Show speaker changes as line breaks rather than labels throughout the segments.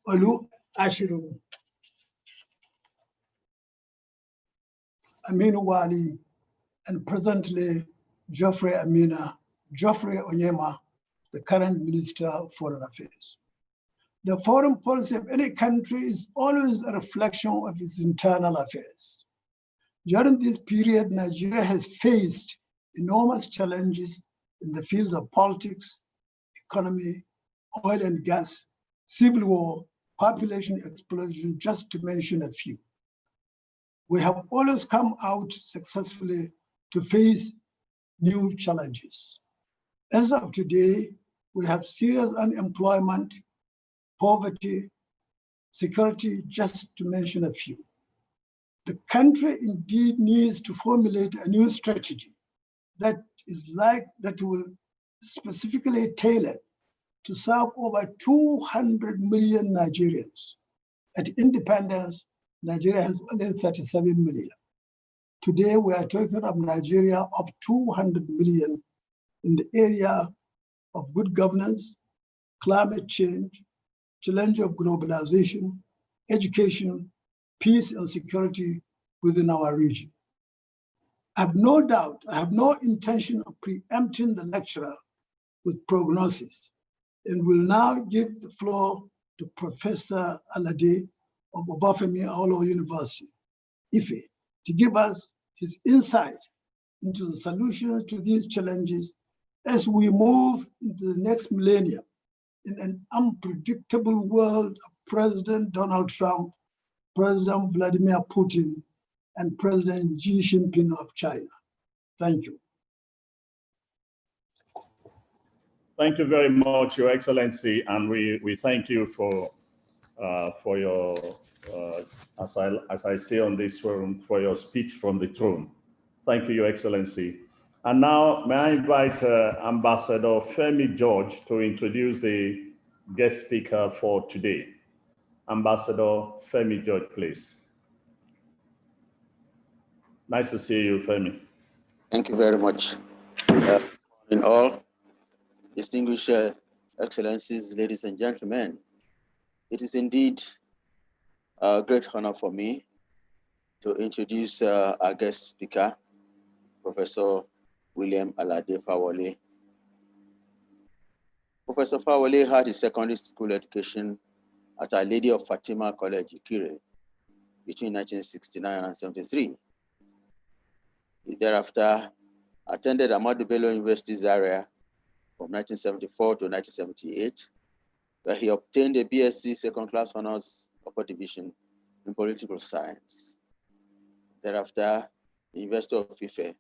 Olu Ashiru, Aminu Wali, and presently Geoffrey Onyema, the current Minister of Foreign Affairs. The foreign policy of any country is always a reflection of its internal affairs. During this period, Nigeria has faced enormous challenges in the fields of politics, economy, oil and gas, civil war, population explosion, just to mention a few. We have always come out successfully to face new challenges. As of today, we have serious unemployment, poverty, security, just to mention a few. The country indeed needs to formulate a new strategy that will specifically tailored to serve over 200 million Nigerians. At independence, Nigeria has only 37 million. Today, we are talking of Nigeria of 200 million in the area of good governance, climate change, challenge of globalization, education, peace and security within our region. I have no doubt, I have no intention of preempting the lecturer with prognosis, and will now give the floor to Professor Alade of Obafemi Awolowo University, Ife, to give us his insight into the solutions to these challenges as we move into the next millennium in an unpredictable world of President Donald Trump, President Vladimir Putin, and President Xi Jinping of China. Thank you.
Thank you very much, Your Excellency, and we thank you for your, as I say on this forum, for your speech from the throne. Thank you, Your Excellency. And now, may I invite Ambassador Femi George to introduce the guest speaker for today. Ambassador Femi George, please. Nice to see you, Femi.
Thank you very much. In all, distinguished excellencies, ladies and gentlemen, it is indeed a great honor for me to introduce our guest speaker, Professor William Alade Fawole. Professor Fawole had his secondary school education at Our Lady of Fatima College, Ikire, between 1969 and 73. He thereafter attended Ahmadu Bello University Zaria from 1974 to 1978, where he obtained a BSc second-class honors upper division in political science. Thereafter, the University of Ife,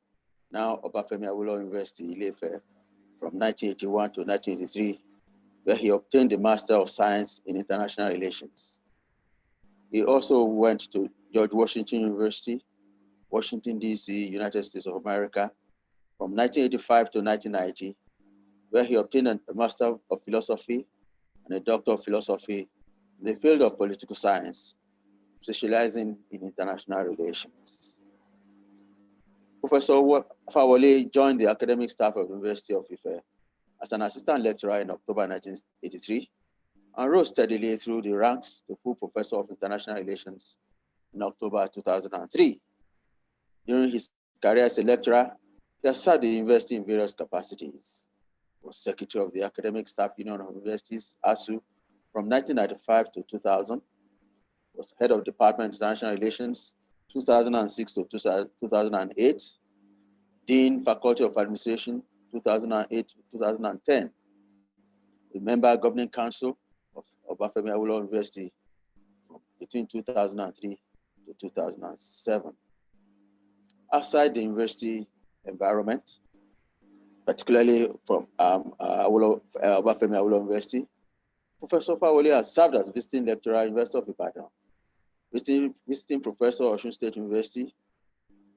now Obafemi Awolowo University, Ile-Ife, from 1981 to 1983, where he obtained the Master of Science in International Relations. He also went to George Washington University, Washington, D.C., United States of America, from 1985 to 1990, where he obtained a Master of Philosophy and a Doctor of Philosophy in the field of political science, specializing in international relations. Professor Fawole joined the academic staff of the University of Ife as an assistant lecturer in October 1983 and rose steadily through the ranks to full professor of international relations in October 2003. During his career as a lecturer, he has served the university in various capacities. He was secretary of the Academic Staff Union of Universities, ASU, from 1995 to 2000. He was head of Department of International Relations, 2006 to 2008. Dean, Faculty of Administration, 2008 to 2010. A member Governing Council of Obafemi Awolowo University between 2003 to 2007. Outside the university environment, particularly from Obafemi Awolowo University, Professor Fawole has served as visiting lecturer at University of Ibadan, visiting professor at Osun State University,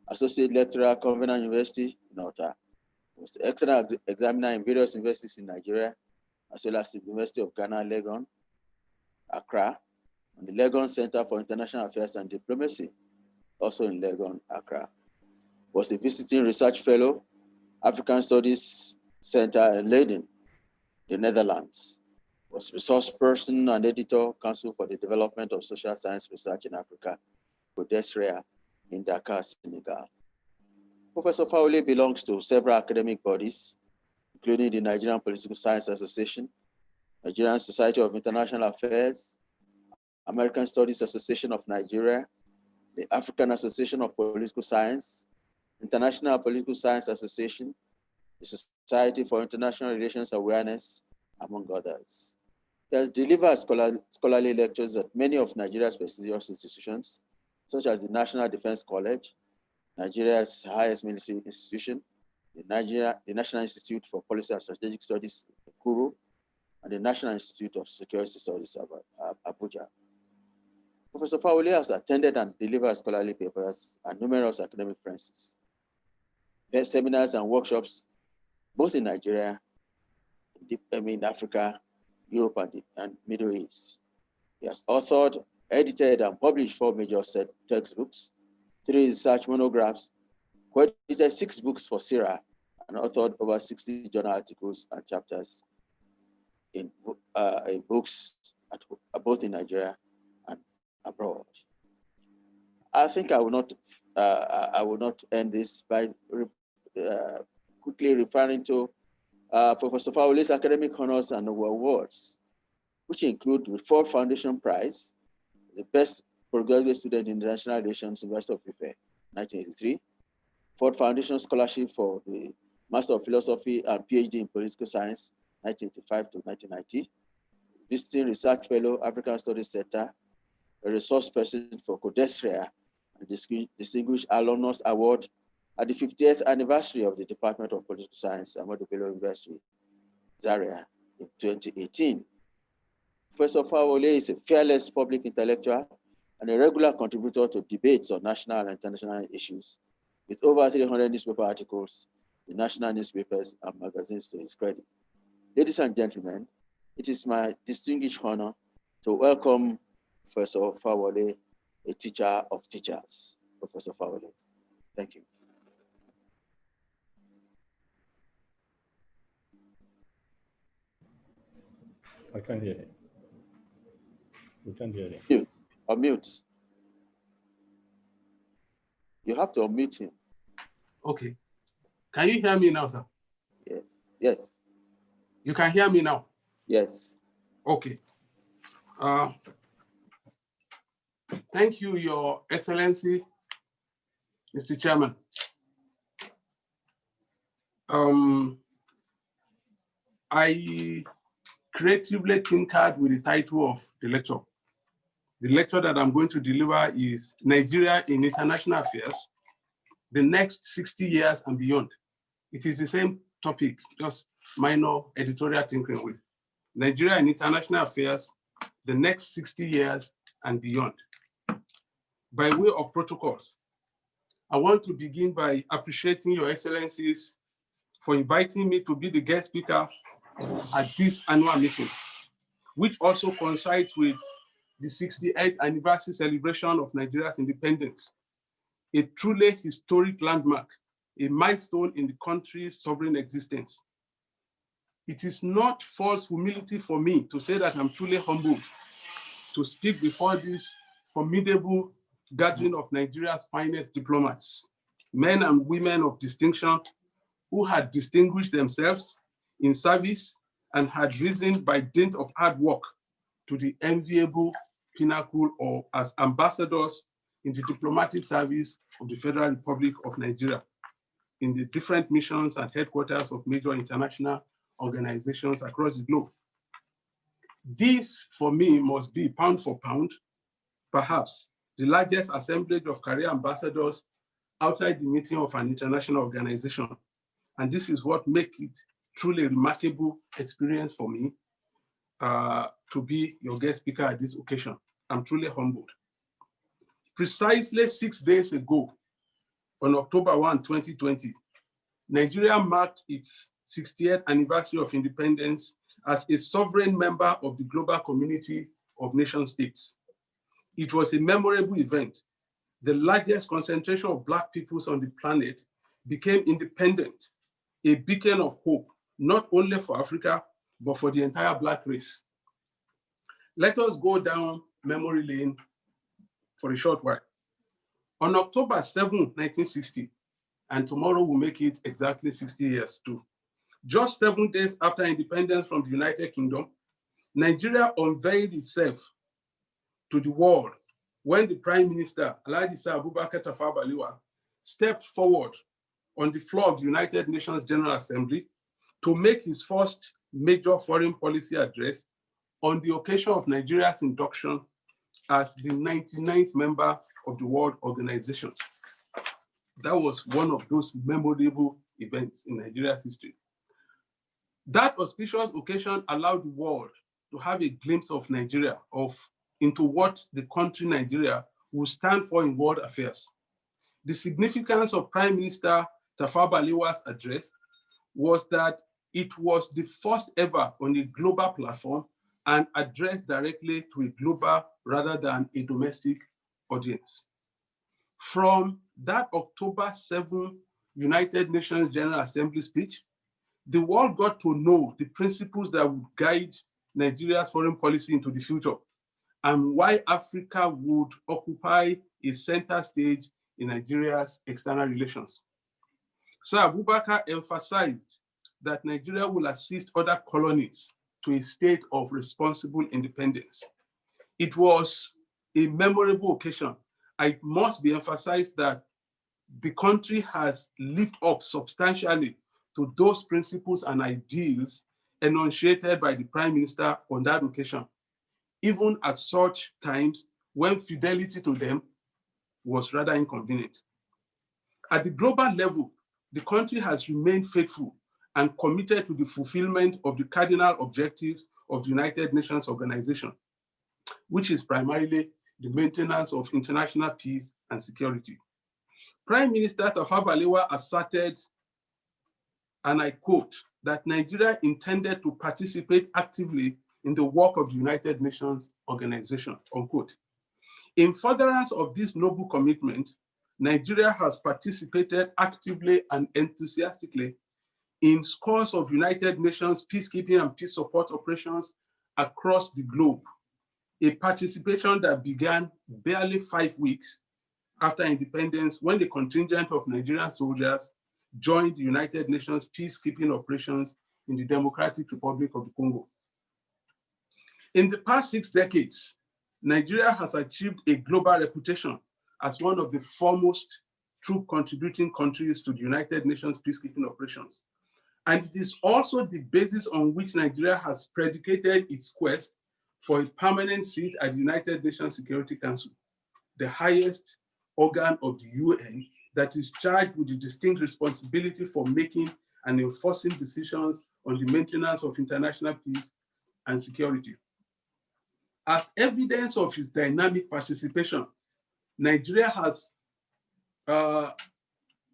associate lecturer at Covenant University in Ota, was excellent examiner in various universities in Nigeria, as well as the University of Ghana, Legon, Accra, and the Legon Center for International Affairs and Diplomacy, also in Legon, Accra. Was a visiting research fellow, African Studies Center in Leiden, the Netherlands. Was resource person and editor, Council for the Development of Social Science Research in Africa, Prognosis in Dakar, Senegal. Professor Faole belongs to several academic bodies, including the Nigerian Political Science Association, Nigerian Society of International Affairs, American Studies Association of Nigeria, the African Association of Political Science, International Political Science Association, the Society for International Relations Awareness, among others. He has delivered scholarly lectures at many of Nigeria's prestigious institutions, such as the National Defense College, Nigeria's highest military institution, the National Institute for Policy and Strategic Studies, Kuru, and the National Institute of Security Studies, Abuja. Professor Faole has attended and delivered scholarly papers and numerous academic conferences, seminars and workshops, both in Nigeria, in Africa, Europe, and Middle East. He has authored, edited, and published 4 major textbooks, 3 research monographs, co-edited 6 books for SIRA, and authored over 60 journal articles and chapters in books both in Nigeria and abroad. I think I will not end this by quickly referring to Professor Faole's academic honors and awards, which include the Ford Foundation Prize, the Best Postgraduate Student in International Relations, University of Ife, 1983, Ford Foundation Scholarship for the Master of Philosophy and PhD in Political Science, 1985 to 1990, Visiting Research Fellow, African Studies Center, a resource person for Codestria, and Distinguished Alumnus Award at the 50th anniversary of the Department of Political Science, Ahmadu Bello University, Zaria, in 2018. Professor Faole is a fearless public intellectual and a regular contributor to debates on national and international issues, with over 300 newspaper articles in national newspapers and magazines to his credit. Ladies and gentlemen, it is my distinguished honor to welcome Professor Faole, a teacher of teachers. Professor Faole, thank you.
I can't hear him. We can't hear him.
Mute. Unmute. You have to unmute him.
Okay. Can you hear me now, sir?
Yes. Yes.
You can hear me now?
Yes.
Okay. Thank you, Your Excellency, Mr. Chairman. I creatively tinkered with the title of the lecture. The lecture that I'm going to deliver is Nigeria in International Affairs, the next 60 years and beyond. It is the same topic, just minor editorial tinkering with. Nigeria in International Affairs, the next 60 years and beyond. By way of protocols, I want to begin by appreciating Your Excellencies for inviting me to be the guest speaker at this annual meeting, which also coincides with the 68th anniversary celebration of Nigeria's independence, a truly historic landmark, a milestone in the country's sovereign existence. It is not false humility for me to say that I'm truly humbled to speak before this formidable gathering of Nigeria's finest diplomats, men and women of distinction who had distinguished themselves in service and had risen by dint of hard work to the enviable pinnacle or as ambassadors in the diplomatic service of the Federal Republic of Nigeria, in the different missions and headquarters of major international organizations across the globe. This, for me, must be pound for pound, perhaps the largest assemblage of career ambassadors outside the meeting of an international organization. And this is what makes it truly remarkable experience for me to be your guest speaker at this occasion. I'm truly humbled. Precisely 6 days ago, on October 1, 2020, Nigeria marked its 60th anniversary of independence as a sovereign member of the global community of nation states. It was a memorable event. The largest concentration of Black peoples on the planet became independent, a beacon of hope, not only for Africa, but for the entire Black race. Let us go down memory lane for a short while. On October 7, 1960, and tomorrow will make it exactly 60 years too, just 7 days after independence from the United Kingdom, Nigeria unveiled itself to the world when the Prime Minister, Alhaji Sir Abubakar Tafawa Balewa, stepped forward on the floor of the United Nations General Assembly to make his first major foreign policy address on the occasion of Nigeria's induction as the 99th member of the World Organization. That was one of those memorable events in Nigeria's history. That auspicious occasion allowed the world to have a glimpse of Nigeria, into what the country Nigeria will stand for in world affairs. The significance of Prime Minister Tafawa Balewa's address was that it was the first ever on a global platform and addressed directly to a global rather than a domestic audience. From that October 7 United Nations General Assembly speech, the world got to know the principles that would guide Nigeria's foreign policy into the future and why Africa would occupy a center stage in Nigeria's external relations. Sir Abubakar emphasized that Nigeria will assist other colonies to a state of responsible independence. It was a memorable occasion. It must be emphasized that the country has lived up substantially to those principles and ideals enunciated by the Prime Minister on that occasion, even at such times when fidelity to them was rather inconvenient. At the global level, the country has remained faithful and committed to the fulfillment of the cardinal objectives of the United Nations Organization, which is primarily the maintenance of international peace and security. Prime Minister Tafawa Balewa asserted, and I quote, that Nigeria intended to participate actively in the work of the United Nations Organization, unquote. In furtherance of this noble commitment, Nigeria has participated actively and enthusiastically in scores of United Nations peacekeeping and peace support operations across the globe, a participation that began barely 5 weeks after independence when the contingent of Nigerian soldiers joined the United Nations peacekeeping operations in the Democratic Republic of the Congo. In the past 6 decades, Nigeria has achieved a global reputation as one of the foremost troop contributing countries to the United Nations peacekeeping operations. And it is also the basis on which Nigeria has predicated its quest for a permanent seat at the United Nations Security Council, the highest organ of the UN that is charged with the distinct responsibility for making and enforcing decisions on the maintenance of international peace and security. As evidence of its dynamic participation, Nigeria has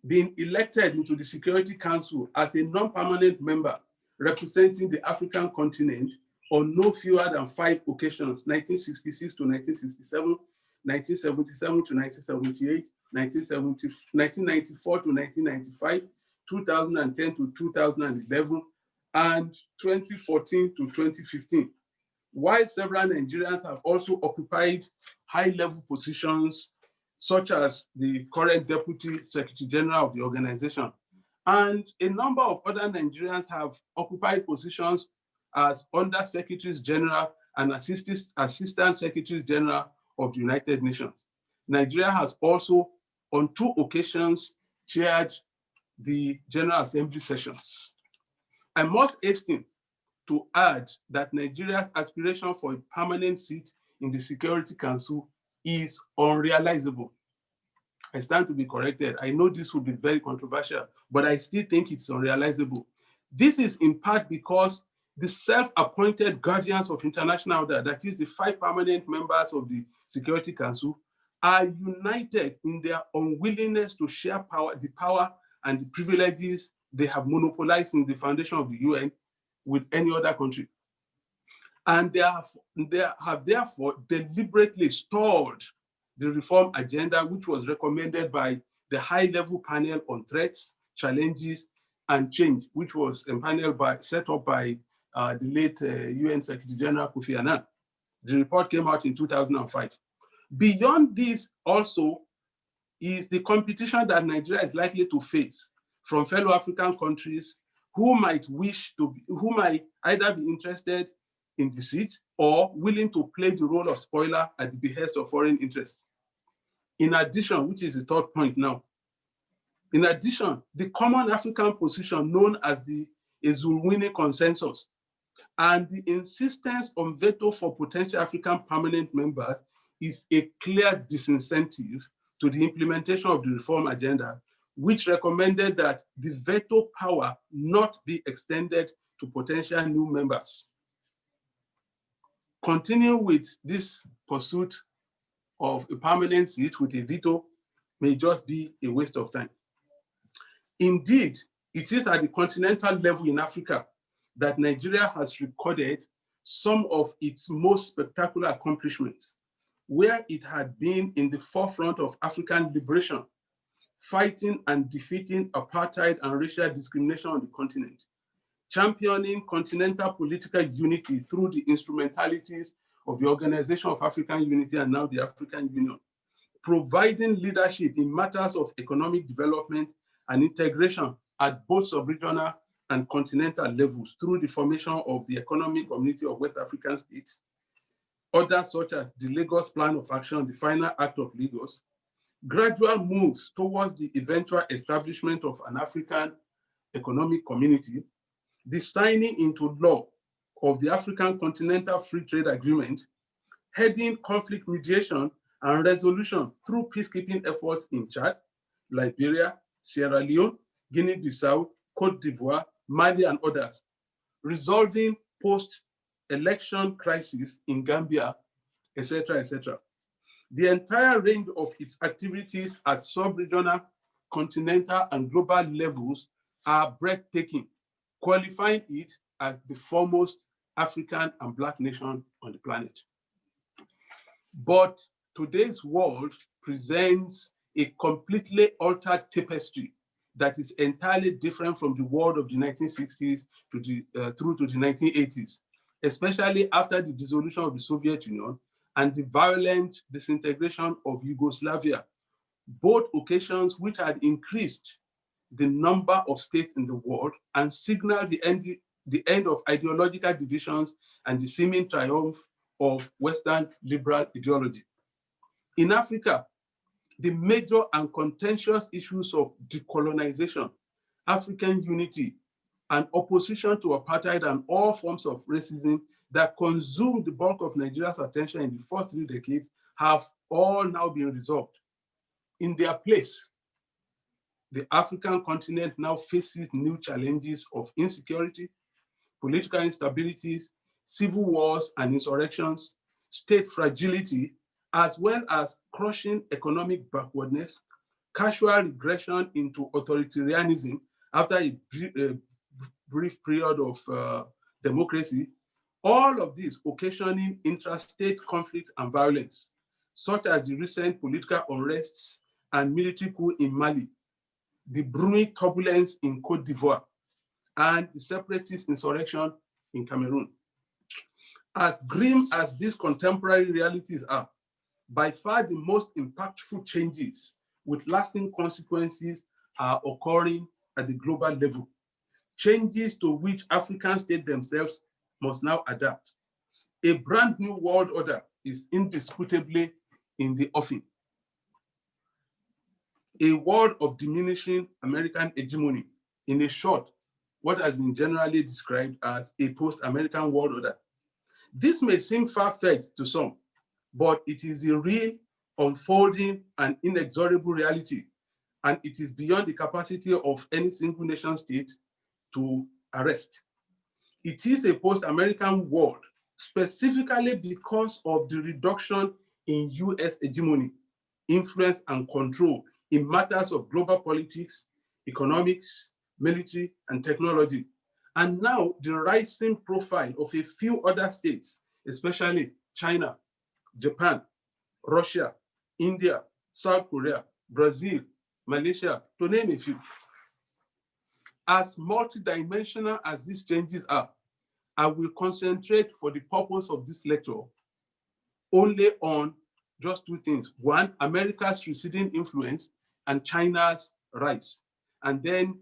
been elected into the Security Council as a non-permanent member representing the African continent on no fewer than 5 occasions: 1966 to 1967, 1977 to 1978, 1994 to 1995, 2010 to 2011, and 2014 to 2015. While several Nigerians have also occupied high-level positions, such as the current Deputy Secretary General of the organization, and a number of other Nigerians have occupied positions as Under Secretaries General and Assistant Secretaries General of the United Nations. Nigeria has also, on 2 occasions, chaired the General Assembly sessions. I must hasten to add that Nigeria's aspiration for a permanent seat in the Security Council is unrealizable. I stand to be corrected. I know this will be very controversial, but I still think it's unrealizable. This is in part because the self-appointed guardians of international order, that is the 5 permanent members of the Security Council, are united in their unwillingness to share the power and the privileges they have monopolized in the foundation of the UN with any other country. And they have therefore deliberately stalled the reform agenda, which was recommended by the high-level panel on threats, challenges, and change, which was set up by the late UN Secretary General Kofi Annan. The report came out in 2005. Beyond this also is the competition that Nigeria is likely to face from fellow African countries who might either be interested in the seat or willing to play the role of spoiler at the behest of foreign interests. In addition, which is the third point now, in addition, the common African position known as the Ezulwini consensus and the insistence on veto for potential African permanent members is a clear disincentive to the implementation of the reform agenda, which recommended that the veto power not be extended to potential new members. Continue with this pursuit of a permanent seat with a veto may just be a waste of time. Indeed, it is at the continental level in Africa that Nigeria has recorded some of its most spectacular accomplishments, where it had been in the forefront of African liberation, fighting and defeating apartheid and racial discrimination on the continent, championing continental political unity through the instrumentalities of the Organization of African Unity and now the African Union, providing leadership in matters of economic development and integration at both sub-regional and continental levels through the formation of the Economic Community of West African States, others such as the Lagos Plan of Action, the Final Act of Lagos, gradual moves towards the eventual establishment of an African Economic Community, the signing into law of the African Continental Free Trade Agreement, heading conflict mediation and resolution through peacekeeping efforts in Chad, Liberia, Sierra Leone, Guinea-Bissau, Cote d'Ivoire, Mali, and others, resolving post-election crisis in Gambia, etc., etc. The entire range of its activities at sub-regional, continental, and global levels are breathtaking, qualifying it as the foremost African and Black nation on the planet. But today's world presents a completely altered tapestry that is entirely different from the world of the 1960s through to the 1980s, especially after the dissolution of the Soviet Union and the violent disintegration of Yugoslavia, both occasions which had increased the number of states in the world and signaled the end of ideological divisions and the seeming triumph of Western liberal ideology. In Africa, the major and contentious issues of decolonization, African unity, and opposition to apartheid and all forms of racism that consumed the bulk of Nigeria's attention in the first 3 decades have all now been resolved. In their place, the African continent now faces new challenges of insecurity, political instabilities, civil wars and insurrections, state fragility, as well as crushing economic backwardness, casual regression into authoritarianism after a brief period of democracy, all of these occasioning intrastate conflicts and violence, such as the recent political unrests and military coup in Mali, the brewing turbulence in Cote d'Ivoire, and the separatist insurrection in Cameroon. As grim as these contemporary realities are, by far the most impactful changes with lasting consequences are occurring at the global level, changes to which African states themselves must now adapt. A brand new world order is indisputably in the offing. A world of diminishing American hegemony, in short, what has been generally described as a post-American world order. This may seem far-fetched to some, but it is a real, unfolding, and inexorable reality, and it is beyond the capacity of any single nation state to arrest. It is a post-American world, specifically because of the reduction in US hegemony, influence, and control in matters of global politics, economics, military, and technology. And now the rising profile of a few other states, especially China, Japan, Russia, India, South Korea, Brazil, Malaysia, to name a few. As multidimensional as these changes are, I will concentrate for the purpose of this lecture only on just two things. One, America's receding influence and China's rise, and then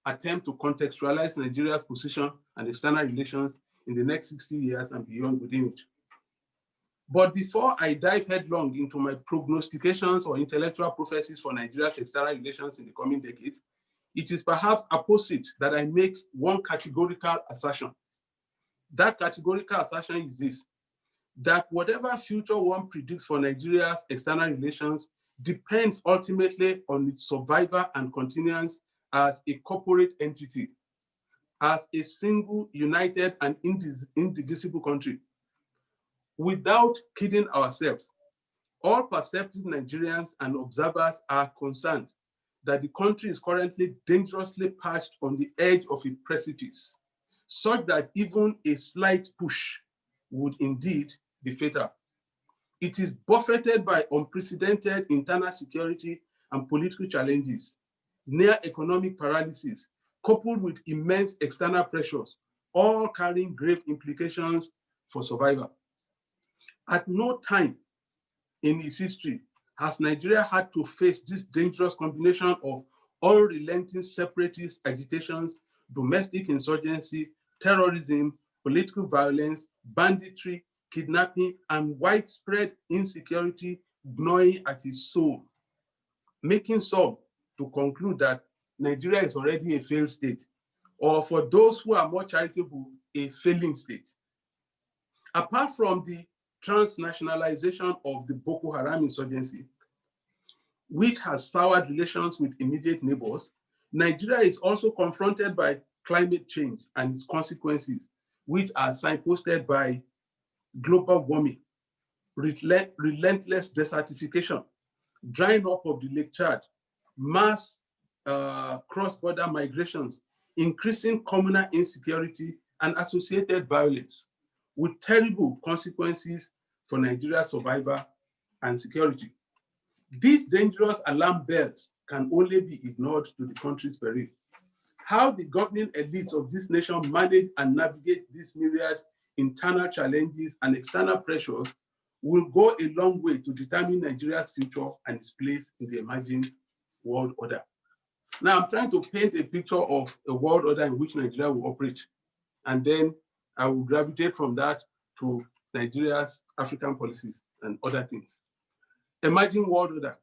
attempt to contextualize Nigeria's position and external relations in the next 60 years and beyond within it. But before I dive headlong into my prognostications or intellectual prophecies for Nigeria's external relations in the coming decades, it is perhaps apposite that I make one categorical assertion. That categorical assertion is this: that whatever future one predicts for Nigeria's external relations depends ultimately on its survival and continuance as a corporate entity, as a single, united, and indivisible country. Without kidding ourselves, all perceptive Nigerians and observers are concerned that the country is currently dangerously perched on the edge of a precipice, such that even a slight push would indeed be fatal. It is buffeted by unprecedented internal security and political challenges, near economic paralysis, coupled with immense external pressures, all carrying grave implications for survival. At no time in its history has Nigeria had to face this dangerous combination of unrelenting separatist agitations, domestic insurgency, terrorism, political violence, banditry, kidnapping, and widespread insecurity gnawing at its soul, making some to conclude that Nigeria is already a failed state, or for those who are more charitable, a failing state. Apart from the transnationalization of the Boko Haram insurgency, which has soured relations with immediate neighbors, Nigeria is also confronted by climate change and its consequences, which are signposted by global warming, relentless desertification, drying up of the Lake Chad, mass cross-border migrations, increasing communal insecurity, and associated violence, with terrible consequences for Nigeria's survival and security. These dangerous alarm bells can only be ignored to the country's peril. How the governing elites of this nation manage and navigate these myriad internal challenges and external pressures will go a long way to determine Nigeria's future and its place in the emerging world order. Now, I'm trying to paint a picture of a world order in which Nigeria will operate, and then I will gravitate from that to Nigeria's African policies and other things. Emerging world order.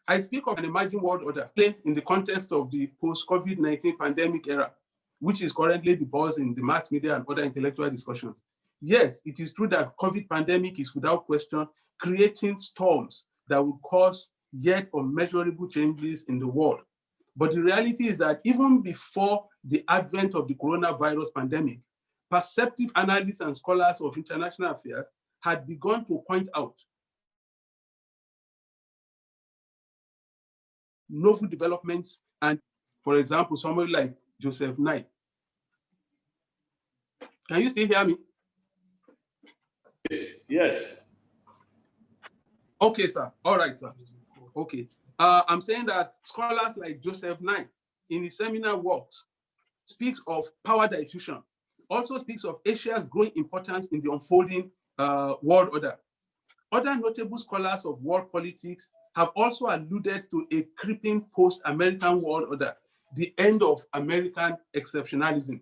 I speak of an emerging world order in the context of the post-COVID-19 pandemic era, which is currently the buzz in the mass media and other intellectual discussions. Yes, it is true that COVID pandemic is without question creating storms that will cause yet unmeasurable changes in the world. But the reality is that even before the advent of the coronavirus pandemic, perceptive analysts and scholars of international affairs had begun to point out novel developments, and for example, somebody like Joseph Nye. Can you still hear me?
Yes.
Okay, sir. All right, sir. Okay. I'm saying that scholars like Joseph Nye, in his seminal works, speaks of power diffusion, also speaks of Asia's growing importance in the unfolding world order. Other notable scholars of world politics have also alluded to a creeping post-American world order, the end of American exceptionalism.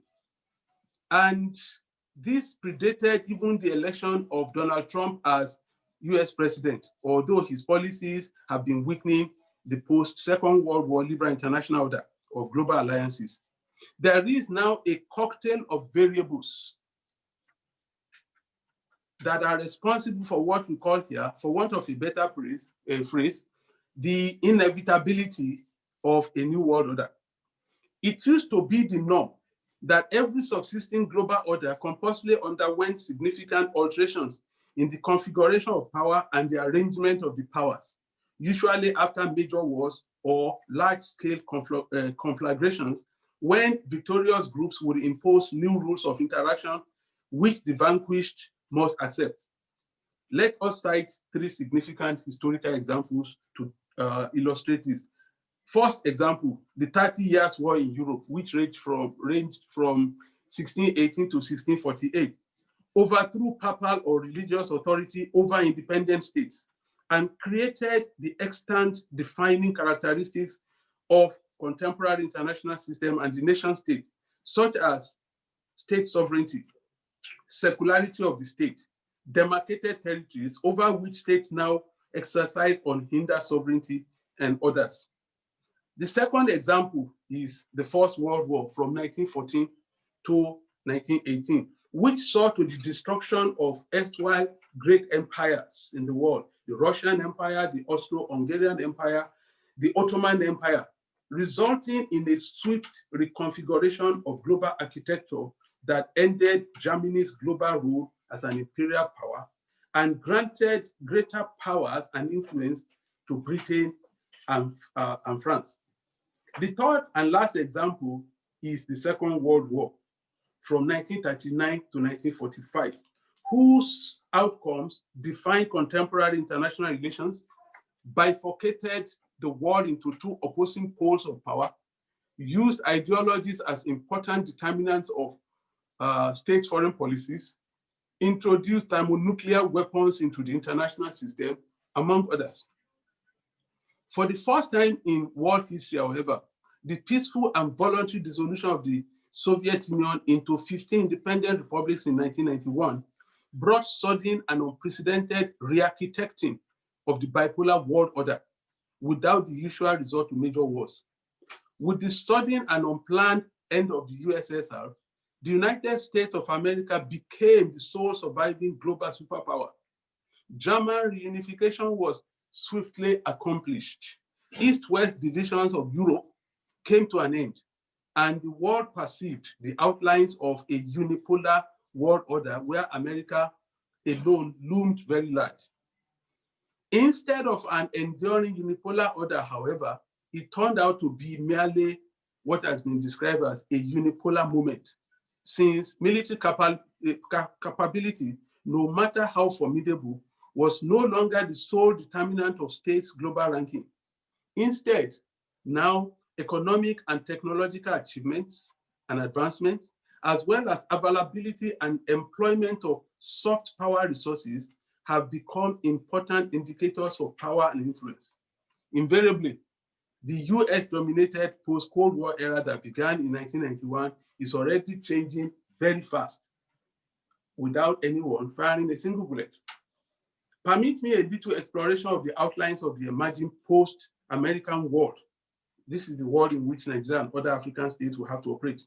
And this predated even the election of Donald Trump as US president, although his policies have been weakening the post-Second World War liberal international order of global alliances. There is now a cocktail of variables that are responsible for what we call here, for want of a better phrase, the inevitability of a new world order. It used to be the norm that every subsisting global order compulsorily underwent significant alterations in the configuration of power and the arrangement of the powers, usually after major wars or large-scale conflagrations, when victorious groups would impose new rules of interaction which the vanquished must accept. Let us cite three significant historical examples to illustrate this. First example, the 30 Years' War in Europe, which ranged from 1618 to 1648, overthrew papal or religious authority over independent states and created the extant defining characteristics of contemporary international system and the nation state, such as state sovereignty, secularity of the state, demarcated territories over which states now exercise unhindered sovereignty, and others. The second example is the First World War from 1914 to 1918, which saw to the destruction of erstwhile great empires in the world, the Russian Empire, the Austro-Hungarian Empire, the Ottoman Empire, resulting in a swift reconfiguration of global architecture that ended Germany's global rule as an imperial power and granted greater powers and influence to Britain and France. The third and last example is the Second World War from 1939 to 1945, whose outcomes defined contemporary international relations, bifurcated the world into two opposing poles of power, used ideologies as important determinants of states' foreign policies, introduced thermonuclear weapons into the international system, among others. For the first time in world history, however, the peaceful and voluntary dissolution of the Soviet Union into 15 independent republics in 1991 brought sudden and unprecedented re-architecting of the bipolar world order without the usual resort to major wars. With the sudden and unplanned end of the USSR, the United States of America became the sole surviving global superpower. German reunification was swiftly accomplished. East-West divisions of Europe came to an end, and the world perceived the outlines of a unipolar world order where America alone loomed very large. Instead of an enduring unipolar order, however, it turned out to be merely what has been described as a unipolar movement, since military capability, no matter how formidable, was no longer the sole determinant of states' global ranking. Instead, now economic and technological achievements and advancements, as well as availability and employment of soft power resources, have become important indicators of power and influence. Invariably, the US-dominated post-Cold War era that began in 1991 is already changing very fast without anyone firing a single bullet. Permit me a little exploration of the outlines of the emerging post-American world. This is the world in which Nigeria and other African states will have to operate.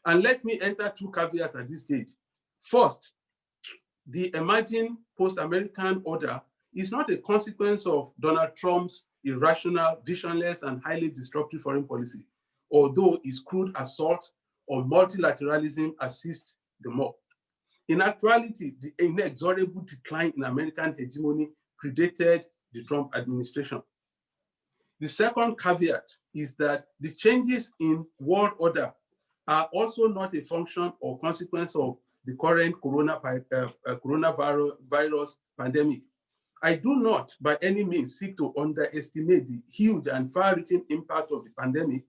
And let me enter two caveats at this stage. First, the emerging post-American order is not a consequence of Donald Trump's irrational, visionless, and highly disruptive foreign policy, although his crude assault on multilateralism assists the more. In actuality, the inexorable decline in American hegemony predated the Trump administration. The second caveat is that the changes in world order are also not a function or consequence of the current coronavirus pandemic. I do not by any means seek to underestimate the huge and far-reaching impact of the pandemic,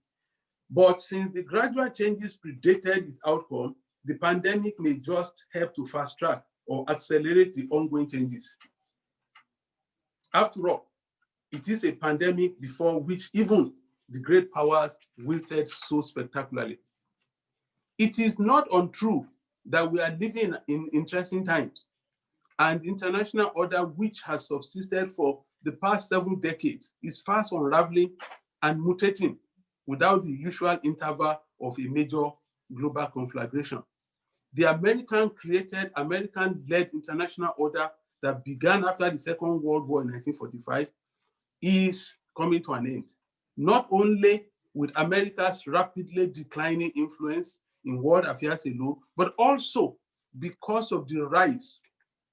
but since the gradual changes predated its outcome, the pandemic may just help to fast-track or accelerate the ongoing changes. After all, it is a pandemic before which even the great powers wilted so spectacularly. It is not untrue that we are living in interesting times, and the international order, which has subsisted for the past 7 decades, is fast unraveling and mutating without the usual interval of a major global conflagration. The American-created, American-led international order that began after the Second World War in 1945 is coming to an end, not only with America's rapidly declining influence in world affairs alone, but also because of the rise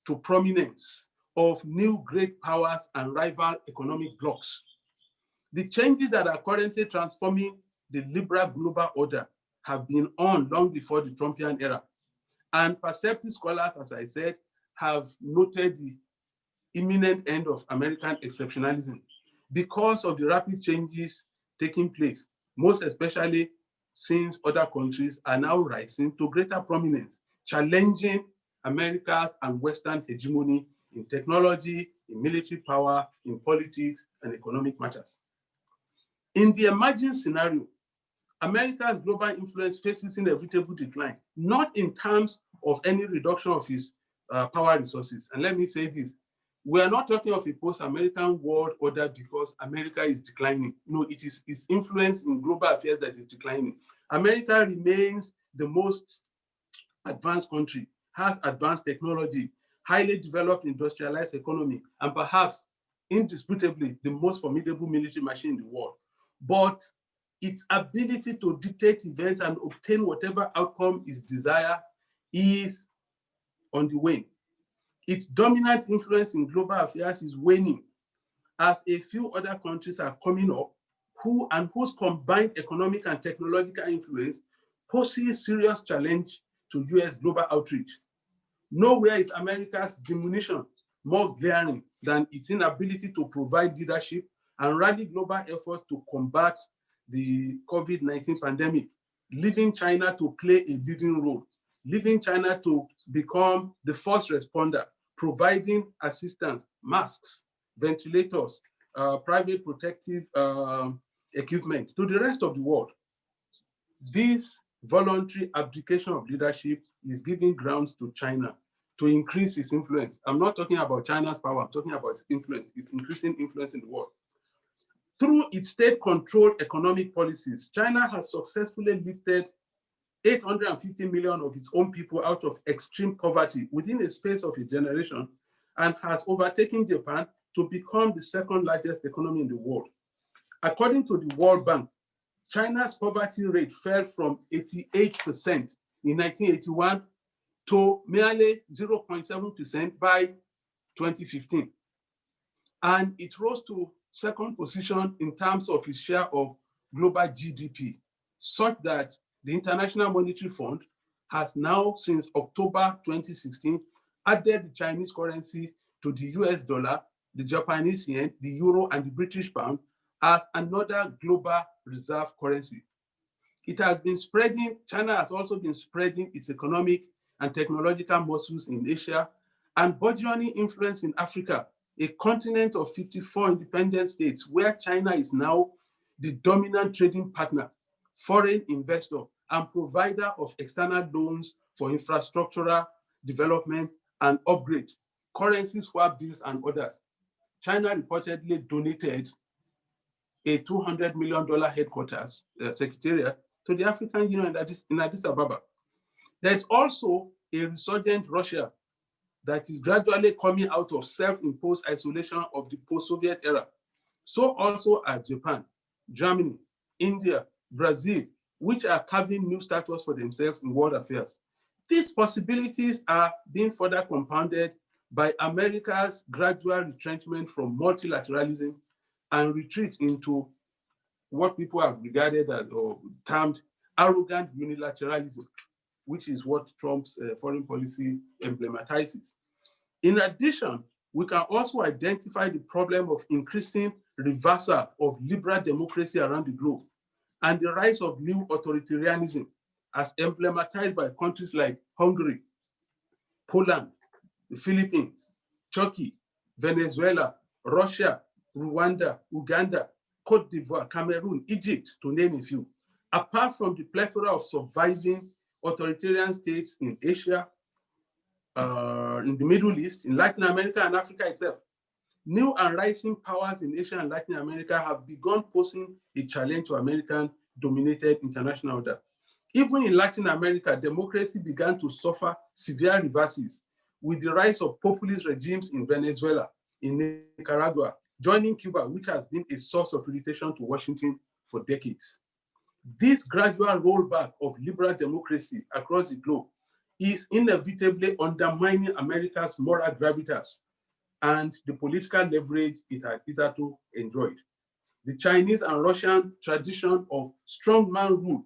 to prominence of new great powers and rival economic blocs. The changes that are currently transforming the liberal global order have been on long before the Trumpian era. And perceptive scholars, as I said, have noted the imminent end of American exceptionalism because of the rapid changes taking place, most especially since other countries are now rising to greater prominence, challenging America's and Western hegemony in technology, in military power, in politics, and economic matters. In the emerging scenario, America's global influence faces inevitable decline, not in terms of any reduction of its power resources. And let me say this, we are not talking of a post-American world order because America is declining. No, it is its influence in global affairs that is declining. America remains the most advanced country, has advanced technology, highly developed industrialized economy, and perhaps indisputably the most formidable military machine in the world. But its ability to dictate events and obtain whatever outcome is desired is on the wane. Its dominant influence in global affairs is waning as a few other countries are coming up whose combined economic and technological influence poses serious challenge to US global outreach. Nowhere is America's diminution more glaring than its inability to provide leadership and rally global efforts to combat the COVID-19 pandemic, leaving China to play a leading role, leaving China to become the first responder, providing assistance, masks, ventilators, private protective equipment to the rest of the world. This voluntary abdication of leadership is giving grounds to China to increase its influence. I'm not talking about China's power, I'm talking about its influence, its increasing influence in the world. Through its state-controlled economic policies, China has successfully lifted 850 million of its own people out of extreme poverty within a space of a generation and has overtaken Japan to become the second largest economy in the world. According to the World Bank, China's poverty rate fell from 88% in 1981 to merely 0.7% by 2015. And it rose to second position in terms of its share of global GDP, such that the International Monetary Fund has now, since October 2016, added the Chinese currency to the US dollar, the Japanese yen, the euro, and the British pound as another global reserve currency. It has been spreading, China has also been spreading its economic and technological muscles in Asia and burgeoning influence in Africa, a continent of 54 independent states where China is now the dominant trading partner, foreign investor, and provider of external loans for infrastructural development and upgrade, currency swap deals, and others. China reportedly donated a $200 million headquarters secretariat to the African Union in Addis Ababa. There's also a resurgent Russia that is gradually coming out of self-imposed isolation of the post-Soviet era. So also are Japan, Germany, India, Brazil, which are carving new status for themselves in world affairs. These possibilities are being further compounded by America's gradual retrenchment from multilateralism and retreat into what people have regarded as or termed arrogant unilateralism, which is what Trump's foreign policy emblematizes. In addition, we can also identify the problem of increasing reversal of liberal democracy around the globe and the rise of new authoritarianism as emblematized by countries like Hungary, Poland, the Philippines, Turkey, Venezuela, Russia, Rwanda, Uganda, Cote d'Ivoire, Cameroon, Egypt, to name a few. Apart from the plethora of surviving authoritarian states in Asia, in the Middle East, in Latin America and Africa itself, new and rising powers in Asia and Latin America have begun posing a challenge to American-dominated international order. Even in Latin America, democracy began to suffer severe reverses with the rise of populist regimes in Venezuela, in Nicaragua, joining Cuba, which has been a source of irritation to Washington for decades. This gradual rollback of liberal democracy across the globe is inevitably undermining America's moral gravitas and the political leverage it had hitherto enjoyed. The Chinese and Russian tradition of strongman rule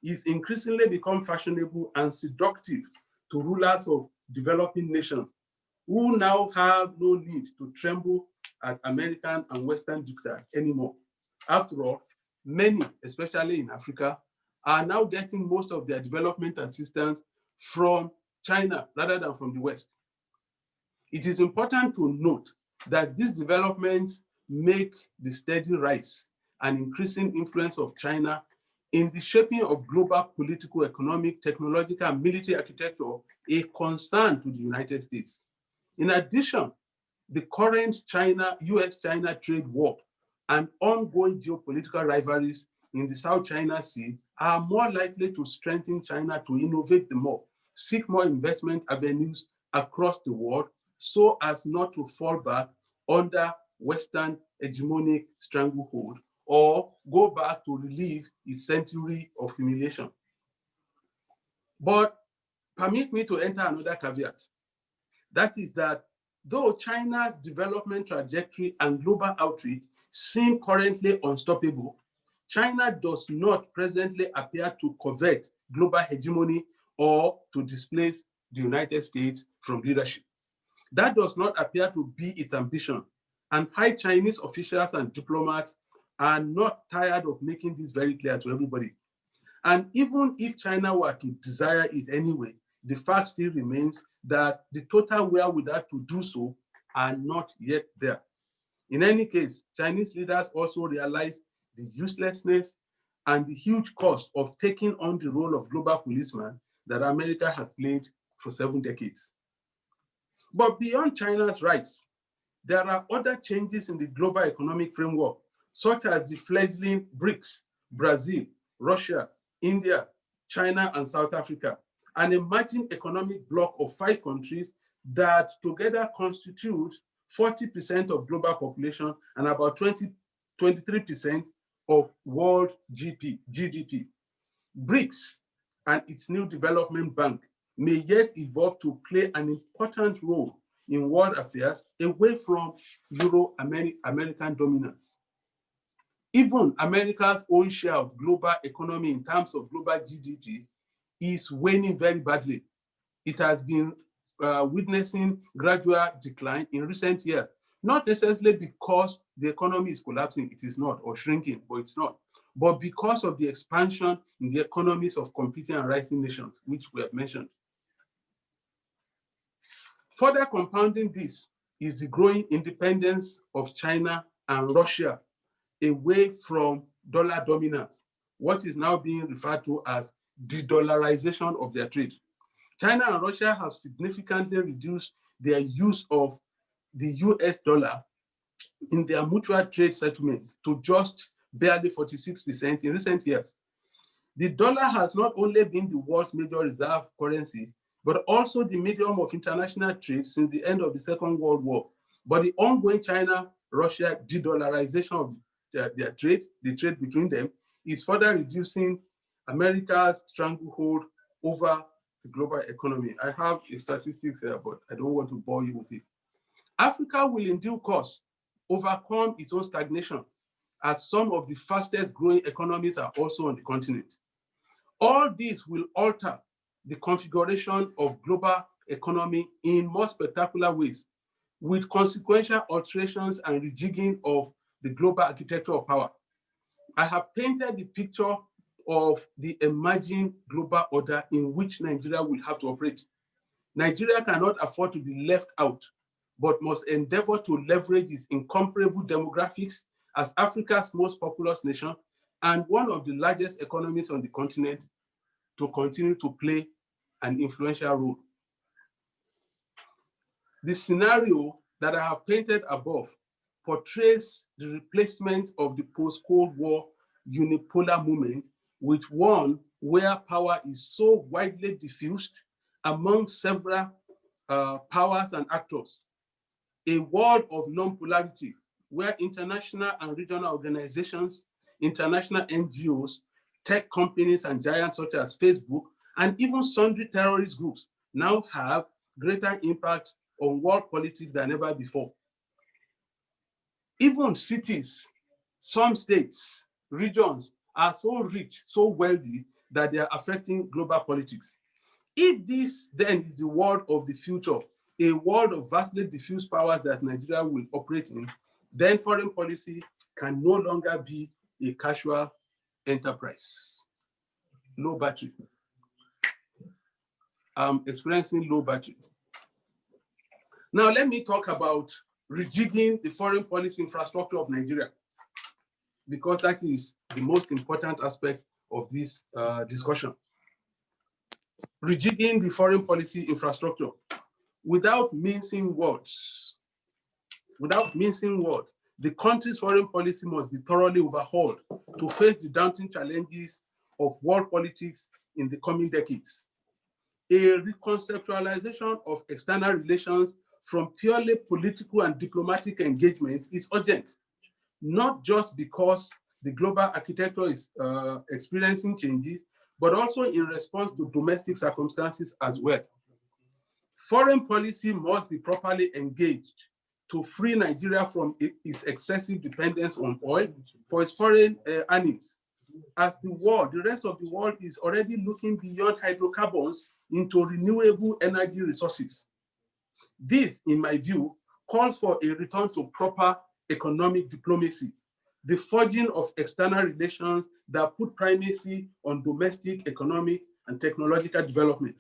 is increasingly become fashionable and seductive to rulers of developing nations who now have no need to tremble at American and Western dictate anymore. After all, many, especially in Africa, are now getting most of their development assistance from China rather than from the West. It is important to note that these developments make the steady rise and increasing influence of China in the shaping of global political, economic, technological, and military architecture a concern to the United States. In addition, the current US-China trade war and ongoing geopolitical rivalries in the South China Sea are more likely to strengthen China to innovate the more, seek more investment avenues across the world so as not to fall back under Western hegemonic stranglehold or go back to relive its century of humiliation. But permit me to enter another caveat. That is that though China's development trajectory and global outreach seem currently unstoppable, China does not presently appear to covet global hegemony or to displace the United States from leadership. That does not appear to be its ambition, and high Chinese officials and diplomats are not tired of making this very clear to everybody. And even if China were to desire it anyway, the fact still remains that the total wherewithal to do so are not yet there. In any case, Chinese leaders also realize the uselessness and the huge cost of taking on the role of global policeman that America has played for 7 decades. But beyond China's rise, there are other changes in the global economic framework, such as the fledgling BRICS, Brazil, Russia, India, China, and South Africa, an emerging economic bloc of 5 countries that together constitute 40% of global population and about 23% of world GDP. BRICS and its new development bank may yet evolve to play an important role in world affairs away from Euro-American dominance. Even America's own share of global economy in terms of global GDP is waning very badly. It has been witnessing gradual decline in recent years, not necessarily because the economy is collapsing, it is not, or shrinking, but it's not, but because of the expansion in the economies of competing and rising nations, which we have mentioned. Further compounding this is the growing independence of China and Russia away from dollar dominance, what is now being referred to as de-dollarization of their trade. China and Russia have significantly reduced their use of the US dollar in their mutual trade settlements to just barely 46% in recent years. The dollar has not only been the world's major reserve currency, but also the medium of international trade since the end of the Second World War. But the ongoing China-Russia de-dollarization of their trade, the trade between them, is further reducing America's stranglehold over the global economy. I have a statistics here, but I don't want to bore you with it. Africa will in due course overcome its own stagnation, as some of the fastest growing economies are also on the continent. All this will alter the configuration of global economy in more spectacular ways, with consequential alterations and rejigging of the global architecture of power. I have painted the picture of the emerging global order in which Nigeria will have to operate. Nigeria cannot afford to be left out, but must endeavor to leverage its incomparable demographics as Africa's most populous nation and one of the largest economies on the continent to continue to play an influential role. The scenario that I have painted above portrays the replacement of the post-Cold War unipolar movement with one where power is so widely diffused among several powers and actors. A world of non-polarity where international and regional organizations, international NGOs, tech companies and giants such as Facebook, and even sundry terrorist groups now have greater impact on world politics than ever before. Even cities, some states, regions are so rich, so wealthy that they are affecting global politics. If this then is the world of the future, a world of vastly diffused powers that Nigeria will operate in, then foreign policy can no longer be a casual enterprise. Low battery. I'm experiencing low battery. Now let me talk about rejigging the foreign policy infrastructure of Nigeria, because that is the most important aspect of this discussion. Rejigging the foreign policy infrastructure. Without mincing words, the country's foreign policy must be thoroughly overhauled to face the daunting challenges of world politics in the coming decades. A reconceptualization of external relations from purely political and diplomatic engagements is urgent, not just because the global architecture is experiencing changes, but also in response to domestic circumstances as well. Foreign policy must be properly engaged to free Nigeria from its excessive dependence on oil for its foreign earnings. As the rest of the world is already looking beyond hydrocarbons into renewable energy resources. This, in my view, calls for a return to proper economic diplomacy, the forging of external relations that put primacy on domestic economic and technological development,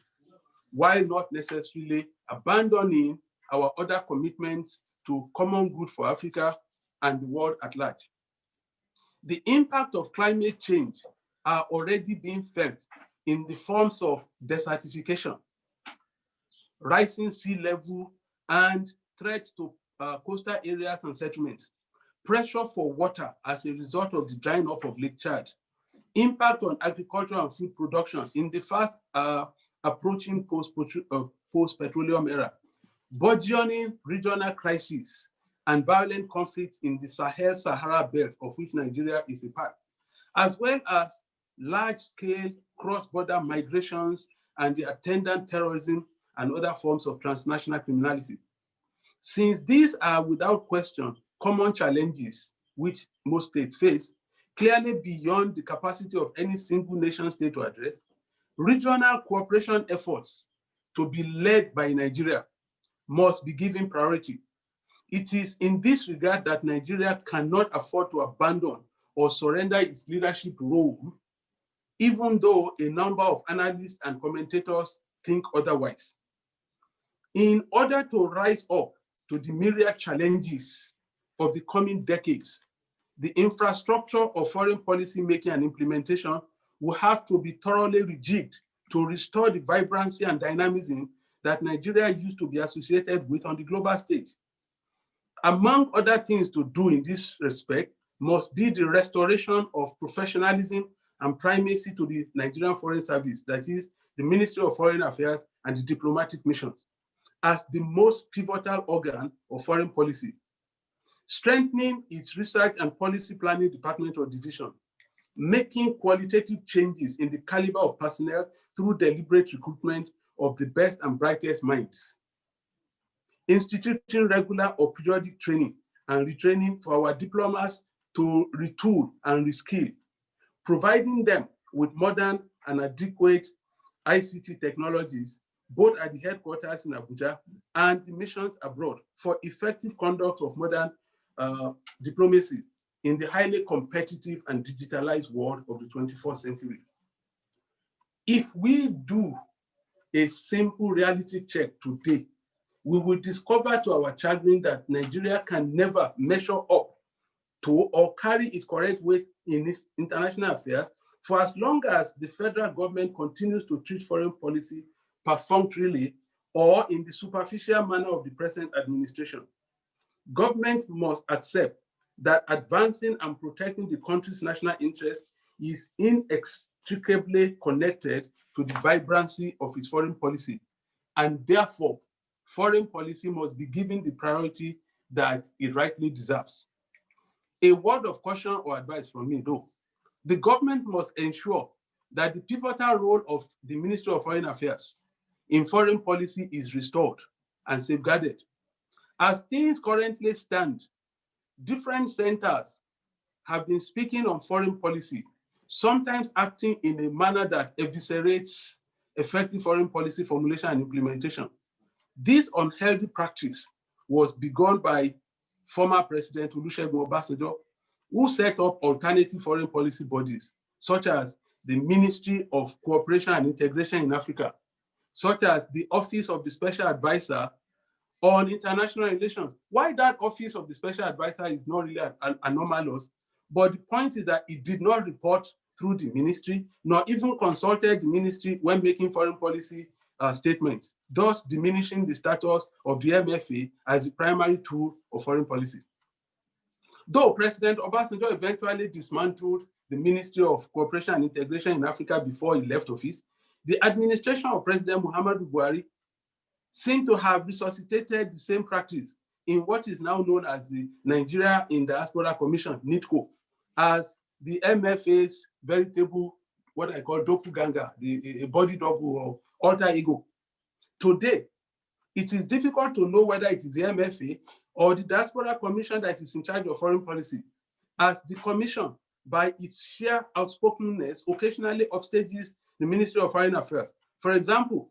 while not necessarily abandoning our other commitments to common good for Africa and the world at large. The impact of climate change are already being felt in the forms of desertification, rising sea level, and threats to coastal areas and settlements, pressure for water as a result of the drying up of Lake Chad, impact on agriculture and food production in the fast approaching post-petroleum era, burgeoning regional crises, and violent conflicts in the Sahel-Sahara belt, of which Nigeria is a part, as well as large-scale cross-border migrations and the attendant terrorism and other forms of transnational criminality. Since these are without question common challenges which most states face, clearly beyond the capacity of any single nation state to address, regional cooperation efforts to be led by Nigeria must be given priority. It is in this regard that Nigeria cannot afford to abandon or surrender its leadership role, even though a number of analysts and commentators think otherwise. In order to rise up to the myriad challenges of the coming decades, the infrastructure of foreign policy making and implementation will have to be thoroughly rejigged to restore the vibrancy and dynamism that Nigeria used to be associated with on the global stage. Among other things to do in this respect must be the restoration of professionalism and primacy to the Nigerian Foreign Service, that is, the Ministry of Foreign Affairs and the diplomatic missions, as the most pivotal organ of foreign policy. Strengthening its research and policy planning department or division, making qualitative changes in the caliber of personnel through deliberate recruitment of the best and brightest minds, instituting regular or periodic training and retraining for our diplomats to retool and reskill, providing them with modern and adequate ICT technologies, both at the headquarters in Abuja and the missions abroad, for effective conduct of modern diplomacy in the highly competitive and digitalized world of the 21st century. If we do a simple reality check today, we will discover to our chagrin that Nigeria can never measure up to or carry its correct weight in its international affairs for as long as the federal government continues to treat foreign policy perfunctorily or in the superficial manner of the present administration. Government must accept that advancing and protecting the country's national interest is inextricably connected to the vibrancy of its foreign policy, and therefore, foreign policy must be given the priority that it rightly deserves. A word of caution or advice from me, though. The government must ensure that the pivotal role of the Ministry of Foreign Affairs in foreign policy is restored and safeguarded. As things currently stand, different centers have been speaking on foreign policy, sometimes acting in a manner that eviscerates effective foreign policy formulation and implementation. This unhealthy practice was begun by former President Olusegun Obasanjo who set up alternative foreign policy bodies, such as the Ministry of Cooperation and Integration in Africa, such as the Office of the Special Advisor on International Relations. Why that Office of the Special Advisor is not really anomalous, but the point is that it did not report through the ministry, nor even consulted the ministry when making foreign policy statements, thus diminishing the status of the MFA as the primary tool of foreign policy. Though President Obasanjo eventually dismantled the Ministry of Cooperation and Integration in Africa before he left office, the administration of President Muhammadu Buhari seemed to have resuscitated the same practice in what is now known as the Nigeria in Diaspora Commission, NIDCO, as the MFA's veritable, what I call doppelganger, a body double or alter ego. Today, it is difficult to know whether it is the MFA or the Diaspora Commission that is in charge of foreign policy, as the Commission, by its sheer outspokenness, occasionally upstages the Ministry of Foreign Affairs. For example,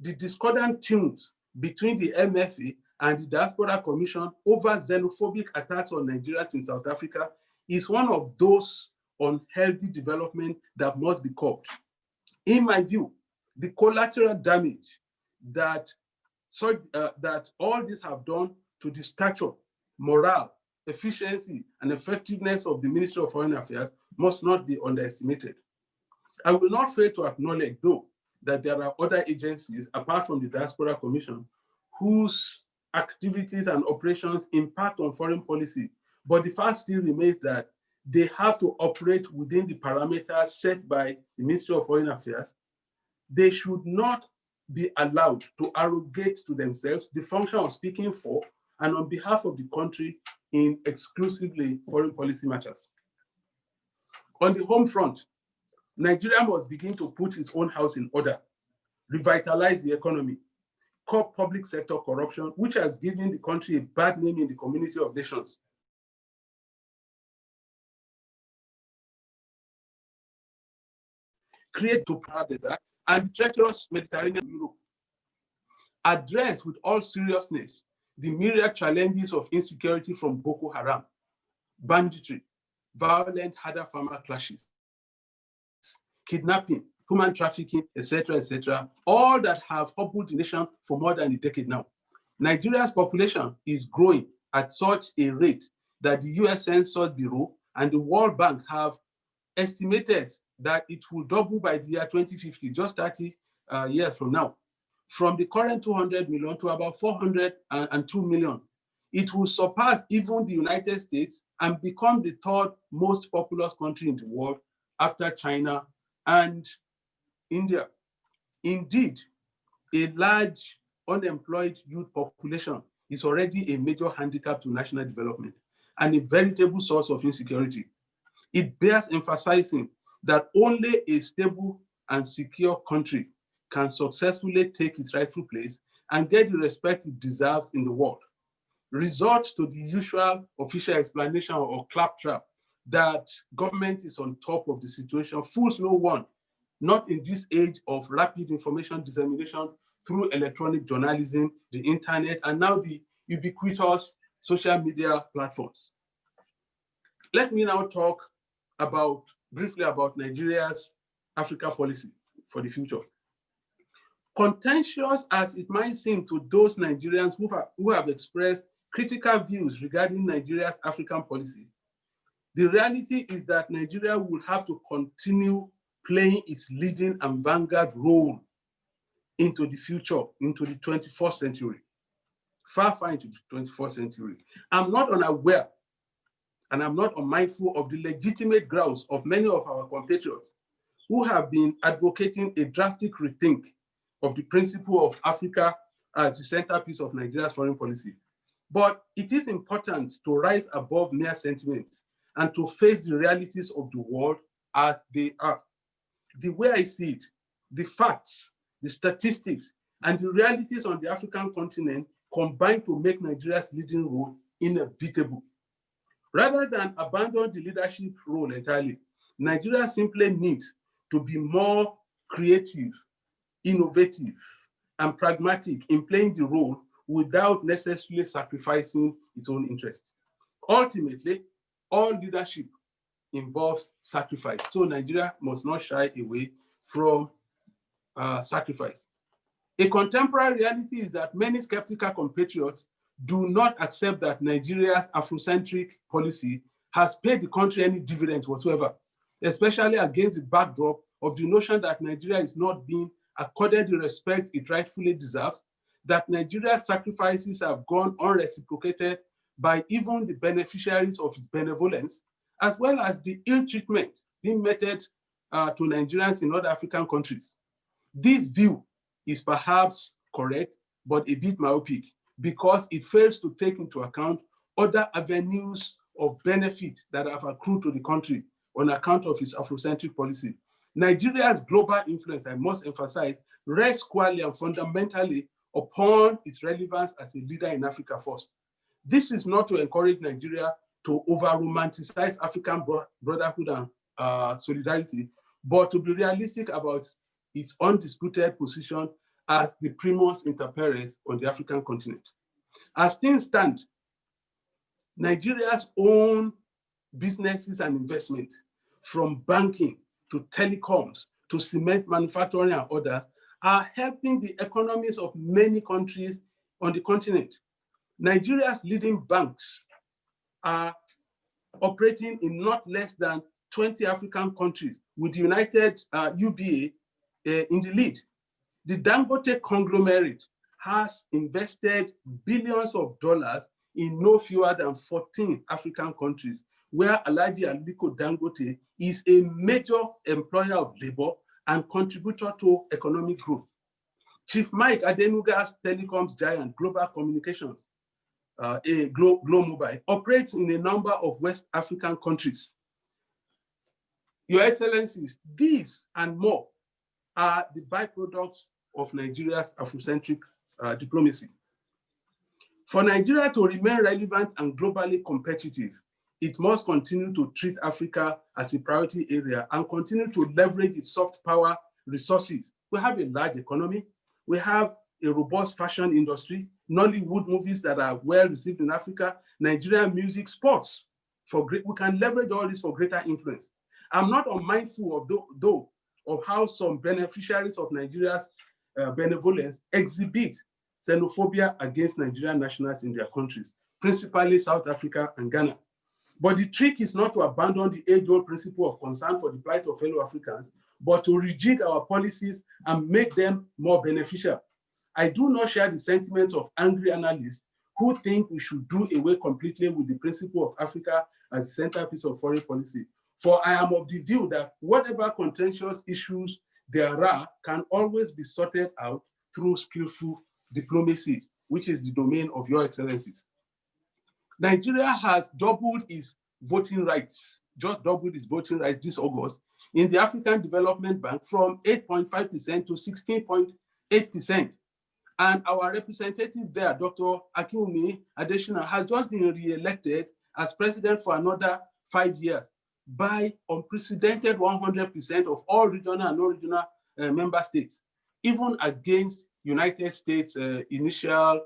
the discordant tunes between the MFA and the Diaspora Commission over xenophobic attacks on Nigerians in South Africa is one of those unhealthy developments that must be curbed. In my view, the collateral damage that all these have done to the stature, morale, efficiency, and effectiveness of the Ministry of Foreign Affairs must not be underestimated. I will not fail to acknowledge, though, that there are other agencies, apart from the Diaspora Commission, whose activities and operations impact on foreign policy. But the fact still remains that they have to operate within the parameters set by the Ministry of Foreign Affairs. They should not be allowed to arrogate to themselves the function of speaking for and on behalf of the country in exclusively foreign policy matters. On the home front, Nigeria must begin to put its own house in order, revitalize the economy, curb public sector corruption, which has given the country a bad name in the community of nations. Create to desert and treacherous Mediterranean Europe. Address with all seriousness the myriad challenges of insecurity from Boko Haram, banditry, violent Hada farmer clashes, kidnapping, human trafficking, etc., all that have hobbled the nation for more than a decade now. Nigeria's population is growing at such a rate that the US Census Bureau and the World Bank have estimated that it will double by the year 2050, just 30 years from now. From the current 200 million to about 402 million. It will surpass even the United States and become the third most populous country in the world after China and India. Indeed, a large unemployed youth population is already a major handicap to national development and a veritable source of insecurity. It bears emphasizing that only a stable and secure country can successfully take its rightful place and get the respect it deserves in the world. Resort to the usual official explanation or claptrap that government is on top of the situation fools no one, not in this age of rapid information dissemination through electronic journalism, the internet, and now the ubiquitous social media platforms. Let me now talk briefly about Nigeria's Africa policy for the future. Contentious as it might seem to those Nigerians who have expressed critical views regarding Nigeria's African policy, the reality is that Nigeria will have to continue playing its leading and vanguard role into the future, into the 21st century, far into the 21st century. I'm not unaware and I'm not unmindful of the legitimate grounds of many of our compatriots who have been advocating a drastic rethink of the principle of Africa as the centerpiece of Nigeria's foreign policy. But it is important to rise above mere sentiments and to face the realities of the world as they are. The way I see it, the facts, the statistics, and the realities on the African continent combine to make Nigeria's leading role inevitable. Rather than abandon the leadership role entirely, Nigeria simply needs to be more creative, innovative, and pragmatic in playing the role without necessarily sacrificing its own interest. Ultimately, all leadership involves sacrifice. So Nigeria must not shy away from sacrifice. A contemporary reality is that many skeptical compatriots do not accept that Nigeria's Afrocentric policy has paid the country any dividends whatsoever, especially against the backdrop of the notion that Nigeria is not being accorded the respect it rightfully deserves, that Nigeria's sacrifices have gone unreciprocated by even the beneficiaries of its benevolence, as well as the ill treatment being meted to Nigerians in other African countries. This view is perhaps correct, but a bit myopic, because it fails to take into account other avenues of benefit that have accrued to the country on account of its Afrocentric policy. Nigeria's global influence, I must emphasize, rests squarely and fundamentally upon its relevance as a leader in Africa first. This is not to encourage Nigeria to over-romanticize African brotherhood and solidarity, but to be realistic about its undisputed position as the primus inter pares on the African continent. As things stand, Nigeria's own businesses and investments, from banking to telecoms to cement manufacturing and others, are helping the economies of many countries on the continent. Nigeria's leading banks are operating in not less than 20 African countries, with the United UBA in the lead. The Dangote conglomerate has invested billions of dollars in no fewer than 14 African countries, where Alhaji Aliko Dangote is a major employer of labor and contributor to economic growth. Chief Mike Adenuga's telecoms giant, Global Communications, Global, operates in a number of West African countries. Your Excellencies, these and more are the byproducts of Nigeria's Afrocentric diplomacy. For Nigeria to remain relevant and globally competitive, it must continue to treat Africa as a priority area and continue to leverage its soft power resources. We have a large economy. We have a robust fashion industry, Nollywood movies that are well received in Africa, Nigerian music, sports. We can leverage all this for greater influence. I'm not unmindful of how some beneficiaries of Nigeria's benevolence exhibit xenophobia against Nigerian nationals in their countries, principally South Africa and Ghana. But the trick is not to abandon the age-old principle of concern for the plight of fellow Africans, but to rejig our policies and make them more beneficial. I do not share the sentiments of angry analysts who think we should do away completely with the principle of Africa as the centerpiece of foreign policy. For I am of the view that whatever contentious issues there are can always be sorted out through skillful diplomacy, which is the domain of Your Excellencies. Nigeria has doubled its voting rights, just doubled its voting rights this August in the African Development Bank from 8.5% to 16.8%. And our representative there, Dr. Akinwumi Adesina, has just been re-elected as president for another 5 years by unprecedented 100% of all regional and non-regional member states, even against United States' initial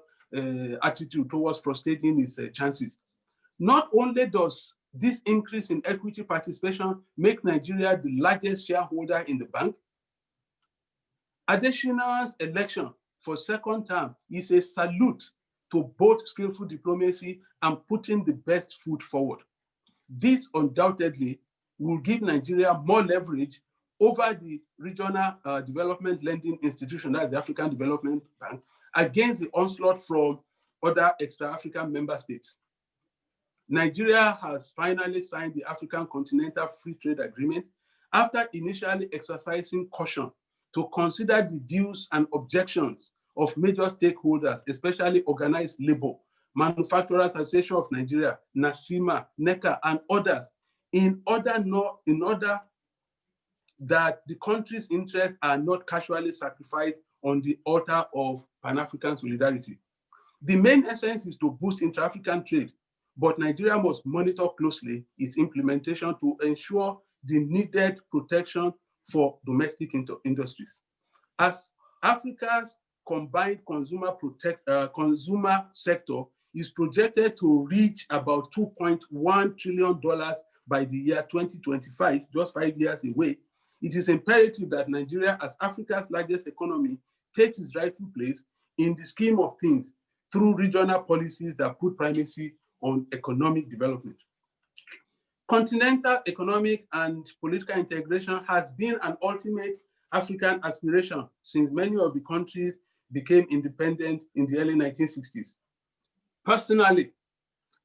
attitude towards frustrating its chances. Not only does this increase in equity participation make Nigeria the largest shareholder in the bank, Adesina's election for second term is a salute to both skillful diplomacy and putting the best foot forward. This undoubtedly will give Nigeria more leverage over the regional development lending institution, that's the African Development Bank, against the onslaught from other extra-African member states. Nigeria has finally signed the African Continental Free Trade Agreement after initially exercising caution to consider the views and objections of major stakeholders, especially organized labor, Manufacturers Association of Nigeria, NASIMA, NECA, and others, in order that the country's interests are not casually sacrificed on the altar of Pan-African solidarity. The main essence is to boost intra-African trade, but Nigeria must monitor closely its implementation to ensure the needed protection for domestic industries. As Africa's combined consumer sector is projected to reach about $2.1 trillion by the year 2025, just 5 years away, it is imperative that Nigeria, as Africa's largest economy, takes its rightful place in the scheme of things through regional policies that put primacy on economic development. Continental economic and political integration has been an ultimate African aspiration since many of the countries became independent in the early 1960s. Personally,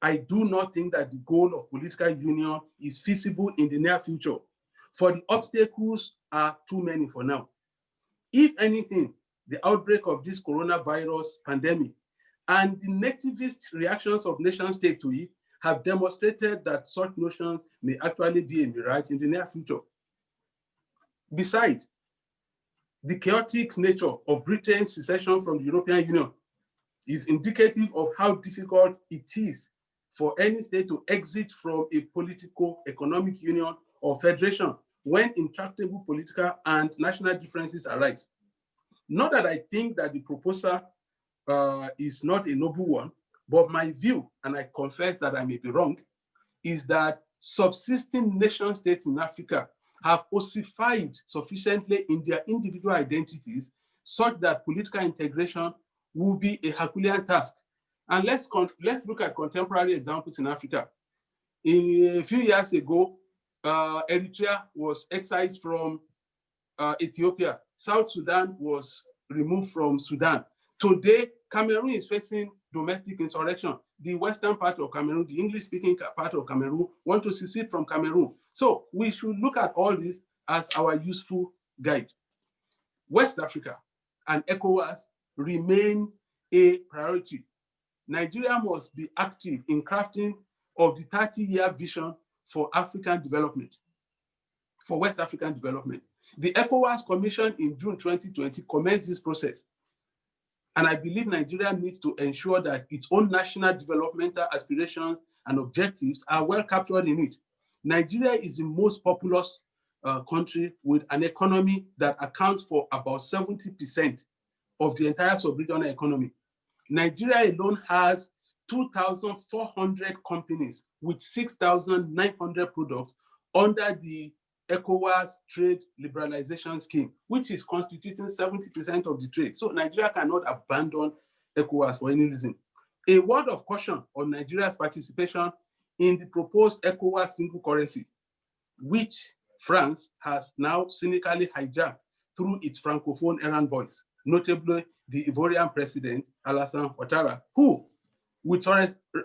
I do not think that the goal of political union is feasible in the near future, for the obstacles are too many for now. If anything, the outbreak of this coronavirus pandemic and the nativist reactions of nation states to it have demonstrated that such notions may actually be a mirage in the near future. Besides, the chaotic nature of Britain's secession from the European Union is indicative of how difficult it is for any state to exit from a political, economic union or federation when intractable political and national differences arise. Not that I think that the proposal is not a noble one, but my view, and I confess that I may be wrong, is that subsisting nation states in Africa have ossified sufficiently in their individual identities such that political integration will be a Herculean task. And let's look at contemporary examples in Africa. A few years ago, Eritrea was excised from Ethiopia. South Sudan was removed from Sudan. Today, Cameroon is facing domestic insurrection. The western part of Cameroon, the English-speaking part of Cameroon, want to secede from Cameroon. So we should look at all this as our useful guide. West Africa and ECOWAS remain a priority. Nigeria must be active in crafting of the 30-year vision for African development, for West African development. The ECOWAS Commission in June 2020 commenced this process. And I believe Nigeria needs to ensure that its own national developmental aspirations and objectives are well captured in it. Nigeria is the most populous country with an economy that accounts for about 70% of the entire sub-regional economy. Nigeria alone has 2,400 companies with 6,900 products under the ECOWAS trade liberalization scheme, which is constituting 70% of the trade. So Nigeria cannot abandon ECOWAS for any reason. A word of caution on Nigeria's participation in the proposed ECOWAS single currency, which France has now cynically hijacked through its Francophone errand boys, notably the Ivorian president, Alassane Ouattara, who, with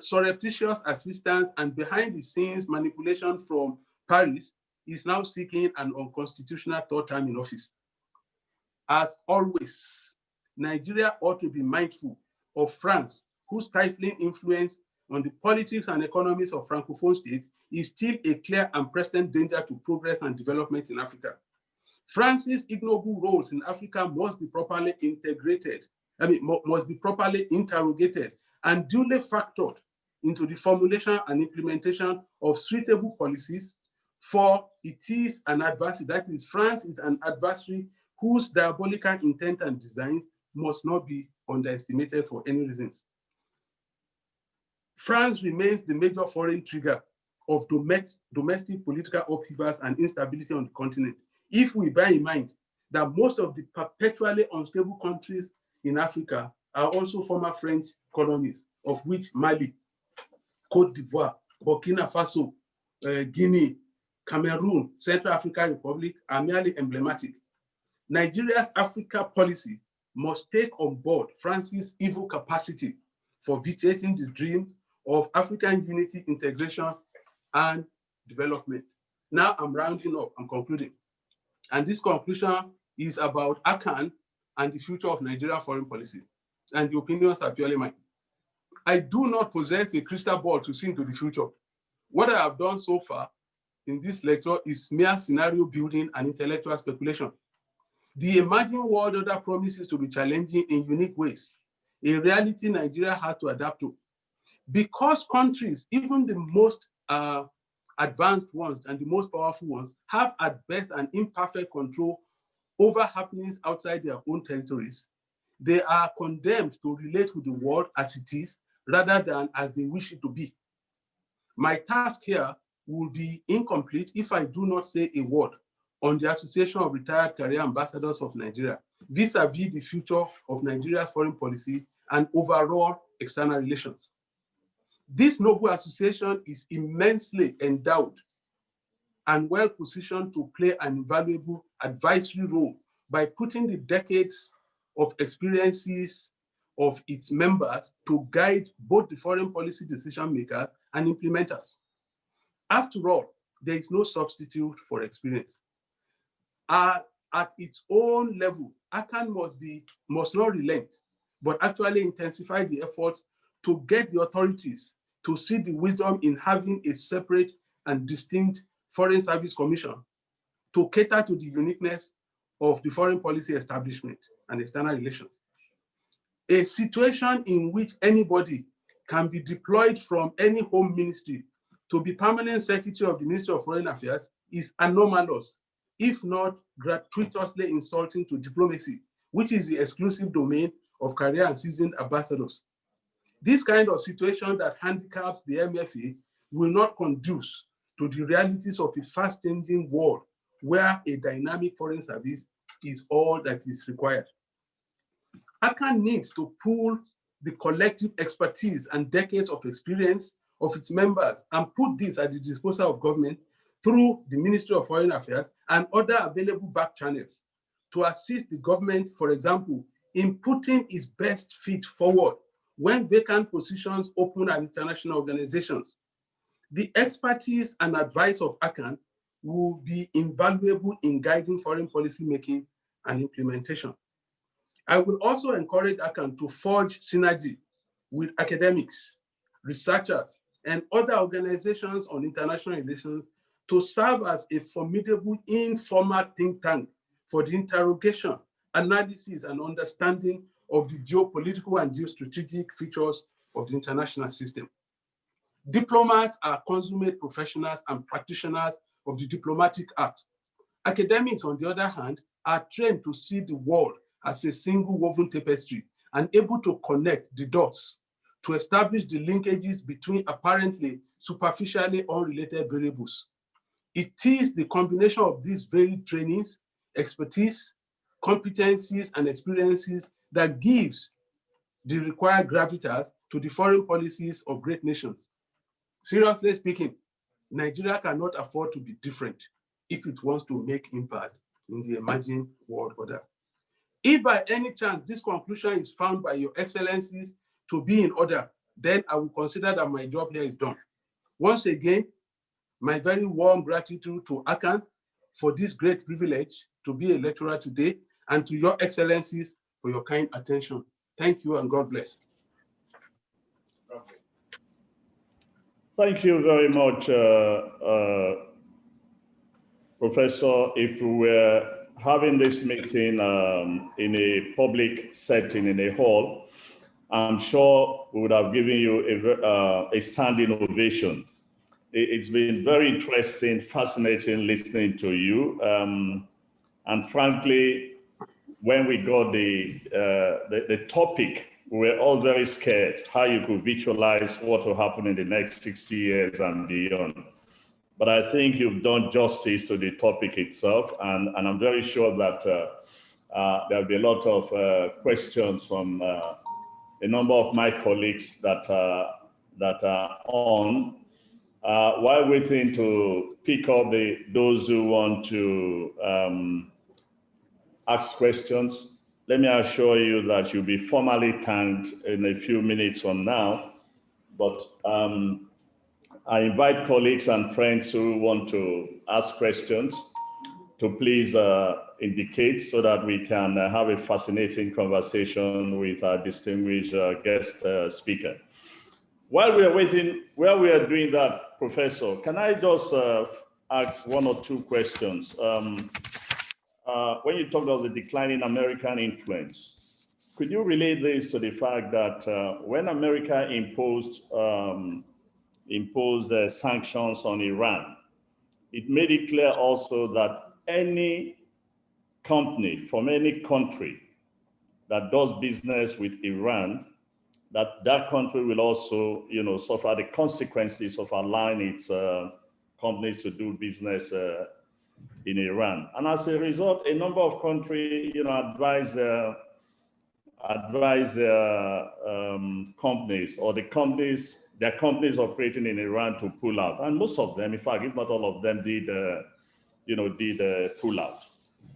surreptitious assistance and behind the scenes manipulation from Paris, is now seeking an unconstitutional third term in office. As always, Nigeria ought to be mindful of France, whose stifling influence on the politics and economies of Francophone states is still a clear and present danger to progress and development in Africa. France's ignoble roles in Africa must be properly integrated, must be properly interrogated and duly factored into the formulation and implementation of suitable policies, for it is an adversary, that is, France is an adversary whose diabolical intent and designs must not be underestimated for any reasons. France remains the major foreign trigger of domestic political upheavals and instability on the continent, if we bear in mind that most of the perpetually unstable countries in Africa are also former French colonies, of which Mali, Cote d'Ivoire, Burkina Faso, Guinea, Cameroon, Central African Republic are merely emblematic. Nigeria's Africa policy must take on board France's evil capacity for vitiating the dream of African unity, integration, and development. Now I'm rounding up, I'm concluding. And this conclusion is about ACAN and the future of Nigerian foreign policy. And the opinions are purely mine. I do not possess a crystal ball to see into the future. What I have done so far in this lecture is mere scenario building and intellectual speculation. The emerging world order promises to be challenging in unique ways, a reality Nigeria has to adapt to. Because countries, even the most advanced ones and the most powerful ones, have at best an imperfect control over happenings outside their own territories, they are condemned to relate with the world as it is, rather than as they wish it to be. My task here will be incomplete if I do not say a word on the Association of Retired Career Ambassadors of Nigeria, vis-a-vis the future of Nigeria's foreign policy and overall external relations. This noble association is immensely endowed and well positioned to play an invaluable advisory role by putting the decades of experiences of its members to guide both the foreign policy decision makers and implementers. After all, there is no substitute for experience. At its own level, ACAN must not relent, but actually intensify the efforts to get the authorities to see the wisdom in having a separate and distinct Foreign Service Commission to cater to the uniqueness of the foreign policy establishment and external relations. A situation in which anybody can be deployed from any home ministry to be permanent secretary of the Ministry of Foreign Affairs is anomalous, if not gratuitously insulting to diplomacy, which is the exclusive domain of career and seasoned ambassadors. This kind of situation that handicaps the MFA will not conduce to the realities of a fast-changing world where a dynamic foreign service is all that is required. ACAN needs to pool the collective expertise and decades of experience of its members and put this at the disposal of government through the Ministry of Foreign Affairs and other available back channels to assist the government, for example, in putting its best feet forward when vacant positions open at international organizations. The expertise and advice of ACAN will be invaluable in guiding foreign policy making and implementation. I will also encourage ACAN to forge synergy with academics, researchers, and other organizations on international relations to serve as a formidable informal think tank for the interrogation, analysis, and understanding of the geopolitical and geostrategic features of the international system. Diplomats are consummate professionals and practitioners of the diplomatic art. Academics, on the other hand, are trained to see the world as a single woven tapestry and able to connect the dots to establish the linkages between apparently superficially unrelated variables. It is the combination of these varied trainings, expertise, competencies, and experiences that gives the required gravitas to the foreign policies of great nations. Seriously speaking, Nigeria cannot afford to be different if it wants to make impact in the emerging world order. If by any chance this conclusion is found by your excellencies to be in order, then I will consider that my job here is done. Once again, my very warm gratitude to ACAN for this great privilege to be a lecturer today, and to your excellencies for your kind attention. Thank you and God bless.
Thank you very much, Professor. If we were having this meeting in a public setting, in a hall, I'm sure we would have given you a standing ovation. It's been very interesting, fascinating listening to you. And frankly, when we got the topic, we were all very scared how you could visualize what will happen in the next 60 years and beyond. But I think you've done justice to the topic itself, and I'm very sure that there'll be a lot of questions from a number of my colleagues that are on. While waiting to pick up those who want to ask questions, let me assure you that you'll be formally thanked in a few minutes from now. But I invite colleagues and friends who want to ask questions to please indicate so that we can have a fascinating conversation with our distinguished guest speaker. While we are waiting, while we are doing that, Professor, can I just ask one or two questions? When you talked about the declining American influence, could you relate this to the fact that when America imposed sanctions on Iran, it made it clear also that any company from any country that does business with Iran that country will also, suffer the consequences of allowing its companies to do business in Iran. And as a result, a number of countries, advise companies or their companies operating in Iran to pull out. And most of them, in fact, if not all of them, did pull out.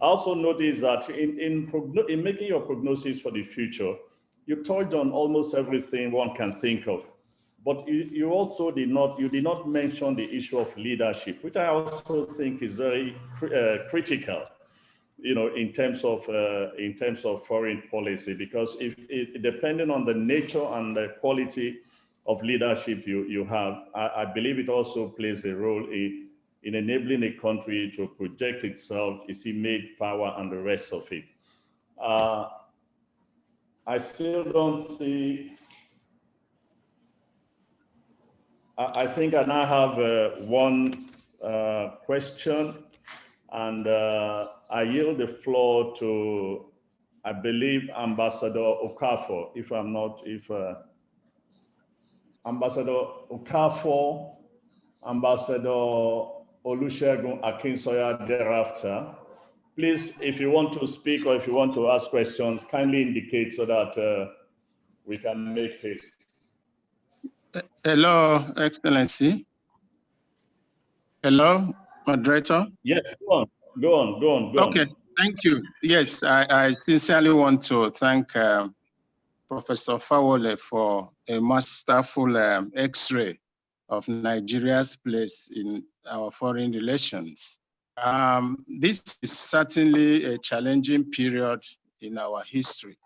I also noticed that in making your prognosis for the future, you touched on almost everything one can think of, but you also did not mention the issue of leadership, which I also think is very critical, in terms of foreign policy, because if depending on the nature and the quality of leadership you have, I believe it also plays a role in enabling a country to project itself, its image, power, and the rest of it. I still don't see. I think I now have one question, and I yield the floor to, I believe, Ambassador Okafor, Ambassador Okafor, Ambassador Olusegun Akinsoya thereafter. Please, if you want to speak or if you want to ask questions, kindly indicate so that we can make haste.
Hello, Excellency. Hello, moderator.
Yes, go on.
Okay, thank you. Yes, I sincerely want to thank Professor Fawole for a masterful X-ray of Nigeria's place in our foreign relations. This is certainly a challenging period in our history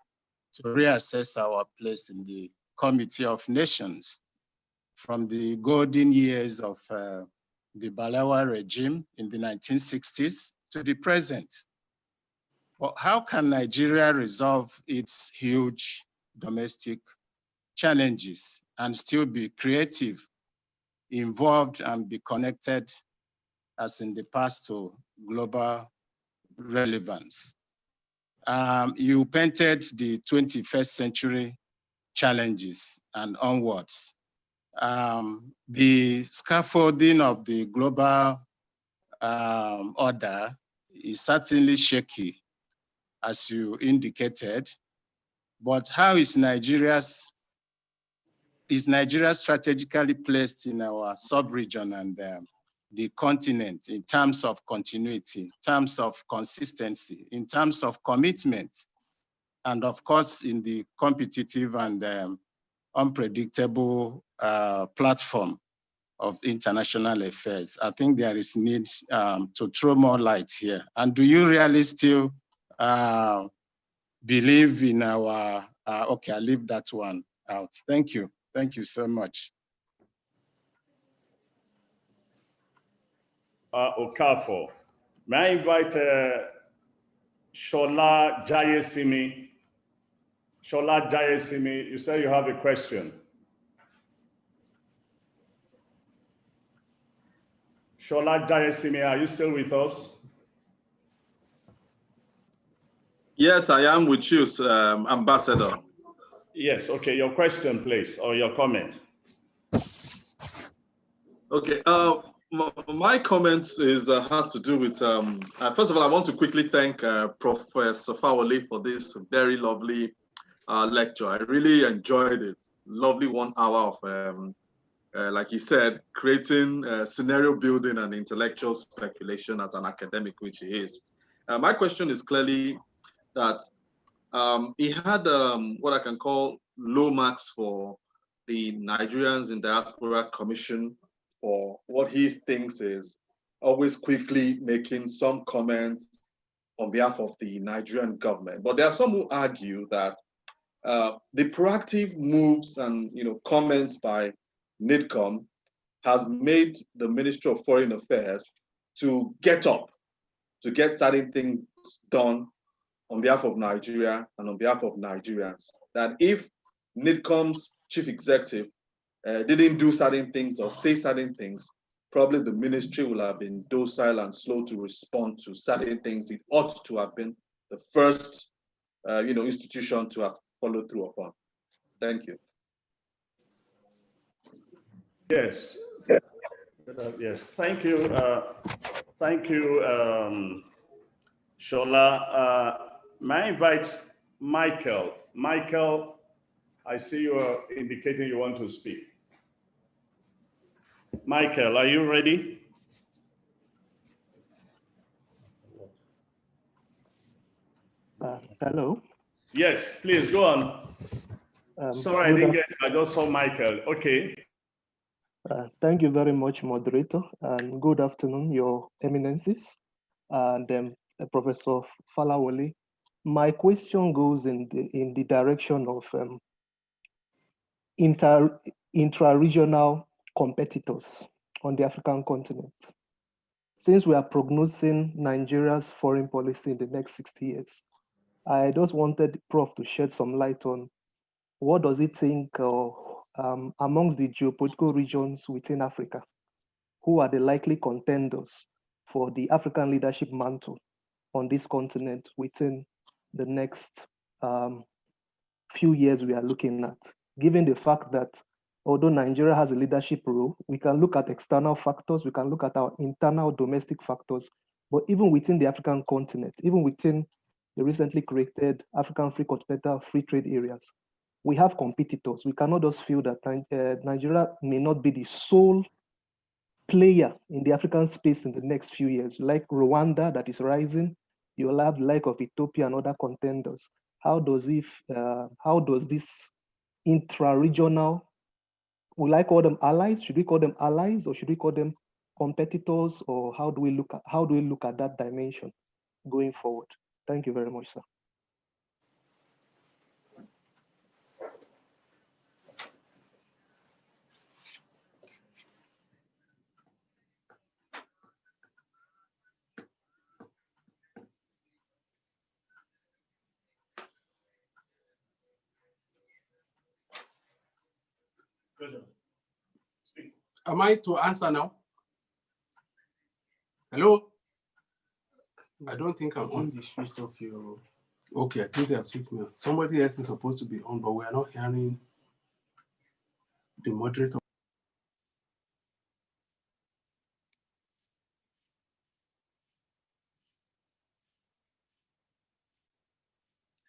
to reassess our place in the Committee of Nations, from the golden years of the Balewa regime in the 1960s to the present. Well, how can Nigeria resolve its huge domestic challenges and still be creative, involved, and be connected as in the past to global relevance? You painted the 21st century challenges and onwards. The scaffolding of the global order is certainly shaky, as you indicated, but how is Nigeria strategically placed in our sub-region and the continent in terms of continuity, in terms of consistency, in terms of commitment, and of course in the competitive and unpredictable platform of international affairs? I think there is need to throw more light here. And do you really still believe in our, okay, I'll leave that one out. Thank you. Thank you so much.
Okafor, may I invite Shola Jayesimi? Shola Jayesimi, you say you have a question. Shola Jayesimi, are you still with us?
Yes, I am with you, Ambassador.
Yes, okay, your question, please, or your comment.
Okay, my comments has to do with, first of all, I want to quickly thank Professor Fawole for this very lovely lecture. I really enjoyed it. Lovely 1 hour of, like he said, creating scenario building and intellectual speculation as an academic, which he is. My question is clearly that he had what I can call low marks for the Nigerians in Diaspora Commission for what he thinks is always quickly making some comments on behalf of the Nigerian government. But there are some who argue that the proactive moves and comments by NIDCOM has made the Ministry of Foreign Affairs to get up, to get certain things done on behalf of Nigeria and on behalf of Nigerians. That if NIDCOM's chief executive didn't do certain things or say certain things, probably the ministry will have been docile and slow to respond to certain things it ought to have been the first institution to have followed through upon. Thank you.
Yes. Yes. Thank you. Thank you, Shola. May I invite Michael? Michael, I see you are indicating you want to speak. Michael, are you ready?
Hello.
Yes, please go on. Sorry, I didn't get it. I just saw Michael. Okay.
Thank you very much, moderator, and good afternoon, Your Eminences, and Professor Falawole. My question goes in the direction of intra-regional competitors on the African continent. Since we are prognosing Nigeria's foreign policy in the next 60 years, I just wanted Prof to shed some light on what does he think amongst the geopolitical regions within Africa, who are the likely contenders for the African leadership mantle on this continent within the next few years we are looking at, given the fact that although Nigeria has a leadership role, we can look at external factors, we can look at our internal domestic factors, but even within the African continent, even within the recently created African Free Continental Free Trade areas, we have competitors. We cannot just feel that Nigeria may not be the sole player in the African space in the next few years, like Rwanda that is rising. You'll have the like of Ethiopia and other contenders. How does this intra-regional, will I call them allies? Should we call them allies or should we call them competitors? Or how do we look at that dimension going forward? Thank you very much, sir.
Am I to answer now? Hello? I don't think I'm on.
You switched off your...
Okay, I think they have switched me on. Somebody else is supposed to be on, but we are not hearing the moderator.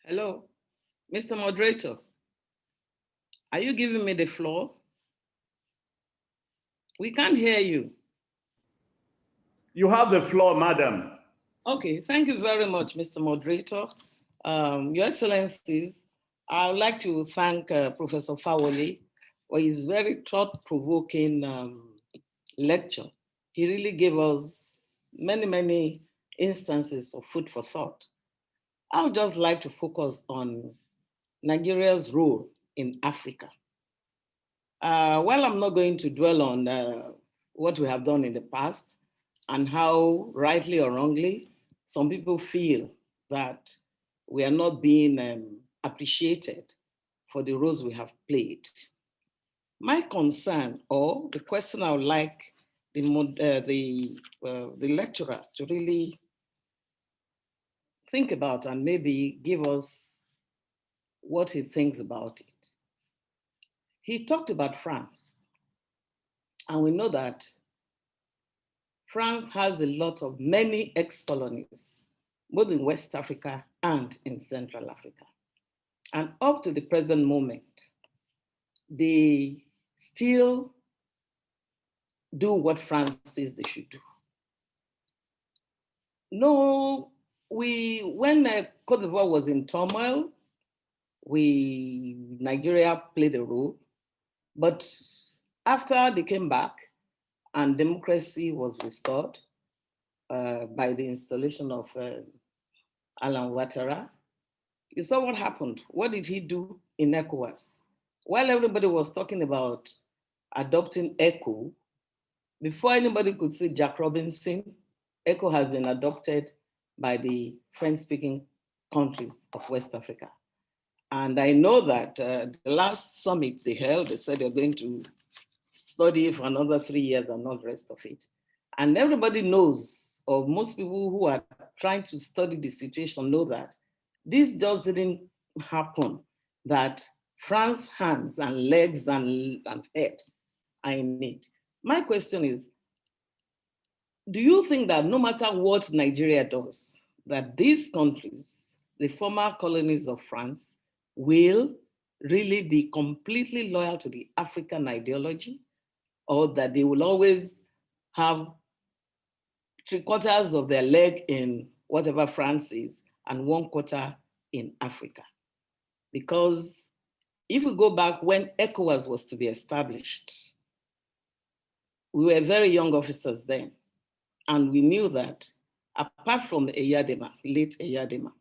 Hello, Mr. Moderator. Are you giving me the floor? We can't hear you.
You have the floor, madam.
Okay, thank you very much, Mr. Moderator. Your Excellencies, I would like to thank Professor Fawole for his very thought-provoking lecture. He really gave us many, many instances of food for thought. I would just like to focus on Nigeria's role in Africa. While I'm not going to dwell on what we have done in the past and how, rightly or wrongly, some people feel that we are not being appreciated for the roles we have played. My concern, or the question I would like the lecturer to really think about and maybe give us what he thinks about it. He talked about France, and we know that France has a lot of many ex-colonies, both in West Africa and in Central Africa. And up to the present moment, they still do what France says they should do. No, when Cote d'Ivoire was in turmoil, Nigeria played a role, but after they came back and democracy was restored by the installation of Alan Ouattara, you saw what happened. What did he do in ECOWAS? While everybody was talking about adopting ECO, before anybody could see Jack Robinson, ECO has been adopted by the French-speaking countries of West Africa. And I know that the last summit they held, they said they're going to study for another 3 years and all the rest of it. And everybody knows, or most people who are trying to study the situation know that this just didn't happen, that France's hands and legs and head are in need. My question is, do you think that no matter what Nigeria does, that these countries, the former colonies of France, will really be completely loyal to the African ideology, or that they will always have 3/4 of their leg in whatever France is and 1/4 in Africa? Because if we go back when ECOWAS was to be established, we were very young officers then, and we knew that apart from Eyadema, late Eyadema,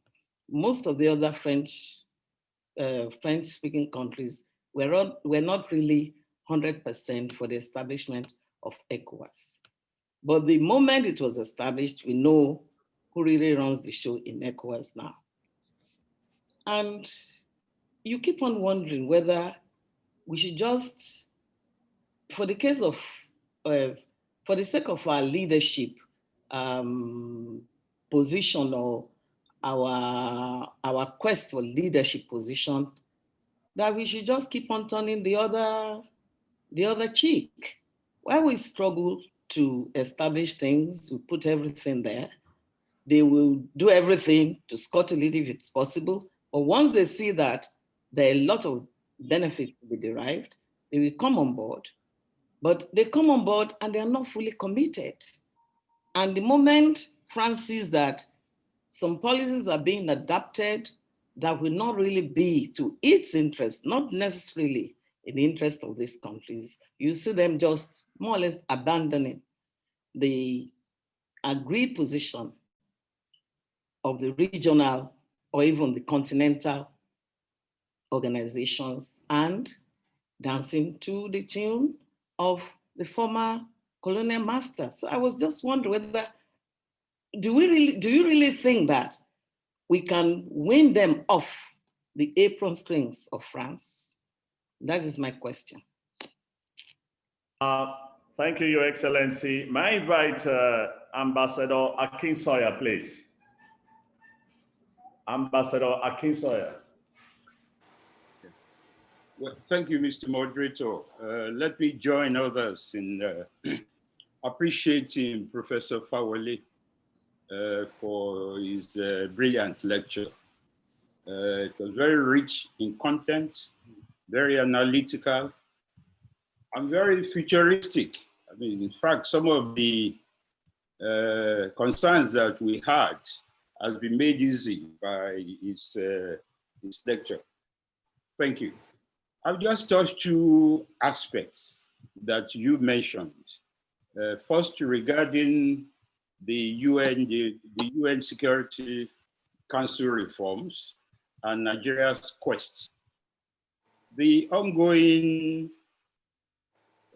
most of the other French-speaking countries were not really 100% for the establishment of ECOWAS. But the moment it was established, we know who really runs the show in ECOWAS now. And you keep on wondering whether we should just, for the case of, for the sake of our leadership position, or our quest for leadership position, that we should just keep on turning the other cheek. While we struggle to establish things, we put everything there. They will do everything to scuttle it if it's possible. But once they see that there are a lot of benefits to be derived, they will come on board. But they come on board and they are not fully committed. And the moment France sees that some policies are being adopted that will not really be to its interest, not necessarily in the interest of these countries, you see them just more or less abandoning the agreed position of the regional or even the continental organizations and dancing to the tune of the former colonial master. So I was just wondering whether, do you really think that we can win them off the apron strings of France? That is my question.
Thank you, Your Excellency. May I invite Ambassador Akinsoya, please? Ambassador Akinsoya.
Well, thank you, Mr. Moderator. Let me join others in appreciating Professor Fawole for his brilliant lecture. It was very rich in content, very analytical, and very futuristic. I mean, in fact, some of the concerns that we had has been made easy by his lecture. Thank you. I've just touched two aspects that you mentioned. First, regarding the UN Security Council reforms and Nigeria's quest. The ongoing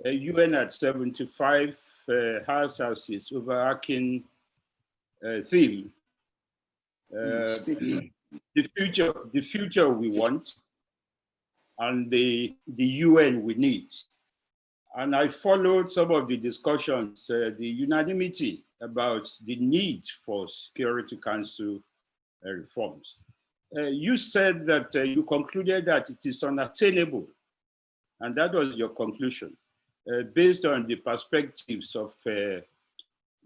UN at 75 has as its overarching theme the future we want and the UN we need. And I followed some of the discussions, the unanimity about the need for Security Council reforms. You said that you concluded that it is unattainable, and that was your conclusion, based on the perspectives of the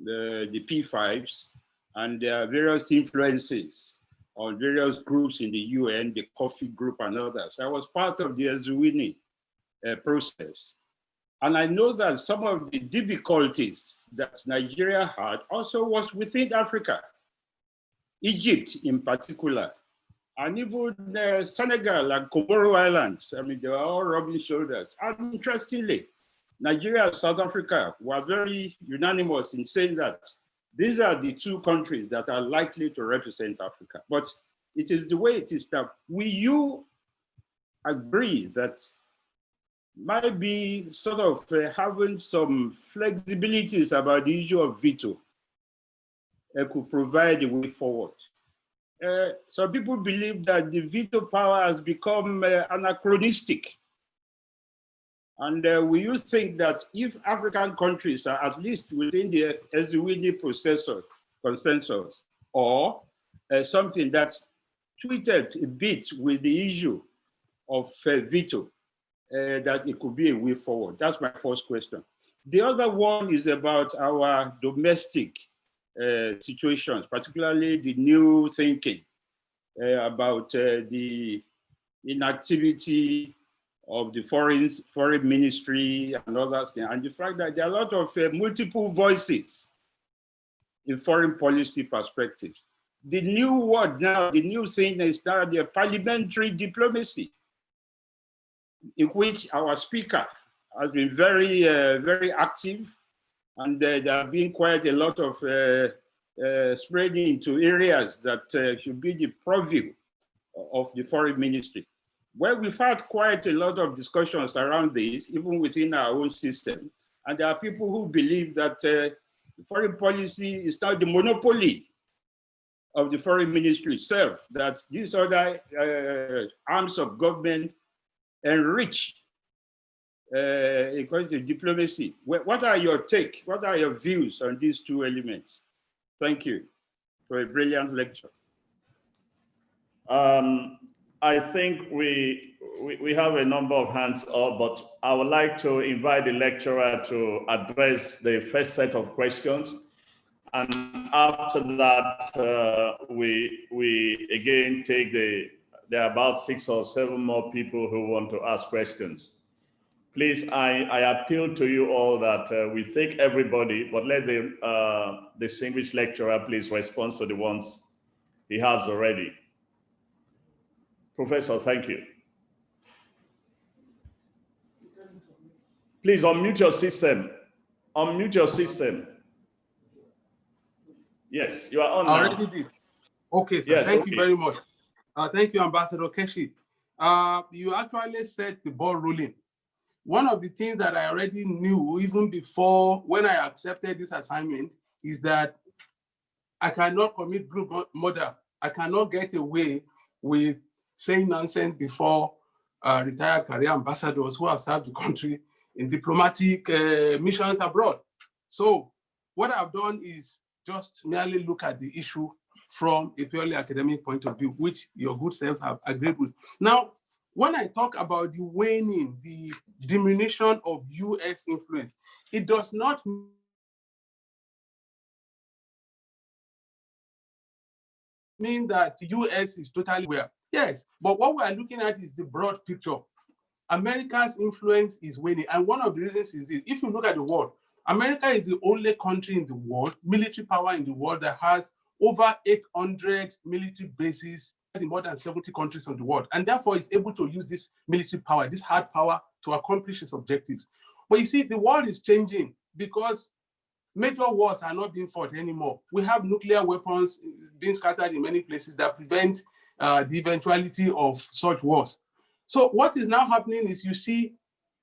P5s and their various influences on various groups in the UN, the Coffee Group and others. I was part of the Azuwini process. And I know that some of the difficulties that Nigeria had also was within Africa, Egypt in particular, and even Senegal and Comoro Islands. I mean, they were all rubbing shoulders. And interestingly, Nigeria and South Africa were very unanimous in saying that these are the two countries that are likely to represent Africa. But it is the way it is now. Will you agree that might be sort of having some flexibilities about the issue of veto could provide a way forward? Some people believe that the veto power has become anachronistic. And will you think that if African countries are at least within the Azuwini consensus, or something that's tweeted a bit with the issue of veto, that it could be a way forward. That's my first question. The other one is about our domestic situations, particularly the new thinking about the inactivity of the foreign ministry and others, and the fact that there are a lot of multiple voices in foreign policy perspectives. The new word now, the new thing is now the parliamentary diplomacy, in which our speaker has been very, very active, and there have been quite a lot of spreading into areas that should be the purview of the foreign ministry. Well, we've had quite a lot of discussions around this, even within our own system. And there are people who believe that foreign policy is now the monopoly of the foreign ministry itself, that these other arms of government enrich according to diplomacy. What are your take? What are your views on these two elements? Thank you for a brilliant lecture.
I think we have a number of hands up, but I would like to invite the lecturer to address the first set of questions. And after that, we again take there are about 6 or 7 more people who want to ask questions. Please, I appeal to you all that we take everybody, but let the distinguished lecturer please respond to the ones he has already. Professor, thank you. Please unmute your system. Unmute your system. Yes, you are on now.
Already did. Okay, sir.
Yes,
Thank
okay.
you very much. Thank you, Ambassador Keshi. You actually set the ball rolling. One of the things that I already knew even before when I accepted this assignment is that I cannot commit group murder. I cannot get away with saying nonsense before retired career ambassadors who have served the country in diplomatic missions abroad. So what I've done is just merely look at the issue from a purely academic point of view, which your good selves have agreed with. Now, when I talk about the waning, the diminution of US influence, it does not mean that the US is totally aware. Yes, but what we are looking at is the broad picture. America's influence is waning. And one of the reasons is this. If you look at the world, America is the only country in the world, military power in the world, that has over 800 military bases in more than 70 countries in the world. And therefore is able to use this military power, this hard power, to accomplish its objectives. But you see, the world is changing because major wars are not being fought anymore. We have nuclear weapons being scattered in many places that prevent the eventuality of such wars. So what is now happening is you see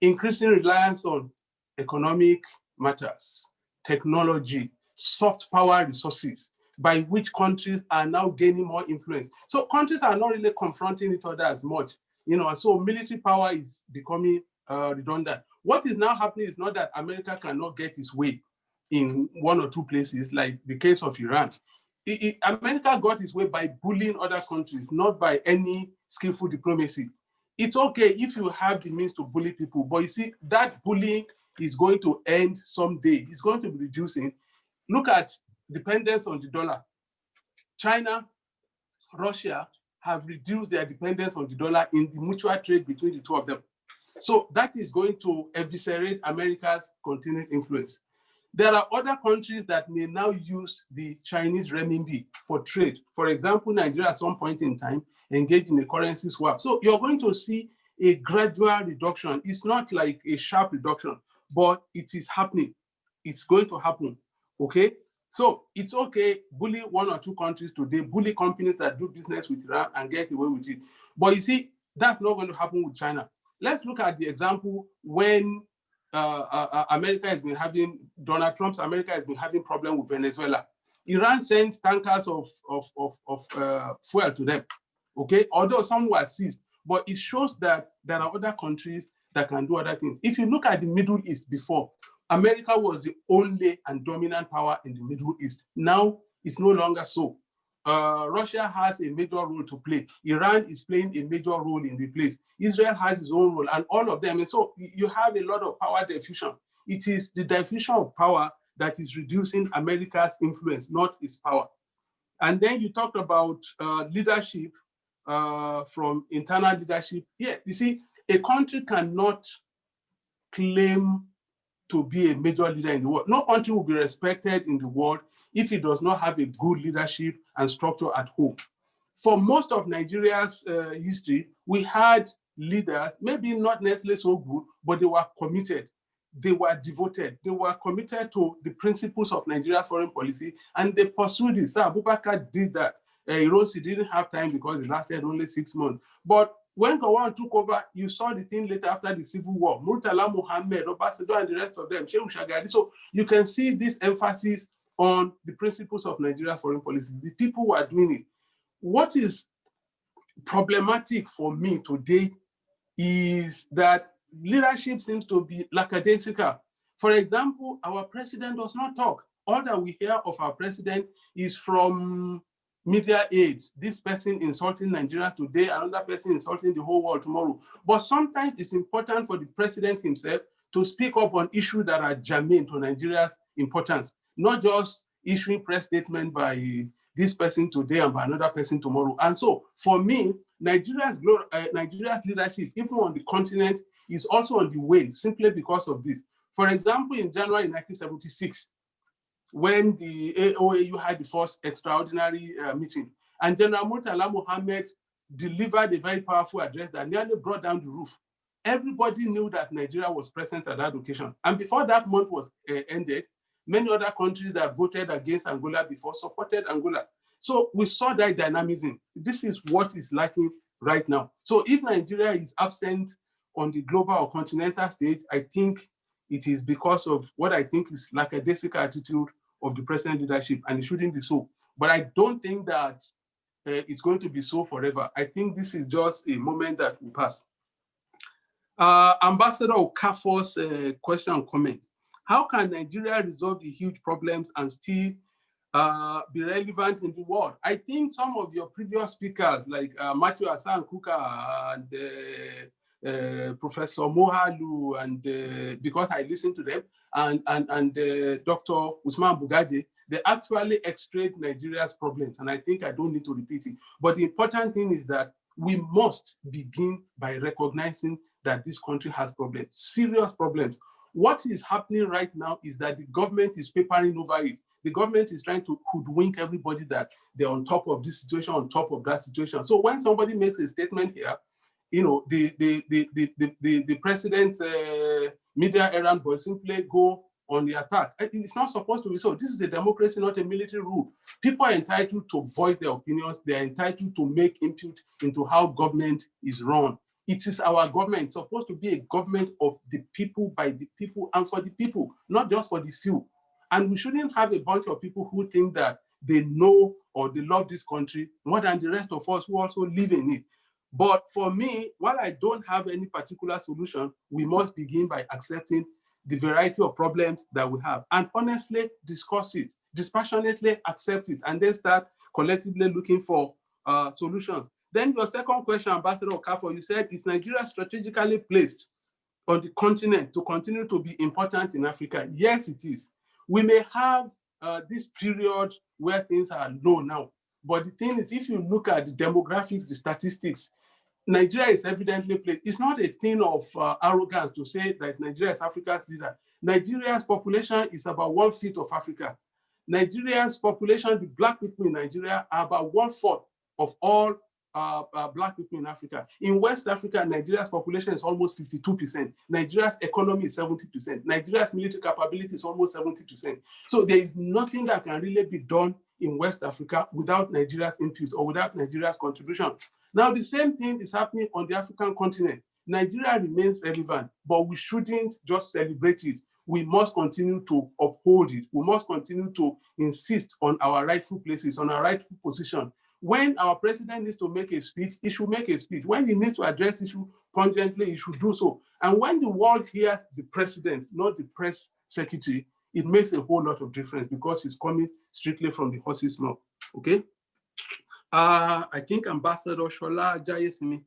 increasing reliance on economic matters, technology, soft power resources, by which countries are now gaining more influence. So countries are not really confronting each other as much, so military power is becoming redundant. What is now happening is not that America cannot get its way in 1 or 2 places, like the case of Iran. America got its way by bullying other countries, not by any skillful diplomacy. It's okay if you have the means to bully people, but you see, that bullying is going to end someday. It's going to be reducing. Look at dependence on the dollar. China, Russia have reduced their dependence on the dollar in the mutual trade between the two of them. So that is going to eviscerate America's continued influence. There are other countries that may now use the Chinese renminbi for trade. For example, Nigeria at some point in time engaged in a currency swap. So you're going to see a gradual reduction. It's not like a sharp reduction, but it is happening. It's going to happen, okay? So it's okay, bully 1 or 2 countries today, bully companies that do business with Iran and get away with it. But you see, that's not going to happen with China. Let's look at the example when America has been having, Donald Trump's America has been having problems with Venezuela. Iran sent tankers of fuel to them, okay? Although some were seized, but it shows that there are other countries that can do other things. If you look at the Middle East before, America was the only and dominant power in the Middle East. Now, it's no longer so. Russia has a major role to play. Iran is playing a major role in the place. Israel has its own role, and all of them. And so you have a lot of power diffusion. It is the diffusion of power that is reducing America's influence, not its power. And then you talked about leadership from internal leadership. Yeah, you see, a country cannot claim to be a major leader in the world. No country will be respected in the world if it does not have a good leadership and structure at home. For most of Nigeria's history, we had leaders, maybe not necessarily so good, but they were committed. They were devoted. They were committed to the principles of Nigeria's foreign policy, and they pursued it. Sir Abubakar did that. Irosi didn't have time because it lasted only 6 months. But when Gowon took over, you saw the thing later after the Civil War. Murtala Muhammad, Obasanjo, and the rest of them, Shehu Shagari. So you can see this emphasis on the principles of Nigeria's foreign policy. The people who are doing it. What is problematic for me today is that leadership seems to be lackadaisical. For example, our president does not talk. All that we hear of our president is from media aides. This person insulting Nigeria today, another person insulting the whole world tomorrow. But sometimes it's important for the president himself to speak up on issues that are germane to Nigeria's importance, not just issuing press statement by this person today and by another person tomorrow. And so for me, Nigeria's leadership, even on the continent, is also on the wane simply because of this. For example, in January 1976, when the OAU had the first extraordinary meeting, and General Murtala Muhammad delivered a very powerful address that nearly brought down the roof. Everybody knew that Nigeria was present at that occasion. And before that month was ended, many other countries that voted against Angola before supported Angola. So we saw that dynamism. This is what is lacking right now. So if Nigeria is absent on the global or continental stage, I think it is because of what I think is lackadaisical attitude of the present leadership, and it shouldn't be so. But I don't think that it's going to be so forever. I think this is just a moment that will pass. Ambassador Okafor's question and comment. How can Nigeria resolve the huge problems and still be relevant in the world? I think some of your previous speakers, like Matthew Hassan Kuka and Professor Mohalu, and because I listened to them, and Dr. Usman Bugaje, they actually extracted Nigeria's problems, and I think I don't need to repeat it. But the important thing is that we must begin by recognizing that this country has problems, serious problems. What is happening right now is that the government is papering over it. The government is trying to hoodwink everybody that they're on top of this situation, on top of that situation. So when somebody makes a statement here, you know, the president's media errand boy simply go on the attack. It's not supposed to be so. This is a democracy, not a military rule. People are entitled to voice their opinions. They are entitled to make input into how government is run. It is our government. It's supposed to be a government of the people, by the people, and for the people, not just for the few. And we shouldn't have a bunch of people who think that they know or they love this country more than the rest of us who also live in it. But for me, while I don't have any particular solution, we must begin by accepting the variety of problems that we have and honestly discuss it, dispassionately accept it, and then start collectively looking for solutions. Then your second question, Ambassador Okafor, you said, is Nigeria strategically placed on the continent to continue to be important in Africa? Yes, it is. We may have this period where things are low now, but the thing is, if you look at the demographics, the statistics, Nigeria is evidently placed. It's not a thing of arrogance to say that Nigeria is Africa's leader. Nigeria's population is about 1/5 of Africa. Nigeria's population, the Black people in Nigeria, are about 1/4 of all Black people in Africa. In West Africa, Nigeria's population is almost 52%. Nigeria's economy is 70%. Nigeria's military capability is almost 70%. So there is nothing that can really be done in West Africa without Nigeria's input or without Nigeria's contribution. Now, the same thing is happening on the African continent. Nigeria remains relevant, but we shouldn't just celebrate it. We must continue to uphold it. We must continue to insist on our rightful places, on our rightful position. When our president needs to make a speech, he should make a speech. When he needs to address issue pungently, he should do so. And when the world hears the president, not the press secretary, it makes a whole lot of difference because he's coming strictly from the horse's mouth. Okay? I think Ambassador Shola Jayesimi,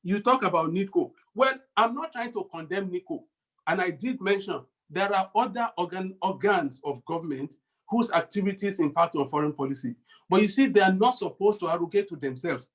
you talk about NICO. Well, I'm not trying to condemn NICO. And I did mention there are other organs of government whose activities impact on foreign policy. But you see, they are not supposed to arrogate to themselves,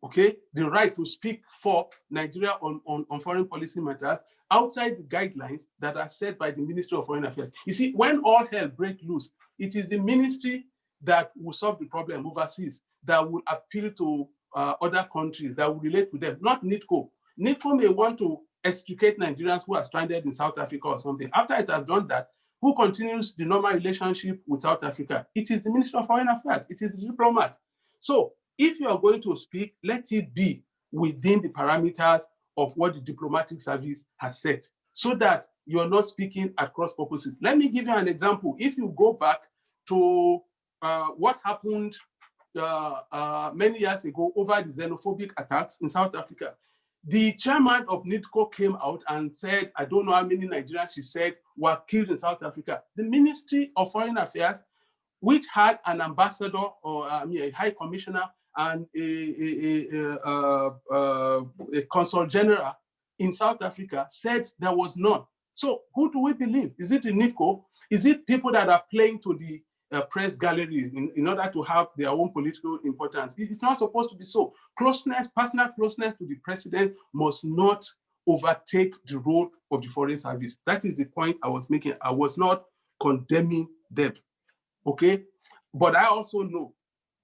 okay, the right to speak for Nigeria on foreign policy matters outside the guidelines that are set by the Ministry of Foreign Affairs. You see, when all hell breaks loose, it is the ministry that will solve the problem overseas, that will appeal to other countries, that will relate to them, not NITCO. NITCO may want to extricate Nigerians who are stranded in South Africa or something. After it has done that, who continues the normal relationship with South Africa? It is the Ministry of Foreign Affairs. It is the diplomats. So if you are going to speak, let it be within the parameters of what the diplomatic service has set, so that you're not speaking at cross purposes. Let me give you an example. If you go back to what happened many years ago over the xenophobic attacks in South Africa, the chairman of NITCO came out and said, I don't know how many Nigerians, she said, were killed in South Africa. The Ministry of Foreign Affairs, which had an ambassador or a high commissioner and a consul general in South Africa, said there was none. So who do we believe? Is it the NITCO? Is it people that are playing to the press gallery in order to have their own political importance? It's not supposed to be so. Closeness, personal closeness to the president must not overtake the role of the foreign service. That is the point I was making. I was not condemning them, okay? But I also know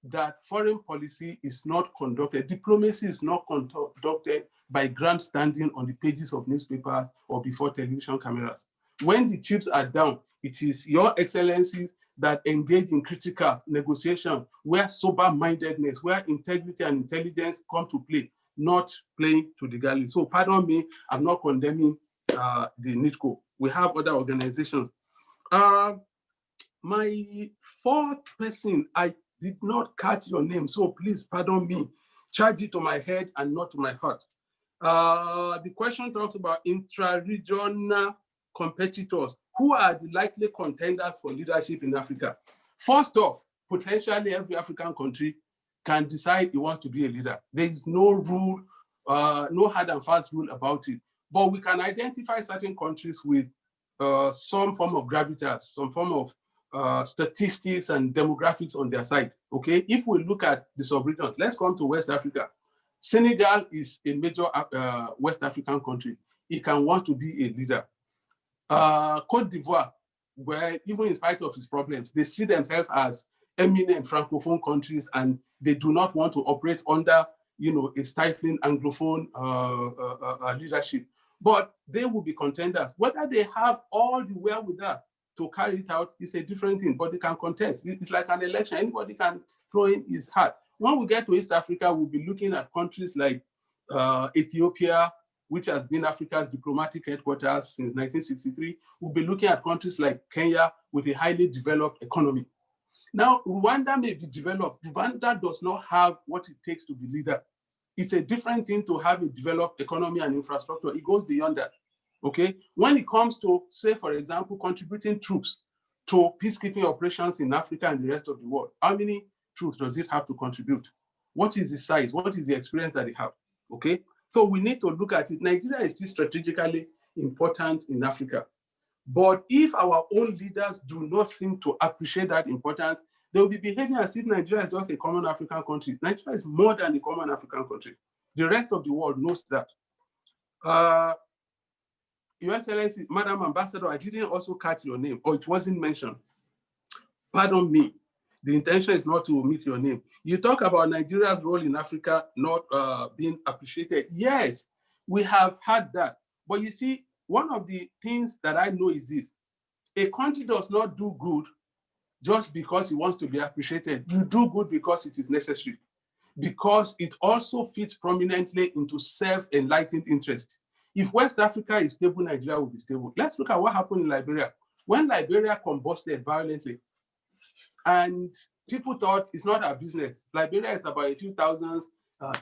that foreign policy is not conducted, diplomacy is not conducted by grandstanding on the pages of newspapers or before television cameras. When the chips are down, it is your excellencies that engage in critical negotiation, where sober-mindedness, where integrity and intelligence come to play, not playing to the gallery. So pardon me, I'm not condemning the NITCO. We have other organizations. My fourth person, I did not catch your name, so please pardon me. Charge it to my head and not to my heart. The question talks about intra-regional competitors. Who are the likely contenders for leadership in Africa? First off, potentially every African country can decide it wants to be a leader. There is no rule, no hard and fast rule about it. But we can identify certain countries with some form of gravitas, some form of statistics and demographics on their side, okay? If we look at the sub-regions, let's come to West Africa. Senegal is a major West African country. It can want to be a leader. Côte d'Ivoire, where even in spite of its problems, they see themselves as eminent Francophone countries, and they do not want to operate under, a stifling Anglophone leadership. But they will be contenders. Whether they have all the wherewithal to carry it out is a different thing, but they can contest. It's like an election. Anybody can throw in his hat. When we get to East Africa, we'll be looking at countries like Ethiopia, which has been Africa's diplomatic headquarters since 1963. We'll be looking at countries like Kenya with a highly developed economy. Now, Rwanda may be developed. Rwanda does not have what it takes to be leader. It's a different thing to have a developed economy and infrastructure. It goes beyond that, okay? When it comes to, say, for example, contributing troops to peacekeeping operations in Africa and the rest of the world, how many troops does it have to contribute? What is the size? What is the experience that they have, okay? So we need to look at it. Nigeria is still strategically important in Africa. But if our own leaders do not seem to appreciate that importance, they will be behaving as if Nigeria is just a common African country. Nigeria is more than a common African country. The rest of the world knows that. Your Excellency, Madam Ambassador, I didn't also catch your name, or it wasn't mentioned. Pardon me. The intention is not to omit your name. You talk about Nigeria's role in Africa not being appreciated. Yes, we have had that. But you see, one of the things that I know is this: a country does not do good just because it wants to be appreciated. You do good because it is necessary, because it also fits prominently into self-enlightened interest. If West Africa is stable, Nigeria will be stable. Let's look at what happened in Liberia. When Liberia combusted violently, and people thought it's not our business. Liberia is about a few thousand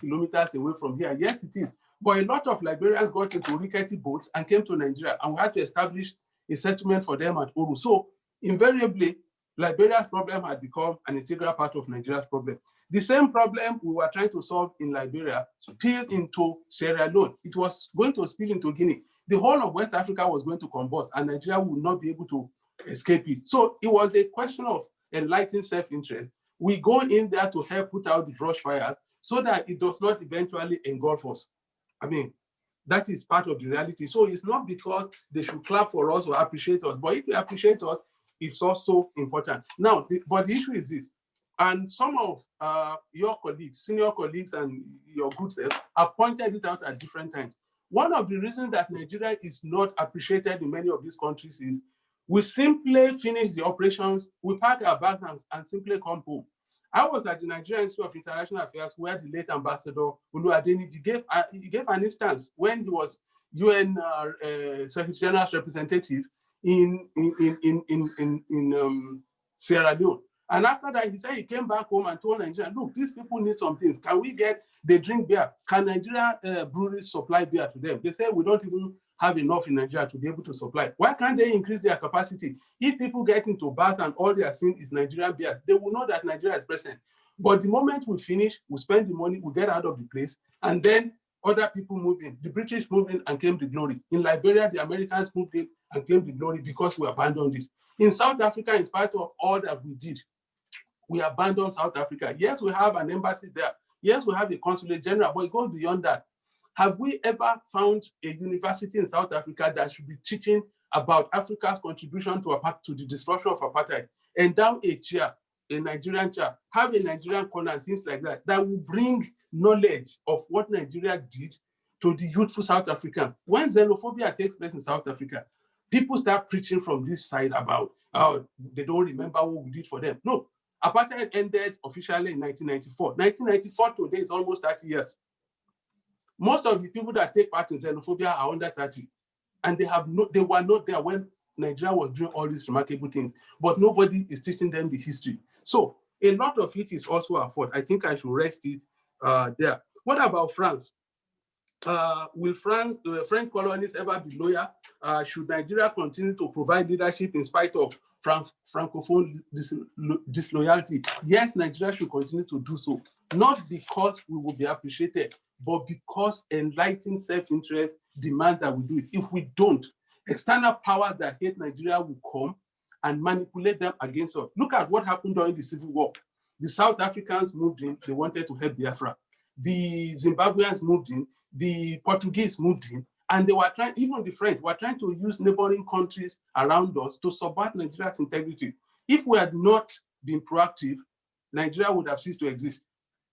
kilometers away from here. Yes, it is. But a lot of Liberians got into rickety boats and came to Nigeria, and we had to establish a settlement for them at Oru. So invariably, Liberia's problem had become an integral part of Nigeria's problem. The same problem we were trying to solve in Liberia spilled into Sierra Leone. It was going to spill into Guinea. The whole of West Africa was going to combust, and Nigeria would not be able to escape it. So it was a question of enlightened self-interest. We go in there to help put out the brush fires so that it does not eventually engulf us. I mean, that is part of the reality. So it's not because they should clap for us or appreciate us, but if they appreciate us, it's also important. Now, but the issue is this, and some of your colleagues, senior colleagues and your good self have pointed it out at different times. One of the reasons that Nigeria is not appreciated in many of these countries is we simply finish the operations, we pack our bags and simply come home. I was at the Nigerian Institute of International Affairs where the late Ambassador Oluwadeniji gave an instance when he was UN Secretary General's representative in Sierra Leone. And after that, he said he came back home and told Nigeria, look, these people need some things. Can we they drink beer? Can Nigeria breweries supply beer to them? They say we don't even have enough in Nigeria to be able to supply. Why can't they increase their capacity? If people get into bars and all they are seeing is Nigerian beer, they will know that Nigeria is present. But the moment we finish, we spend the money, we get out of the place, and then other people move in. The British moved in and claimed the glory. In Liberia, the Americans moved in and claimed the glory because we abandoned it. In South Africa, in spite of all that we did, we abandoned South Africa. Yes, we have an embassy there. Yes, we have a consulate general, but it goes beyond that. Have we ever found a university in South Africa that should be teaching about Africa's contribution to the destruction of apartheid? Endow a chair, a Nigerian chair, have a Nigerian corner and things like that, that will bring knowledge of what Nigeria did to the youthful South African. When xenophobia takes place in South Africa, people start preaching from this side about how they don't remember what we did for them. No, apartheid ended officially in 1994. 1994 today is almost 30 years. Most of the people that take part in xenophobia are under 30, and they were not there when Nigeria was doing all these remarkable things, but nobody is teaching them the history. So a lot of it is also our fault. I think I should rest it there. What about France? Will French colonies ever be loyal? Should Nigeria continue to provide leadership in spite of Francophone disloyalty? Yes, Nigeria should continue to do so, not because we will be appreciated, but because enlightened self-interest demands that we do it. If we don't, external powers that hate Nigeria will come and manipulate them against us. Look at what happened during the Civil War. The South Africans moved in, they wanted to help Biafra. The Zimbabweans moved in, the Portuguese moved in, and they were trying, even the French were trying to use neighboring countries around us to subvert Nigeria's integrity. If we had not been proactive, Nigeria would have ceased to exist.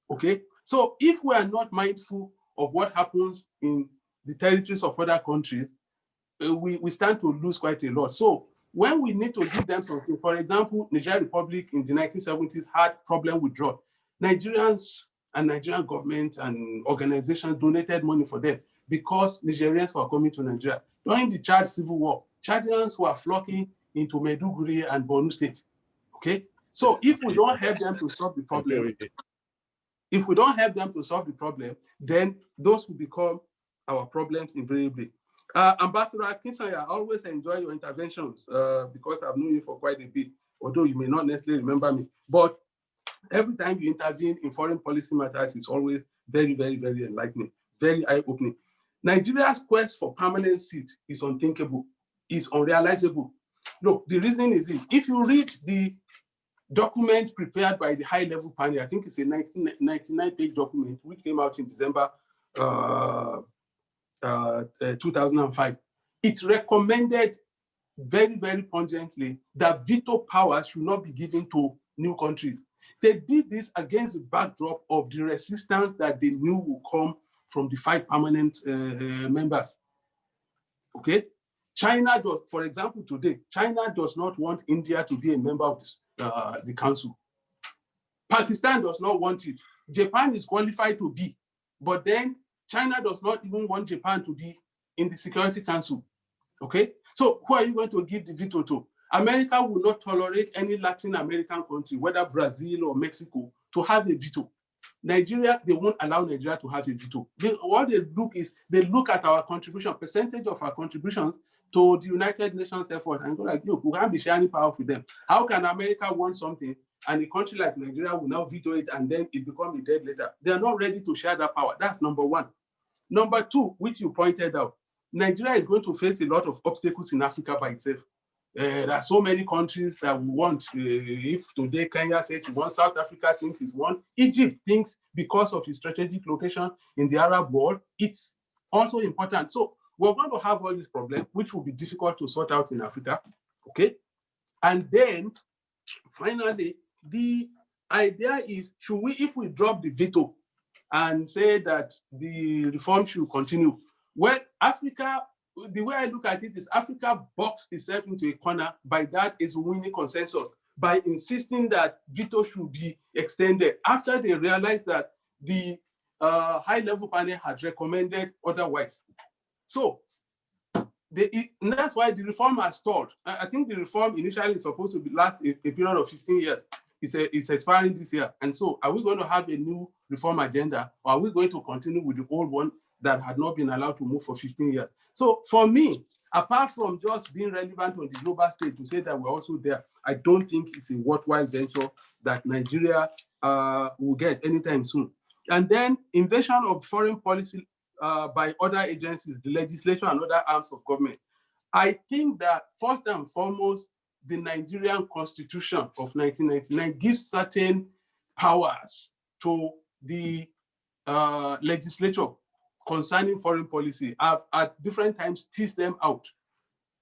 Okay? So if we are not mindful of what happens in the territories of other countries, we stand to lose quite a lot. So when we need to give them something, for example, Nigeria Republic in the 1970s had problem with drought. Nigerians and Nigerian government and organizations donated money for them because Nigerians were coming to Nigeria. During the Chad Civil War, Chadians were flocking into Maiduguri and Borno State. Okay? So if we don't help them to solve the problem, then those will become our problems invariably. Ambassador Akinsanya, I always enjoy your interventions because I've known you for quite a bit, although you may not necessarily remember me. But every time you intervene in foreign policy matters, it's always very, very, very enlightening, very eye-opening. Nigeria's quest for permanent seat is unthinkable, is unrealizable. Look, the reason is this. If you read the document prepared by the high-level panel, I think it's a 99-page document, which came out in December 2005. It recommended very, very pungently that veto powers should not be given to new countries. They did this against the backdrop of the resistance that they knew would come from the 5 permanent members. Okay? China does, for example, today, China does not want India to be a member of the council. Pakistan does not want it. Japan is qualified to be, but then China does not even want Japan to be in the Security Council. Okay? So who are you going to give the veto to? America will not tolerate any Latin American country, whether Brazil or Mexico, to have a veto. Nigeria, they won't allow Nigeria to have a veto. What they look is, they look at our contribution, percentage of our contributions to the United Nations effort and go like, look, we can't be sharing power with them. How can America want something and a country like Nigeria will now veto it and then it becomes a dead letter? They are not ready to share that power. That's number one. Number two, which you pointed out, Nigeria is going to face a lot of obstacles in Africa by itself. There are so many countries that we want. If today Kenya says it wants, South Africa thinks it's one, Egypt thinks because of its strategic location in the Arab world, it's also important. So we're going to have all these problems, which will be difficult to sort out in Africa, okay? And then finally, the idea is, should we, if we drop the veto and say that the reform should continue, well, Africa, the way I look at it is Africa boxed itself into a corner. By that is winning consensus by insisting that veto should be extended after they realized that the high-level panel had recommended otherwise. So and that's why the reform has stalled. I think the reform initially is supposed to last a period of 15 years. It's expiring this year. And so are we going to have a new reform agenda, or are we going to continue with the old one that had not been allowed to move for 15 years? So for me, apart from just being relevant on the global stage to say that we're also there, I don't think it's a worthwhile venture that Nigeria will get anytime soon. And then invasion of foreign policy by other agencies, the legislature and other arms of government. I think that first and foremost, the Nigerian Constitution of 1999 gives certain powers to the legislature concerning foreign policy. I've at different times teased them out.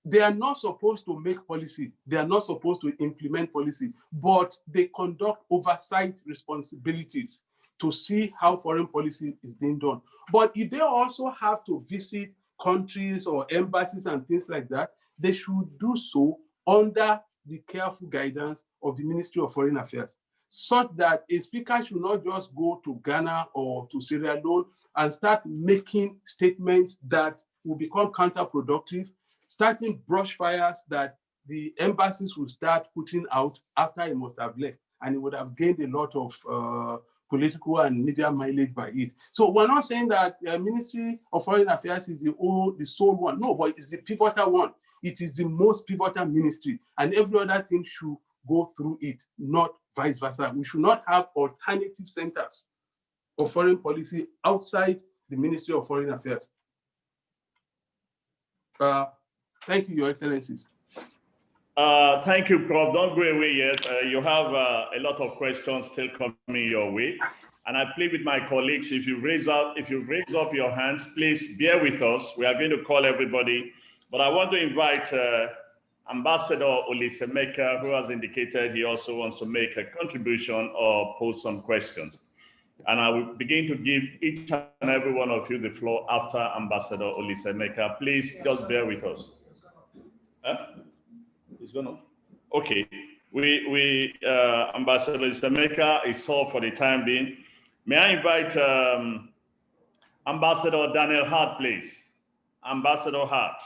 They are not supposed to make policy. They are not supposed to implement policy, but they conduct oversight responsibilities to see how foreign policy is being done. But if they also have to visit countries or embassies and things like that, they should do so under the careful guidance of the Ministry of Foreign Affairs, such that a speaker should not just go to Ghana or to Sierra Leone and start making statements that will become counterproductive, starting brush fires that the embassies will start putting out after he must have left, and he would have gained a lot of political and media mileage by it. So we're not saying that the Ministry of Foreign Affairs is the sole one. No, but it's the pivotal one. It is the most pivotal ministry, and every other thing should go through it, not vice versa. We should not have alternative centers of foreign policy outside the Ministry of Foreign Affairs. Thank you, Your Excellencies.
Thank you, Prof. Don't go away yet. You have a lot of questions still coming your way. And I plead with my colleagues, if you raise up your hands, please bear with us. We are going to call everybody. But I want to invite Ambassador Olisaemeka, who has indicated he also wants to make a contribution or pose some questions. And I will begin to give each and every one of you the floor after Ambassador Olisaemeka. Please just bear with us. It's gonna. Okay, Ambassador Olisaemeka is solved for the time being. May I invite Ambassador Daniel Hart, please? Ambassador Hart.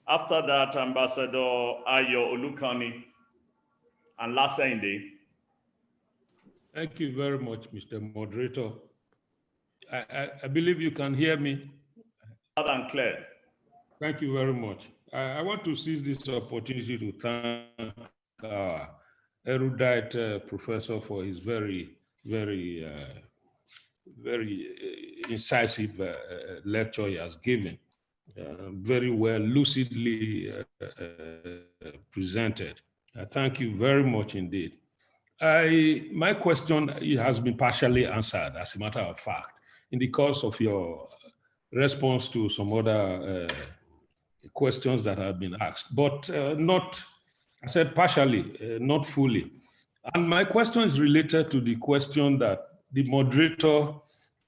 After that, Ambassador Ayo Olukani and Lasende.
Thank you very much, Mr. Moderator. I believe you can hear me.
Loud and clear.
Thank you very much. I want to seize this opportunity to thank our erudite professor for his very incisive lecture he has given. Very well, lucidly presented. Thank you very much indeed. My question has been partially answered, as a matter of fact, in the course of your response to some other questions that have been asked, but not, I said partially, not fully. And my question is related to the question that the moderator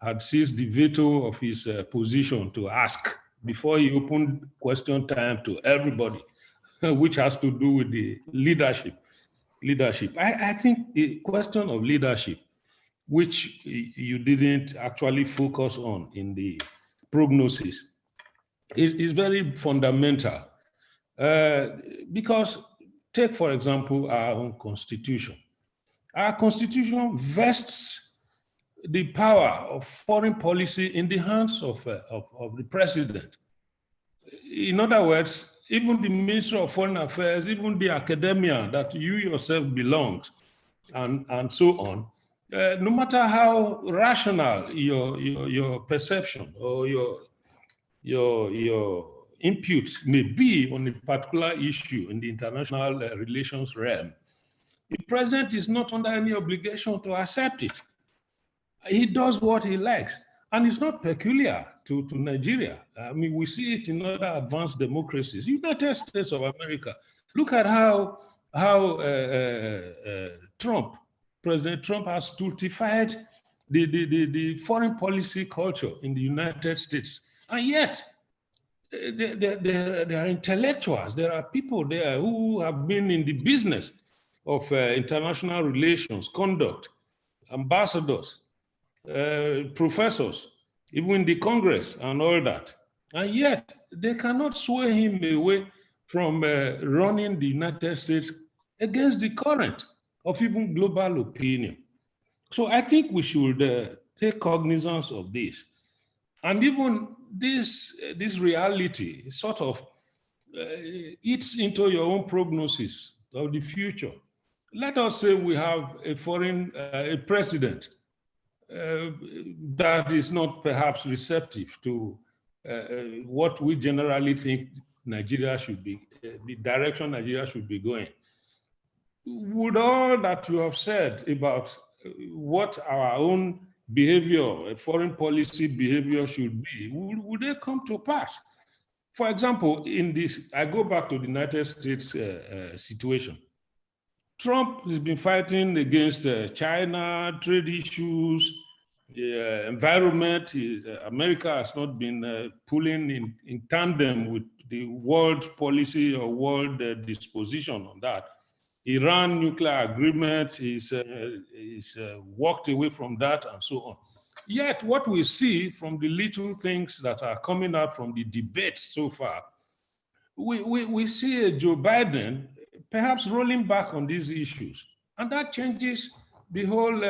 had seized the veto of his position to ask before he opened question time to everybody, which has to do with the leadership. I think the question of leadership, which you didn't actually focus on in the prognosis, is very fundamental. Because take, for example, our own constitution. Our constitution vests the power of foreign policy in the hands of the president. In other words, even the Ministry of Foreign Affairs, even the academia that you yourself belong, and so on, no matter how rational your perception or your input may be on a particular issue in the international relations realm, the president is not under any obligation to accept it. He does what he likes. And it's not peculiar to Nigeria. I mean, we see it in other advanced democracies. United States of America. Look at how President Trump has stultified the foreign policy culture in the United States. And yet, there are intellectuals, there are people there who have been in the business of international relations, conduct, ambassadors, professors, even in the Congress and all that. And yet, they cannot sway him away from running the United States against the current of even global opinion. So I think we should take cognizance of this. And even this reality sort of eats into your own prognosis of the future. Let us say we have a president that is not perhaps receptive to what we generally think Nigeria should be, the direction Nigeria should be going. Would all that you have said about what our own behavior, foreign policy behavior should be, would they come to pass? For example, in this, I go back to the United States situation. Trump has been fighting against China, trade issues, environment. America has not been pulling in tandem with the world policy or world disposition on that. Iran nuclear agreement is walked away from that and so on. Yet what we see from the little things that are coming out from the debate so far, we see a Joe Biden perhaps rolling back on these issues. And that changes the whole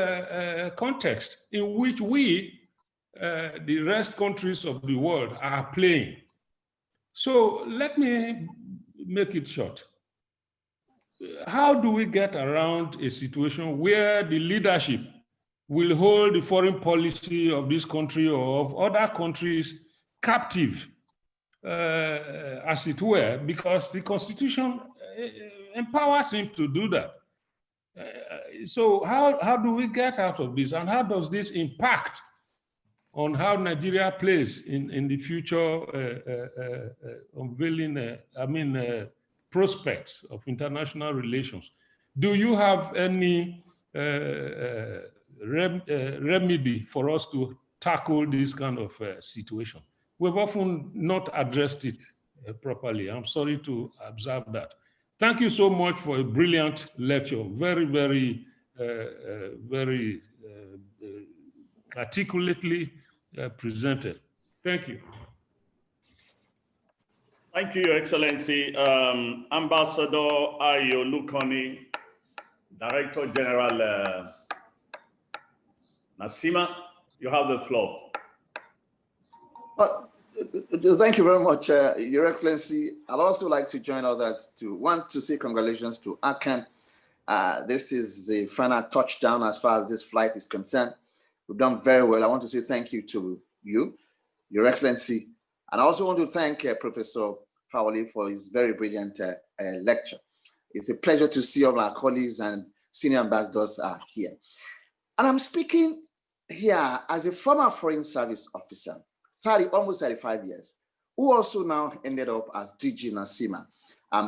context in which we, the rest countries of the world, are playing. So let me make it short. How do we get around a situation where the leadership will hold the foreign policy of this country or of other countries captive, as it were, because the Constitution empowers him to do that? So how do we get out of this, and how does this impact on how Nigeria plays in the future unveiling, prospects of international relations? Do you have any remedy for us to tackle this kind of situation? We've often not addressed it properly. I'm sorry to observe that. Thank you so much for a brilliant lecture. Very, very, very articulately presented. Thank you.
Thank you, Your Excellency. Ambassador Ayo Lukoni, Director General Nasima, you have the floor.
Thank you very much, Your Excellency. I'd also like to join others to say congratulations to Akan. This is the final touchdown as far as this flight is concerned. We've done very well. I want to say thank you to you, Your Excellency. And I also want to thank Professor Fawole for his very brilliant lecture. It's a pleasure to see all our colleagues and senior ambassadors are here. And I'm speaking here as a former foreign service officer, almost 35 years, who also now ended up as DG Nasima,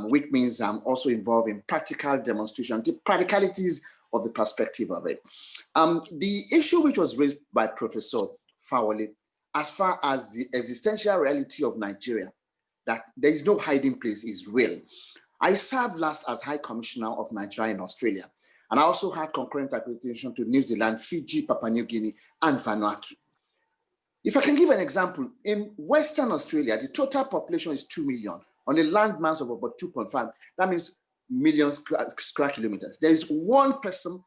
which means I'm also involved in practical demonstration, the practicalities of the perspective of it. The issue which was raised by Professor Fawole, as far as the existential reality of Nigeria, that there is no hiding place, is real. I served last as High Commissioner of Nigeria in Australia, and I also had concurrent accreditation to New Zealand, Fiji, Papua New Guinea, and Vanuatu. If I can give an example, in Western Australia, the total population is 2 million on a land mass of about 2.5. That means million square kilometers. There is one person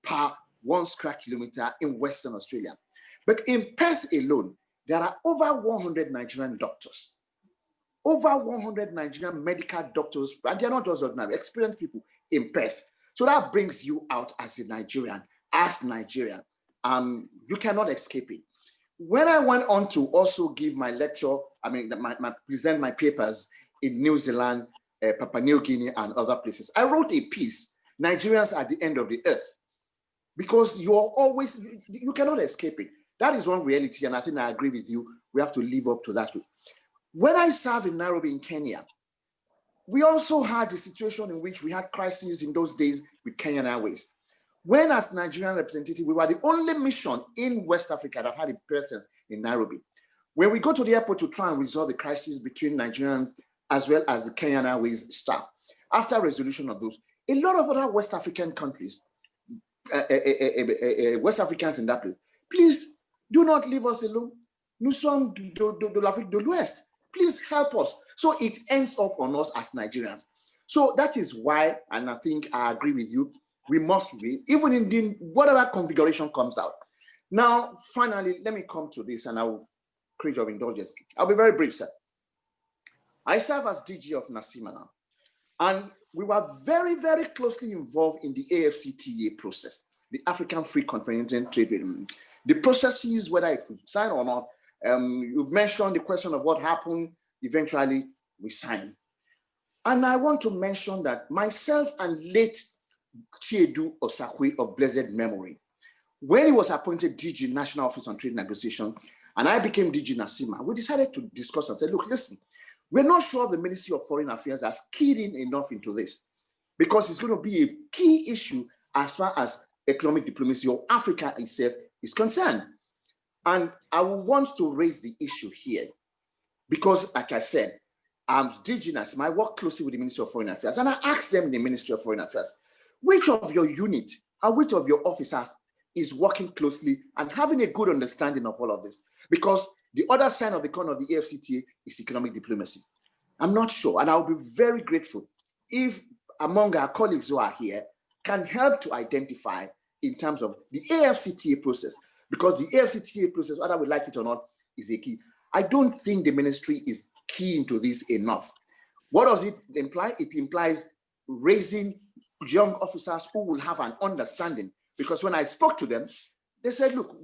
per 1 square kilometer in Western Australia. But in Perth alone, there are over 100 Nigerian doctors, over 100 Nigerian medical doctors, and they're not just ordinary, experienced people in Perth. So that brings you out as a Nigerian, as Nigeria. You cannot escape it. When I went on to also give my lecture, present my papers in New Zealand, Papua New Guinea, and other places, I wrote a piece, Nigerians at the End of the Earth, because you cannot escape it. That is one reality, and I think I agree with you. We have to live up to that. When I served in Nairobi in Kenya, we also had the situation in which we had crises in those days with Kenyan Airways. When as Nigerian representative, we were the only mission in West Africa that had a presence in Nairobi. When we go to the airport to try and resolve the crisis between Nigerian as well as the Kenyan Airways staff, after resolution of those, a lot of other West African countries, West Africans in that place, please do not leave us alone. Nous sommes de l'Afrique de l'Ouest. Please help us. So it ends up on us as Nigerians. So that is why, and I think I agree with you, we must be, even in whatever configuration comes out. Now, finally, let me come to this, and I will create your indulgence. I'll be very brief, sir. I serve as DG of NACIMA now, and we were very, very closely involved in the AfCFTA process, the African Free Continental Trade Agreement. The processes, whether it was signed or not, you've mentioned the question of what happened. Eventually, we signed. And I want to mention that myself and late Chiedu Osakwe of blessed memory, when he was appointed DG National Office on Trade Negotiation, and I became DG NACIMA, we decided to discuss and say, look, listen, we're not sure the Ministry of Foreign Affairs has keyed in enough into this, because it's going to be a key issue as far as economic diplomacy or Africa itself is concerned. And I will want to raise the issue here, because like I said, I'm DG NACIMA, I work closely with the Ministry of Foreign Affairs, and I asked them in the Ministry of Foreign Affairs, which of your unit and which of your officers is working closely and having a good understanding of all of this? Because the other side of the coin of the AfCFTA is economic diplomacy. I'm not sure, and I'll be very grateful if among our colleagues who are here can help to identify in terms of the AfCFTA process, because the AfCFTA process, whether we like it or not, is a key. I don't think the ministry is key into this enough. What does it imply? It implies raising young officers who will have an understanding, because when I spoke to them, they said, look,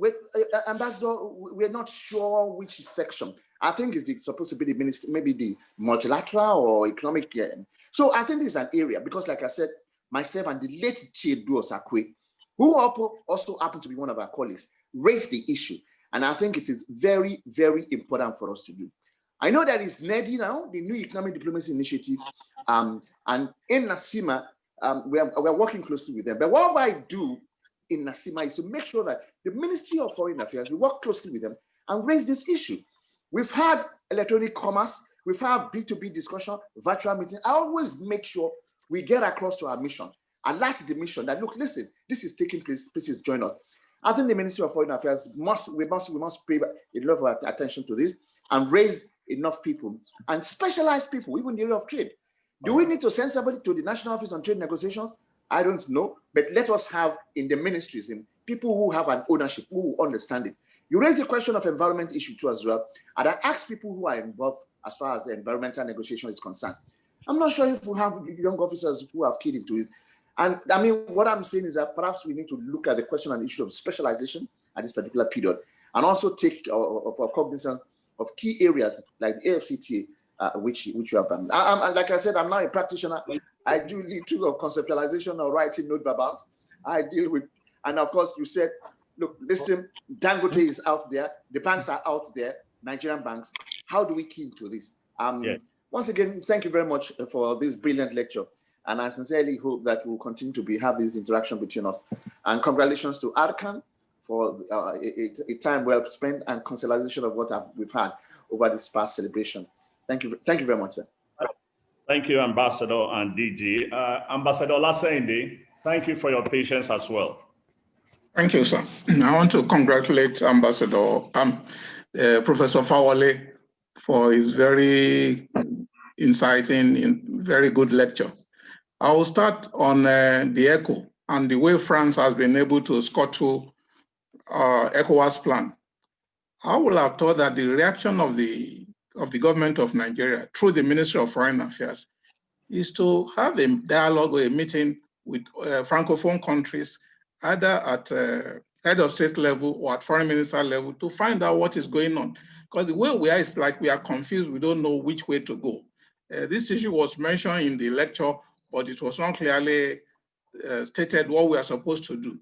Ambassador, we're not sure which section. I think it's supposed to be the ministry, maybe the multilateral or economic. So I think this is an area, because like I said, myself and the late Chiedu Osakwe, who also happened to be one of our colleagues, raised the issue. And I think it is very, very important for us to do. I know that is NEDI now, the New Economic Diplomacy Initiative, and in NACIMA, we're working closely with them. But what I do in NACIMA is to make sure that the Ministry of Foreign Affairs, we work closely with them and raise this issue. We've had electronic commerce, we've had B2B discussion, virtual meeting. I always make sure we get across to our mission, alert the mission that, look, listen, this is taking place, please join us. I think the Ministry of Foreign Affairs must pay a lot of attention to this and raise enough people and specialized people, even in the area of trade. Do we need to send somebody to the National Office on Trade Negotiations? I don't know, but let us have in the ministries people who have an ownership, who understand it. You raised the question of environment issue too as well, and I ask people who are involved as far as the environmental negotiation is concerned. I'm not sure if we have young officers who have keyed into it. And I mean, what I'm saying is that perhaps we need to look at the question and issue of specialization at this particular period, and also take cognizance of key areas like the AfCFTA, which you have done. Like I said, I'm not a practitioner. I do lead to conceptualization or writing note verbals. I deal with, and of course, you said, look, listen, Dangote is out there, the banks are out there, Nigerian banks. How do we key into this? Once again, thank you very much for this brilliant lecture. And I sincerely hope that we'll continue to have this interaction between us. And congratulations to Arkan for a time well spent and consolidation of what we've had over this past celebration. Thank you very much, sir.
Thank you, Ambassador and DG. Ambassador Lasende, thank you for your patience as well.
Thank you, sir. I want to congratulate Ambassador Professor Fawale for his very inciting, very good lecture. I will start on the ECHO. and the way France has been able to scuttle ECOWAS plan, I would have thought that the reaction of the government of Nigeria through the Ministry of Foreign Affairs is to have a dialogue or a meeting with Francophone countries, either at head of state level or at foreign minister level, to find out what is going on. Because the way we are is like we are confused, we don't know which way to go. This issue was mentioned in the lecture, but it was not clearly stated what we are supposed to do.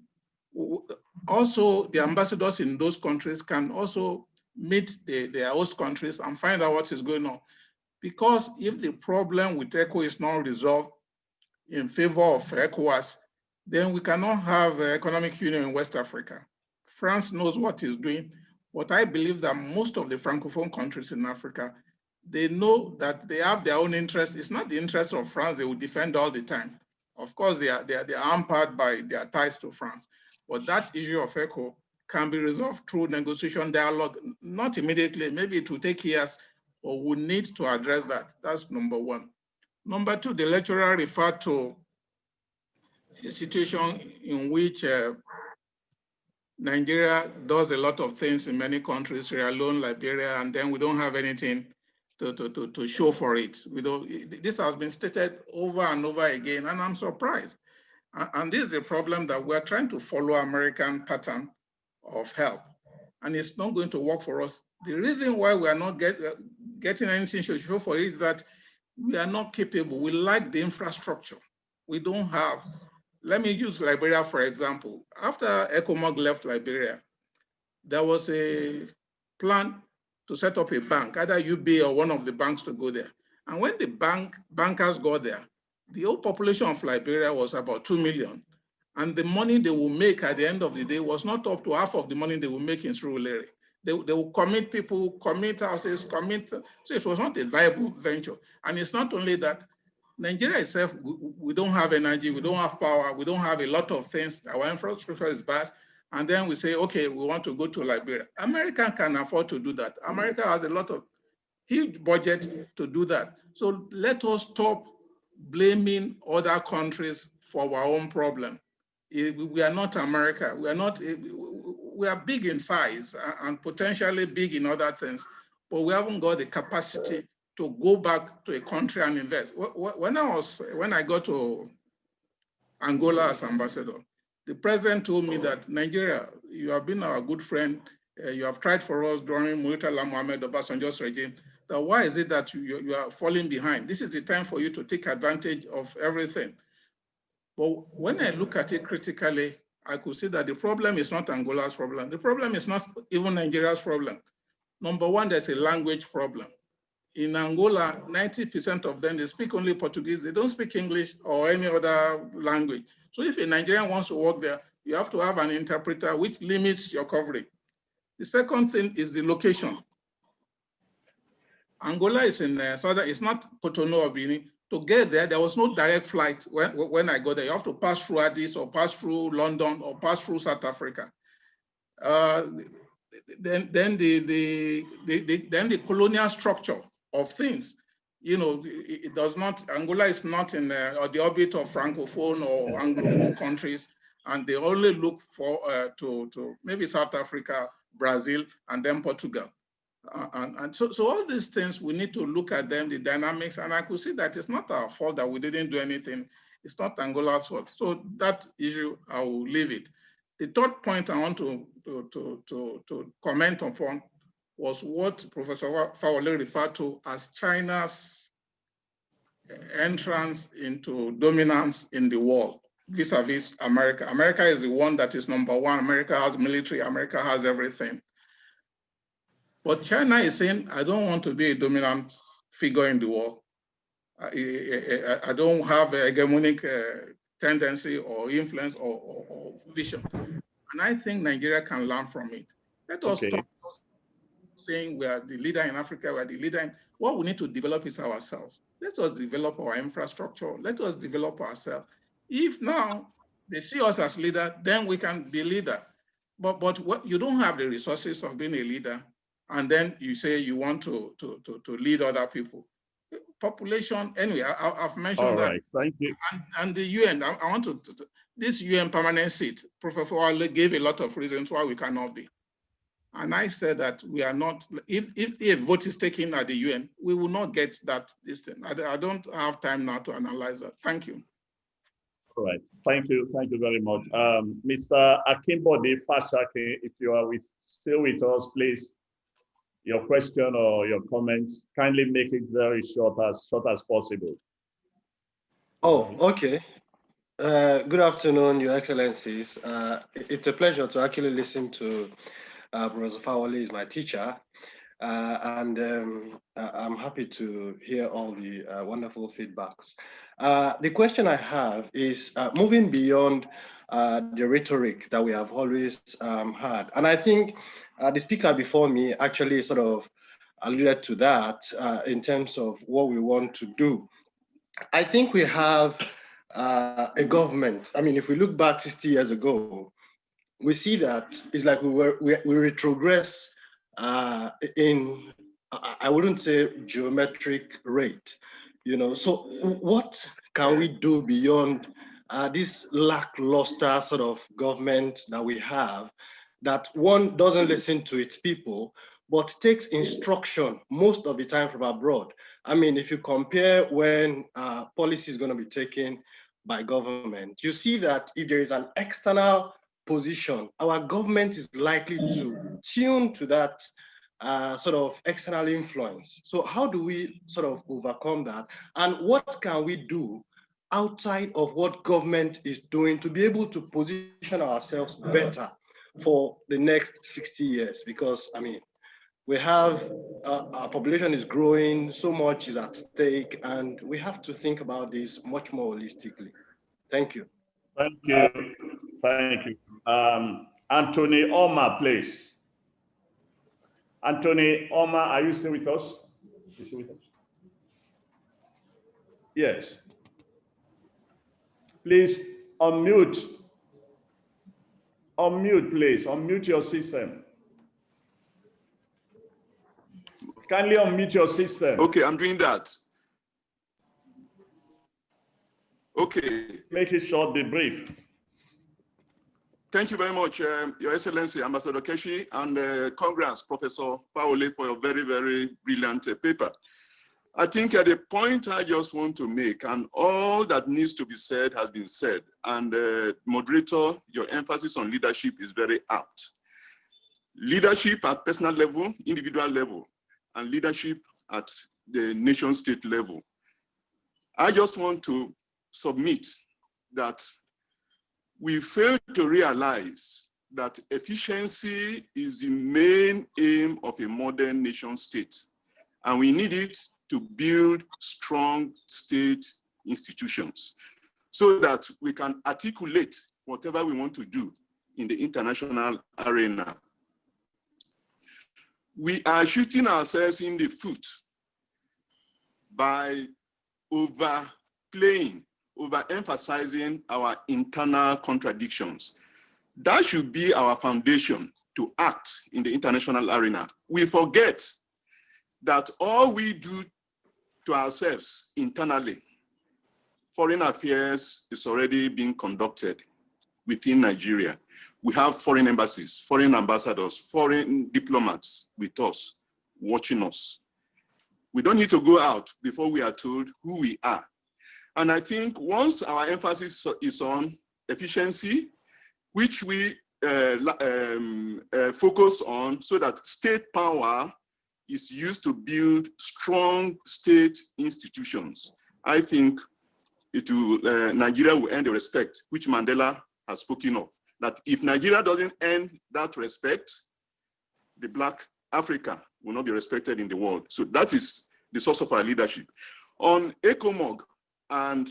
Also, the ambassadors in those countries can also meet their host countries and find out what is going on. Because if the problem with ECO is not resolved in favor of ECOWAS, then we cannot have economic union in West Africa. France knows what it's doing, but I believe that most of the Francophone countries in Africa, they know that they have their own interests. It's not the interest of France they will defend all the time. Of course, they are hampered by their ties to France. But that issue of ECO can be resolved through negotiation dialogue, not immediately, maybe it will take years, but we need to address that. That's number one. Number two, the lecturer referred to a situation in which Nigeria does a lot of things in many countries, Sierra Leone, Liberia, and then we don't have anything to show for it. This has been stated over and over again, and I'm surprised. And this is the problem, that we're trying to follow American pattern of help, and it's not going to work for us. The reason why we are not getting anything to show for it is that we are not capable. We lack the infrastructure. We don't have. Let me use Liberia, for example. After ECOMOG left Liberia, there was a plan to set up a bank, either UBA or one of the banks to go there. And when the bankers got there, the whole population of Liberia was about 2 million. And the money they will make at the end of the day was not up to half of the money they will make in Surulere. They will commit people, commit houses, so it was not a viable venture. And it's not only that, Nigeria itself, we don't have energy, we don't have power, we don't have a lot of things. Our infrastructure is bad. And then we say, okay, we want to go to Liberia. America can afford to do that. America has a lot of huge budget to do that. So let us stop blaming other countries for our own problem. We are not America. We are big in size and potentially big in other things, but we haven't got the capacity to go back to a country and invest. When I got to Angola as ambassador, the president told me that, Nigeria, you have been our good friend. You have tried for us during Murtala Mohamed Obasanjo's regime. That why is it that you are falling behind? This is the time for you to take advantage of everything. But when I look at it critically, I could see that the problem is not Angola's problem. The problem is not even Nigeria's problem. Number one, there's a language problem. In Angola, 90% of them, they speak only Portuguese. They don't speak English or any other language. So if a Nigerian wants to work there, you have to have an interpreter, which limits your coverage. The second thing is the location. Angola is in southern, it's not Cotonou or Benin. To get there, there was no direct flight when I got there. You have to pass through Addis or pass through London or pass through South Africa. Then the colonial structure of things, it does not, Angola is not in the orbit of Francophone or Anglophone countries, and they only look for to maybe South Africa, Brazil, and then Portugal. So all these things, we need to look at them, the dynamics, and I could see that it's not our fault that we didn't do anything. It's not Angola's fault. So that issue, I will leave it. The third point I want to comment upon was what Professor Fawole referred to as China's entrance into dominance in the world vis-a-vis America. America is the one that is number one. America has military, America has everything. But China is saying, I don't want to be a dominant figure in the world. I don't have a hegemonic tendency or influence or vision. And I think Nigeria can learn from it. Let us stop saying we are the leader in Africa, we are the leader in, what we need to develop is ourselves. Let us develop our infrastructure. Let us develop ourselves. If now they see us as leader, then we can be leader. But what, you don't have the resources of being a leader, and then you say you want to lead other people. population, anyway, I've mentioned
All
that.
right, thank you.
And the UN, I want to, this UN permanent seat, Professor Wale gave a lot of reasons why we cannot be. And I said that we are not, if a vote is taken at the UN, we will not get that this thing. I don't have time now to analyze that. Thank you.
All right, thank you very much. Mr. Akimbode Fashake, if you are still with us, please, your question or your comments, kindly make it very short as possible.
Oh, okay. Good afternoon, Your Excellencies. It's a pleasure to actually listen to Professor Fawole, is my teacher, and I'm happy to hear all the wonderful feedbacks. The question I have is moving beyond the rhetoric that we have always had, and I think the speaker before me actually sort of alluded to that in terms of what we want to do. I think we have a government. I mean, if we look back 60 years ago, we see that it's like we retrogress in, I wouldn't say geometric rate, you know. So what can we do beyond this lackluster sort of government that we have, that one doesn't listen to its people, but takes instruction most of the time from abroad? I mean, if you compare when policy is going to be taken by government, you see that if there is an external position, our government is likely to tune to that sort of external influence. So how do we sort of overcome that? And what can we do outside of what government is doing to be able to position ourselves better for the next 60 years? Because, I mean, we have, our population is growing, so much is at stake, and we have to think about this much more holistically. Thank you.
Thank you. Thank you. Anthony Oma, please. Anthony Oma, are you still with us? You still with us? Yes. Please unmute. Unmute, please. Unmute your system. Kindly unmute your system.
Okay, I'm doing that. Okay.
Make it short, be brief.
Thank you very much, Your Excellency, Ambassador Keshi, and congrats, Professor Fawole, for your very, very brilliant paper. I think the point I just want to make, and all that needs to be said has been said, and moderator, your emphasis on leadership is very apt. Leadership at personal level, individual level, and leadership at the nation state level. I just want to submit that we fail to realize that efficiency is the main aim of a modern nation state, and we need it to build strong state institutions so that we can articulate whatever we want to do in the international arena. We are shooting ourselves in the foot by overemphasizing our internal contradictions. That should be our foundation to act in the international arena. We forget that all we do to ourselves internally, foreign affairs is already being conducted within Nigeria. We have foreign embassies, foreign ambassadors, foreign diplomats with us, watching us. We don't need to go out before we are told who we are. And I think once our emphasis is on efficiency, which we focus on so that state power is used to build strong state institutions, I think Nigeria will earn the respect which Mandela has spoken of. That if Nigeria doesn't earn that respect, the Black Africa will not be respected in the world. So that is the source of our leadership. On ECOMOG and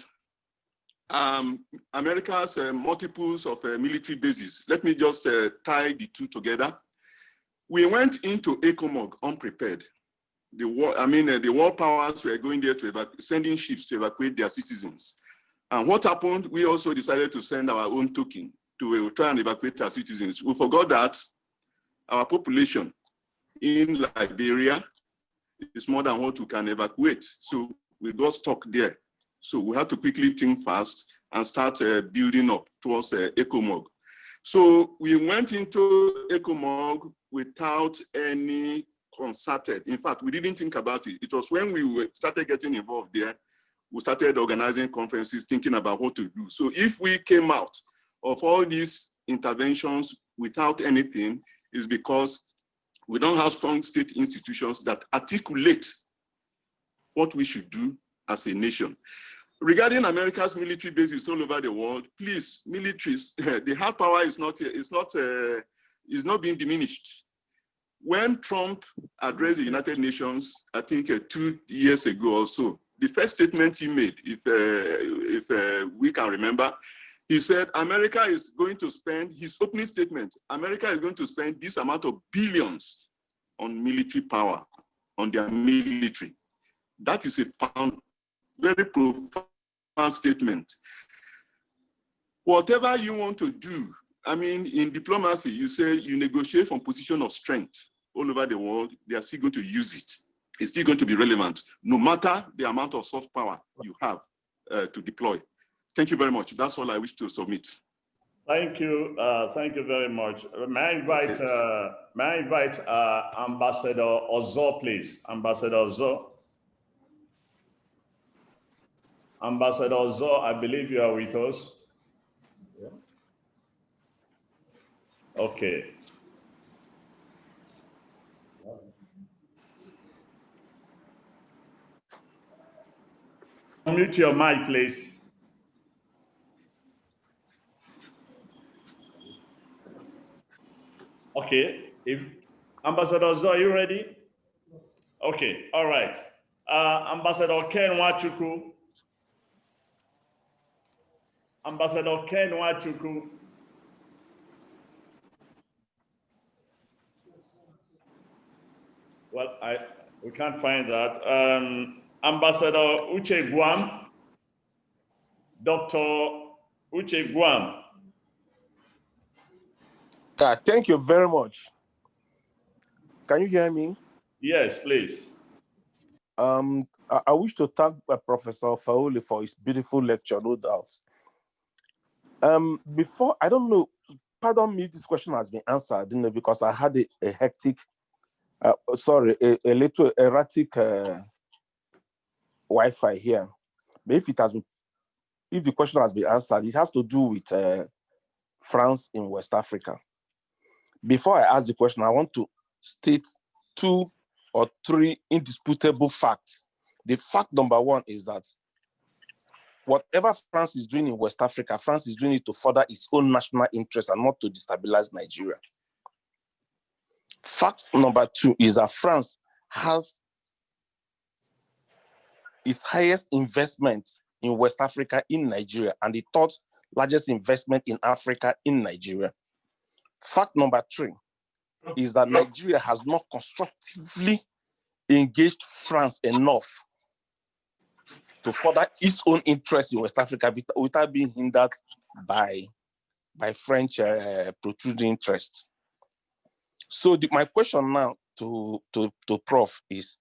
America's multiples of military bases, let me just tie the two together. We went into ECOMOG unprepared. The world powers were going there to sending ships to evacuate their citizens. And what happened? We also decided to send our own token to try and evacuate our citizens. We forgot that our population in Liberia is more than what we can evacuate. So we got stuck there. So we had to quickly think fast and start building up towards ECOMOG. So we went into ECOMOG without any concerted. In fact, we didn't think about it. It was when we started getting involved there, we started organizing conferences, thinking about what to do. So if we came out of all these interventions without anything, it's because we don't have strong state institutions that articulate what we should do as a nation. Regarding America's military bases all over the world, please, militaries, the hard power is not being diminished. When Trump addressed the United Nations, I think 2 years ago or so, the first statement he made, if we can remember, he said America is going to spend, his opening statement, America is going to spend this amount of billions on military power, on their military. That is a very profound statement. Whatever you want to do, I mean, in diplomacy, you say you negotiate from position of strength all over the world, they are still going to use it. It's still going to be relevant, no matter the amount of soft power you have to deploy. Thank you very much. That's all I wish to submit.
Thank you very much. May I invite Ambassador Ozo, please? Ambassador Ozo. Ambassador Ozo, I believe you are with us. Yeah. Okay. Unmute your mic, please. Okay. If Ambassador Ozo, are you ready? Okay. All right. Ambassador Ken Nwachukwu. Ambassador Ken Nwachukwu. Well, we can't find that. Ambassador Uche Guam. Dr. Uche Guam.
Thank you very much. Can you hear me?
Yes, please.
I wish to thank Professor Faole for his beautiful lecture, no doubt. Before, I don't know, pardon me, this question has been answered, I didn't know, because I had a hectic, a little erratic Wi-Fi here. But if the question has been answered, it has to do with France in West Africa. Before I ask the question, I want to state 2 or 3 indisputable facts. The fact number 1 is that whatever France is doing in West Africa, France is doing it to further its own national interest and not to destabilize Nigeria. Fact number 2 is that France has its highest investment in West Africa in Nigeria and the 3rd largest investment in Africa in Nigeria. Fact number 3 is that Nigeria has not constructively engaged France enough to further its own interest in West Africa without being hindered by French protruding interest. So my question now to Prof is,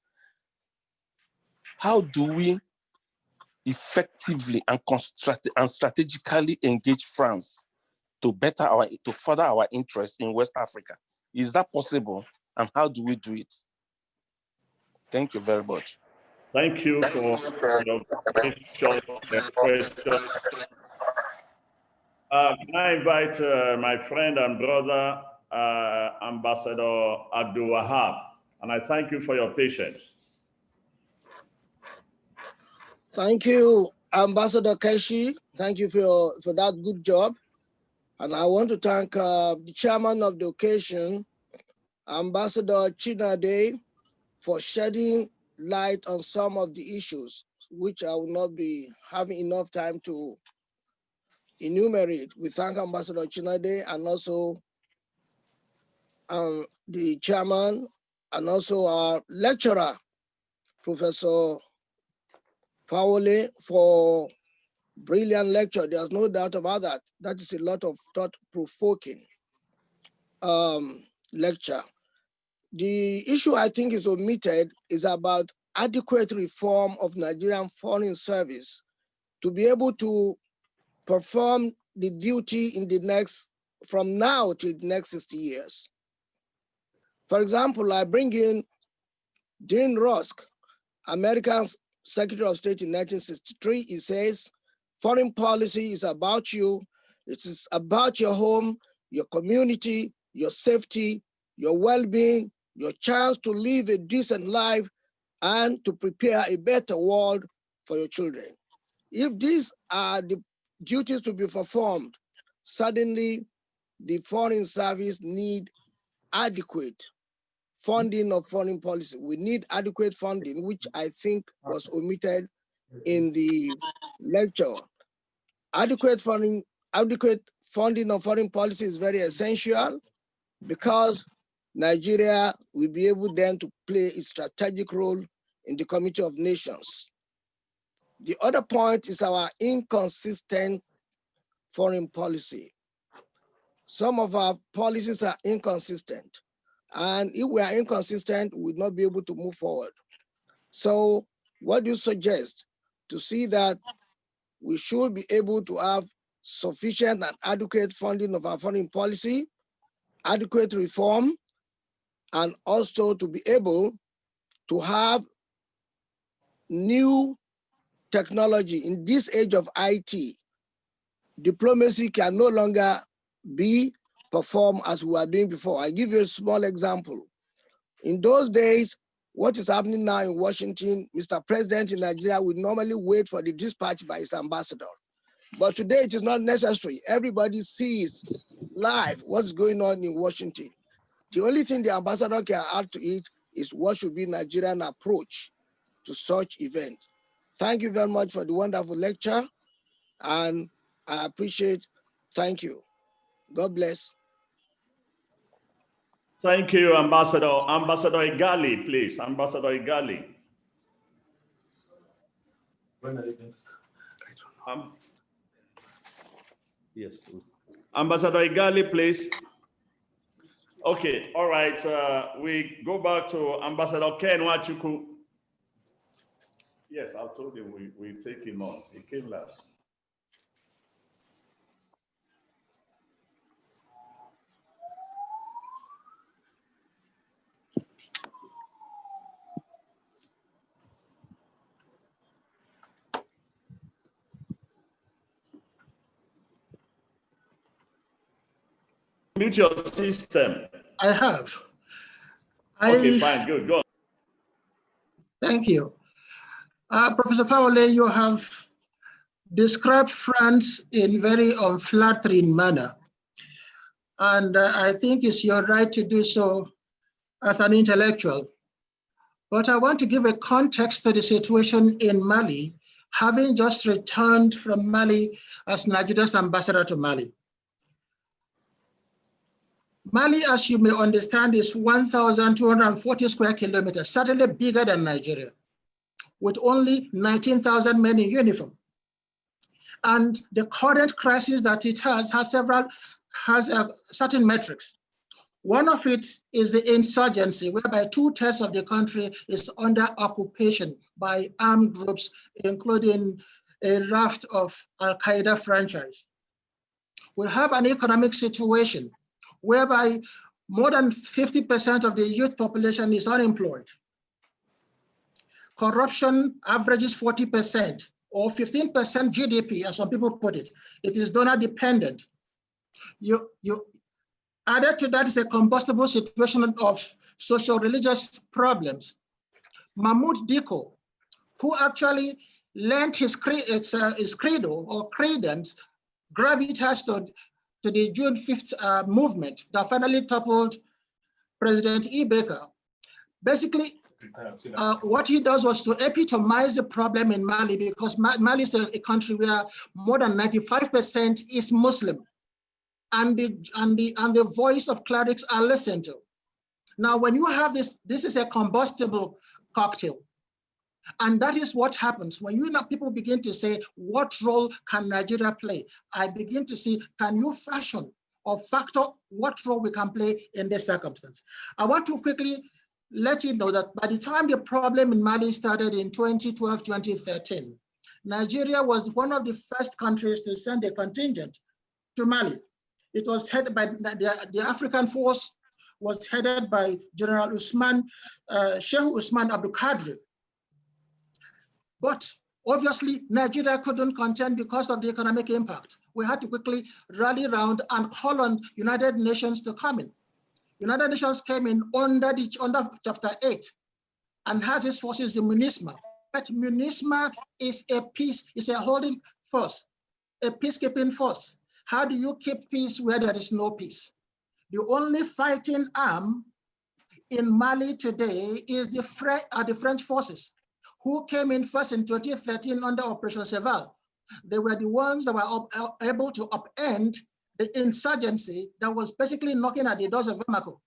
how do we effectively and strategically engage France to further our interest in West Africa? Is that possible, and how do we do it? Thank you very much.
Thank you for your question. Can I invite my friend and brother, Ambassador Abdul Wahab, and I thank you for your patience.
Thank you, Ambassador Keshi. Thank you for that good job. And I want to thank the chairman of the occasion, Ambassador Chinade, for shedding light on some of the issues, which I will not be having enough time to enumerate. We thank Ambassador Chinade and also the chairman and also our lecturer, Professor Faole, for brilliant lecture. There's no doubt about that. That is a lot of thought-provoking lecture. The issue I think is omitted is about adequate reform of Nigerian Foreign Service to be able to perform the duty in the next, from now till the next 60 years. For example, I bring in Dean Rusk, American Secretary of State in 1963. He says, foreign policy is about you. It is about your home, your community, your safety, your well-being, your chance to live a decent life, and to prepare a better world for your children. If these are the duties to be performed, suddenly the Foreign Service need adequate funding of foreign policy. We need adequate funding, which I think was omitted in the lecture. Adequate funding of foreign policy is very essential because Nigeria will be able then to play a strategic role in the Community of Nations. The other point is our inconsistent foreign policy. Some of our policies are inconsistent, and if we are inconsistent, we will not be able to move forward. So what do you suggest to see that we should be able to have sufficient and adequate funding of our foreign policy, adequate reform, and also to be able to have new technology in this age of IT? Diplomacy can no longer be performed as we were doing before. I give you a small example. In those days, what is happening now in Washington, Mr. President in Nigeria would normally wait for the dispatch by his ambassador. But today it is not necessary. Everybody sees live what's going on in Washington. The only thing the ambassador can add to it is what should be Nigerian approach to such event. Thank you very much for the wonderful lecture, and I appreciate. Thank you. God bless.
Thank you, Ambassador. Ambassador Igali, please. Ambassador Igali.
When are you going to start?
Yes. Ambassador Igali, please. Okay, all right. We go back to Ambassador Ken Wachuku. Yes, I told you we take him on. He came last. Mute your system.
I have.
Okay, fine, good, go on.
Thank you. Professor Fawole, you have described France in very unflattering manner. And I think it's your right to do so as an intellectual. But I want to give a context to the situation in Mali, having just returned from Mali as Nigeria's ambassador to Mali. Mali, as you may understand, is 1,240 square kilometers, certainly bigger than Nigeria, with only 19,000 men in uniform. And the current crisis that it has certain metrics. One of it is the insurgency, whereby 2/3 of the country is under occupation by armed groups, including a raft of Al-Qaeda franchise. We have an economic situation whereby more than 50% of the youth population is unemployed. Corruption averages 40% or 15% GDP, as some people put it. It is donor dependent. You added to that is a combustible situation of social religious problems. Mahmoud Dicko, who actually lent his credo or credence, gravitas to the June 5th movement that finally toppled President Ibeka. Basically, what he does was to epitomize the problem in Mali, because Mali is a country where more than 95% is Muslim, and the voice of clerics are listened to. Now, when you have this is a combustible cocktail. And that is what happens when people begin to say, what role can Nigeria play? I begin to see, can you fashion or factor what role we can play in this circumstance? I want to quickly let you know that by the time the problem in Mali started in 2012, 2013, Nigeria was one of the first countries to send a contingent to Mali. It was headed by the African force was headed by General Usman, Sheikh Usman Abdul Qadri. But obviously, Nigeria couldn't contend because of the economic impact. We had to quickly rally around and call on United Nations to come in. United Nations came in under Chapter 8 and has its forces in MINUSMA. But MINUSMA is a holding force, a peacekeeping force. How do you keep peace where there is no peace? The only fighting arm in Mali today is the French forces, who came in first in 2013 under Operation Cheval. They were the ones that were able to upend the insurgency that was basically knocking at the doors of Bamako.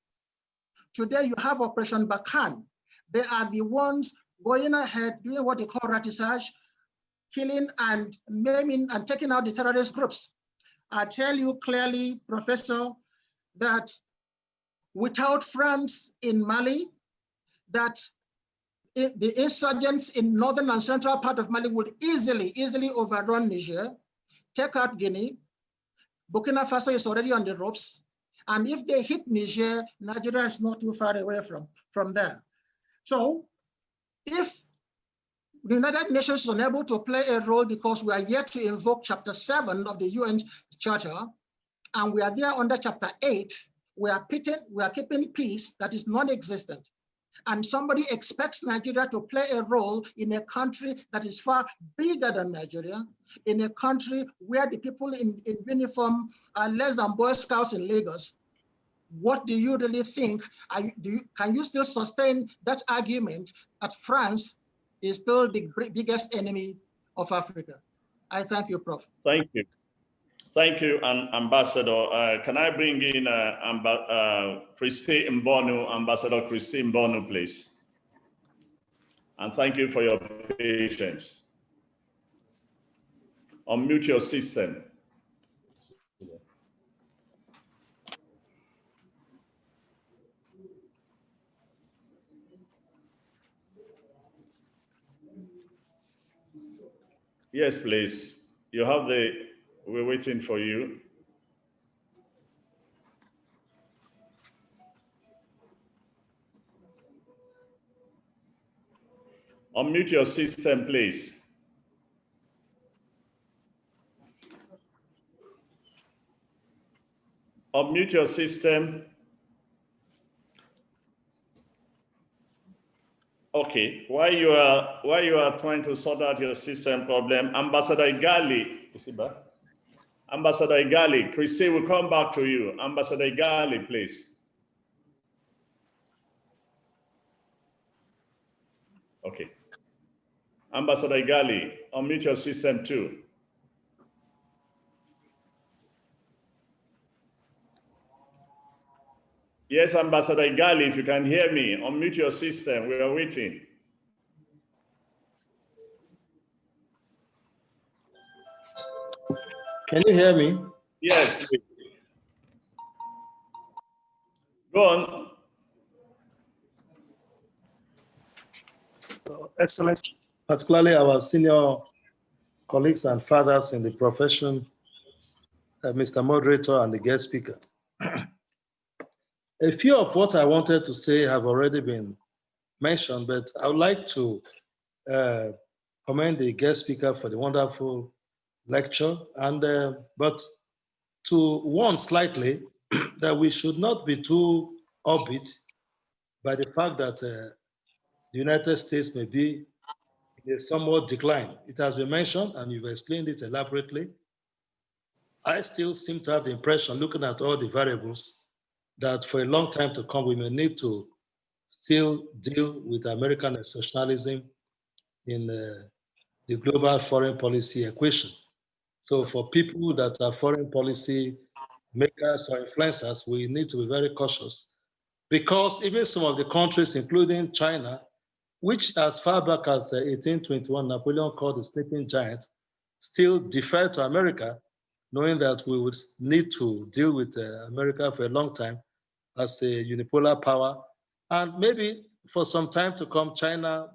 Today you have Operation Bakan. They are the ones going ahead doing what they call ratissage, killing and maiming and taking out the terrorist groups. I tell you clearly, Professor, that without France in Mali, that the insurgents in northern and central part of Mali would easily overrun Niger, take out Guinea. Burkina Faso is already on the ropes. And if they hit Niger, Nigeria is not too far away from there. So if the United Nations is unable to play a role because we are yet to invoke Chapter 7 of the UN Charter, and we are there under Chapter 8, we are keeping peace that is non-existent. And somebody expects Nigeria to play a role in a country that is far bigger than Nigeria, in a country where the people in uniform are less than Boy Scouts in Lagos. What do you really think? Can you still sustain that argument that France is still the biggest enemy of Africa? I thank you, Prof.
Thank you. Thank you, Ambassador. Can I bring in Christy Mbonu, Ambassador Christy Mbonu, please? And thank you for your patience. Unmute your system. Yes, please. You have we're waiting for you. Unmute your system, please. Unmute your system. Okay, while you are trying to sort out your system problem, Ambassador Igali, is he back? Ambassador Igali, Chrissy will come back to you. Ambassador Igali, please. Okay. Ambassador Igali, unmute your system too. Yes, Ambassador Igali, if you can hear me, unmute your system. We are waiting.
Can you hear me?
Yes, please. Go on.
Excellency, particularly our senior colleagues and fathers in the profession, Mr. Moderator and the guest speaker. A few of what I wanted to say have already been mentioned, but I would like to commend the guest speaker for the wonderful lecture, and but to warn slightly that we should not be too upbeat by the fact that the United States may be in a somewhat decline. It has been mentioned, and you've explained it elaborately. I still seem to have the impression, looking at all the variables, that for a long time to come, we may need to still deal with American exceptionalism in the global foreign policy equation. So for people that are foreign policy makers or influencers, we need to be very cautious, because even some of the countries, including China, which as far back as 1821, Napoleon called the sleeping giant, still deferred to America, knowing that we would need to deal with America for a long time as a unipolar power. And maybe for some time to come, China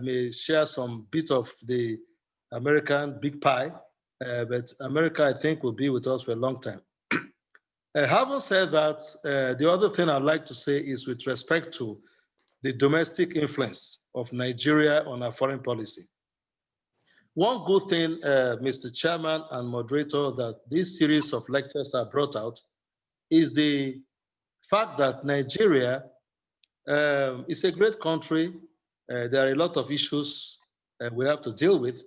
may share some bit of the American big pie, but America, I think, will be with us for a long time. Having said that, the other thing I'd like to say is with respect to the domestic influence of Nigeria on our foreign policy. One good thing, Mr. Chairman and moderator, that this series of lectures are brought out is the fact that Nigeria is a great country. There are a lot of issues we have to deal with,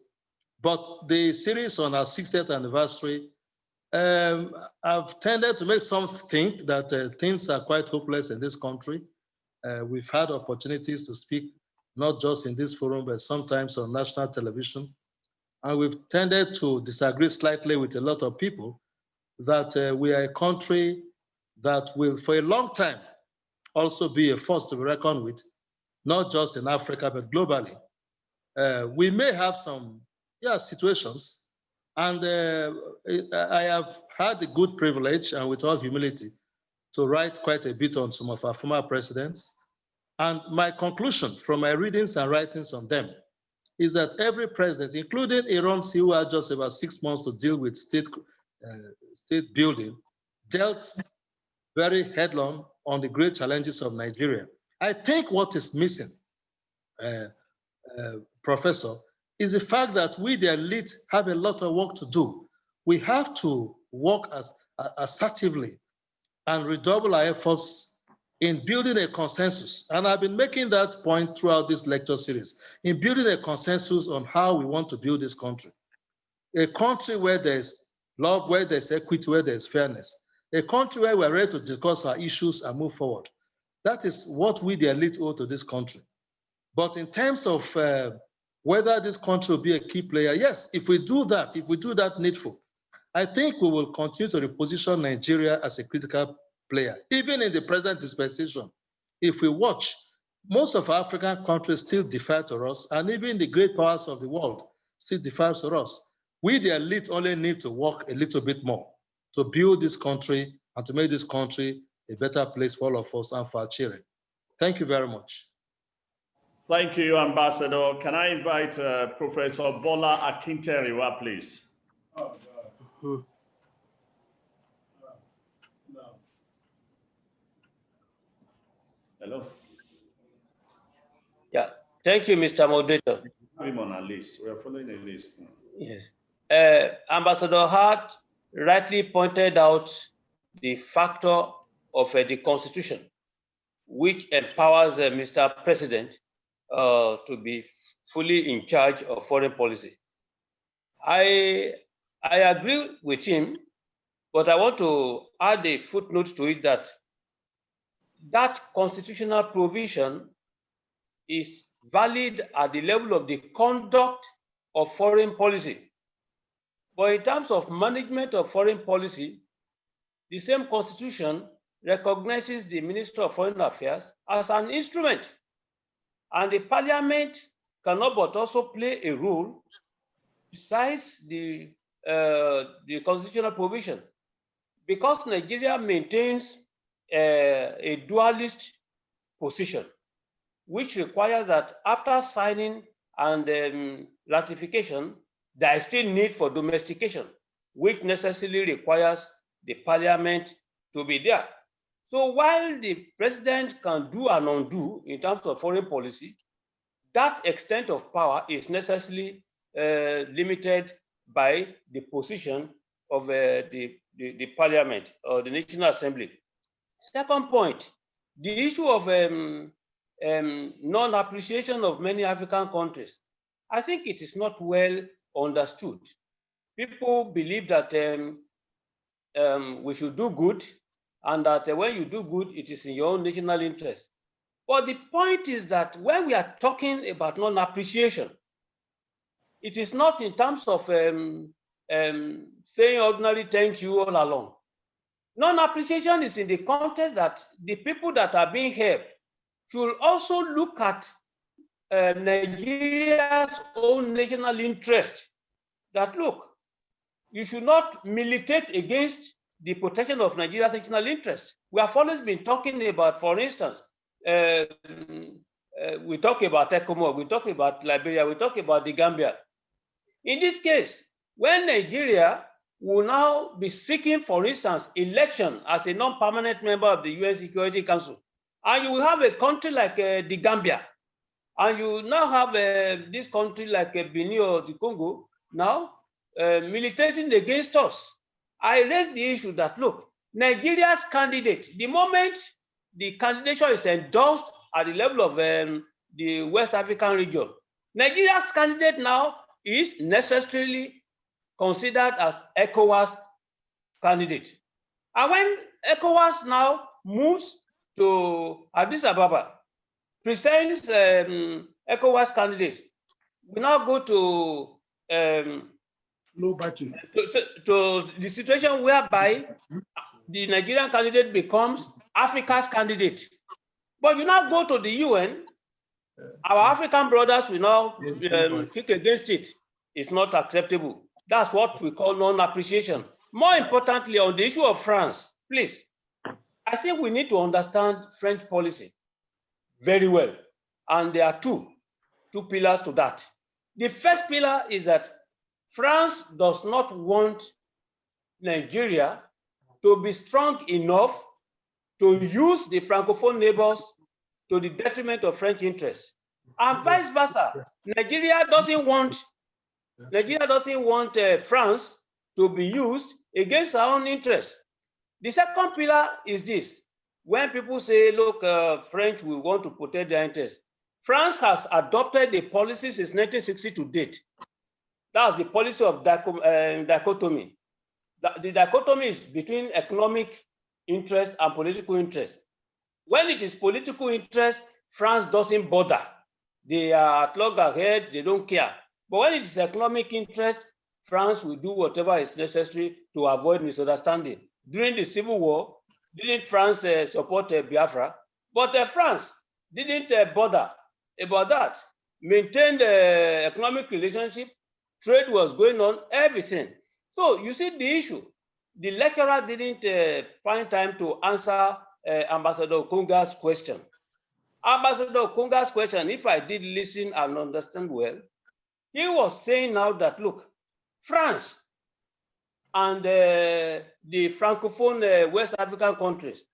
but the series on our 60th anniversary have tended to make some think that things are quite hopeless in this country. We've had opportunities to speak, not just in this forum, but sometimes on national television. And we've tended to disagree slightly with a lot of people that we are a country that will, for a long time, also be a force to be reckoned with, not just in Africa, but globally. We may have some situations, and I have had the good privilege, and with all humility, to write quite a bit on some of our former presidents. And my conclusion from my readings and writings on them is that every president, including Iransi, who had just about 6 months to deal with state building, dealt very headlong on the great challenges of Nigeria. I think what is missing, Professor, is the fact that we, the elite, have a lot of work to do. We have to work assertively and redouble our efforts in building a consensus. And I've been making that point throughout this lecture series, in building a consensus on how we want to build this country. A country where there's love, where there's equity, where there's fairness. A country where we're ready to discuss our issues and move forward. That is what we, the elite, owe to this country. But in terms of whether this country will be a key player, yes, if we do that needful, I think we will continue to reposition Nigeria as a critical player. Even in the present dispensation, if we watch, most of African countries still defer to us, and even the great powers of the world still defer to us. We, the elite, only need to work a little bit more to build this country and to make this country a better place for all of us and for our children. Thank you very much.
Thank you, Ambassador. Can I invite Professor Bola Akinteriwa, please? Hello.
Yeah, thank you, Mr. Moderator.
I'm on a list. We are following a list.
Yes. Ambassador Hart rightly pointed out the factor of the Constitution, which empowers Mr. President to be fully in charge of foreign policy. I agree with him, but I want to add a footnote to it that constitutional provision is valid at the level of the conduct of foreign policy. But in terms of management of foreign policy, the same constitution recognizes the Minister of Foreign Affairs as an instrument. And the parliament cannot but also play a role besides the constitutional provision. Because Nigeria maintains a dualist position, which requires that after signing and ratification, there is still need for domestication, which necessarily requires the parliament to be there. So while the president can do and undo in terms of foreign policy, that extent of power is necessarily limited by the position of the parliament or the National Assembly. Second point, the issue of non-appreciation of many African countries. I think it is not well understood. People believe that we should do good, and that when you do good, it is in your own national interest. But the point is that when we are talking about non-appreciation, it is not in terms of saying ordinary thank you all along. Non-appreciation is in the context that the people that are being helped should also look at Nigeria's own national interest. That look, you should not militate against the protection of Nigeria's national interest. We have always been talking about, for instance, we talk about ECOMOG, we talk about Liberia, we talk about the Gambia. In this case, when Nigeria will now be seeking, for instance, election as a non-permanent member of the UN Security Council, and you will have a country like the Gambia, and you now have this country like Benin or the Congo now militating against us. I raised the issue that, look, Nigeria's candidate, the moment the candidature is endorsed at the level of the West African region, Nigeria's candidate now is necessarily considered as ECOWAS candidate. And when ECOWAS now moves to Addis Ababa, presents ECOWAS candidates, we now go to to the situation whereby the Nigerian candidate becomes Africa's candidate. But you now go to the UN, our African brothers will now kick against it. It's not acceptable. That's what we call non-appreciation. More importantly, on the issue of France, please, I think we need to understand French policy very well. And there are two pillars to that. The first pillar is that France does not want Nigeria to be strong enough to use the Francophone neighbors to the detriment of French interests. And vice versa. Nigeria doesn't want France to be used against our own interests. The second pillar is this. When people say, look, French will want to protect their interests, France has adopted the policy since 1960 to date. That's the policy of dichotomy. The dichotomy is between economic interest and political interest. When it is political interest, France doesn't bother. They are at loggerheads, they don't care. But when it is economic interest, France will do whatever is necessary to avoid misunderstanding. During the Civil War, didn't France support Biafra? But France didn't bother about that. Maintained economic relationship, trade was going on, everything. So you see the issue. The lecturer didn't find time to answer Ambassador Okonga's question. Ambassador Okonga's question, if I did listen and understand well, he was saying now that, look, France and the Francophone West African countries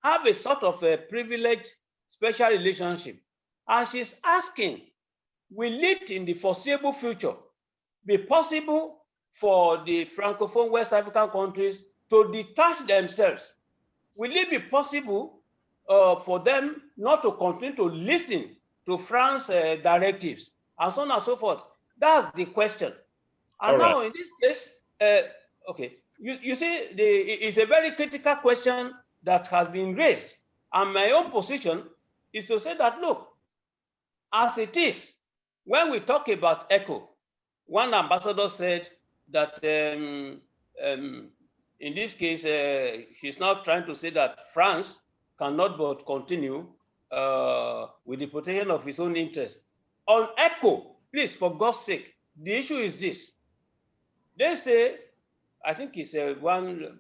have a sort of a privileged special relationship. And she's asking, will it in the foreseeable future be possible for the Francophone West African countries to detach themselves? Will it be possible for them not to continue to listen to France's directives and so on and so forth? That's the question. And now in this case, okay, you see, it's a very critical question that has been raised. And my own position is to say that, look, as it is, when we talk about ECHO, one ambassador said that in this case, he's now trying to say that France cannot but continue with the protection of its own interests. On ECHO, please, for God's sake, the issue is this. They say, I think it's Mr.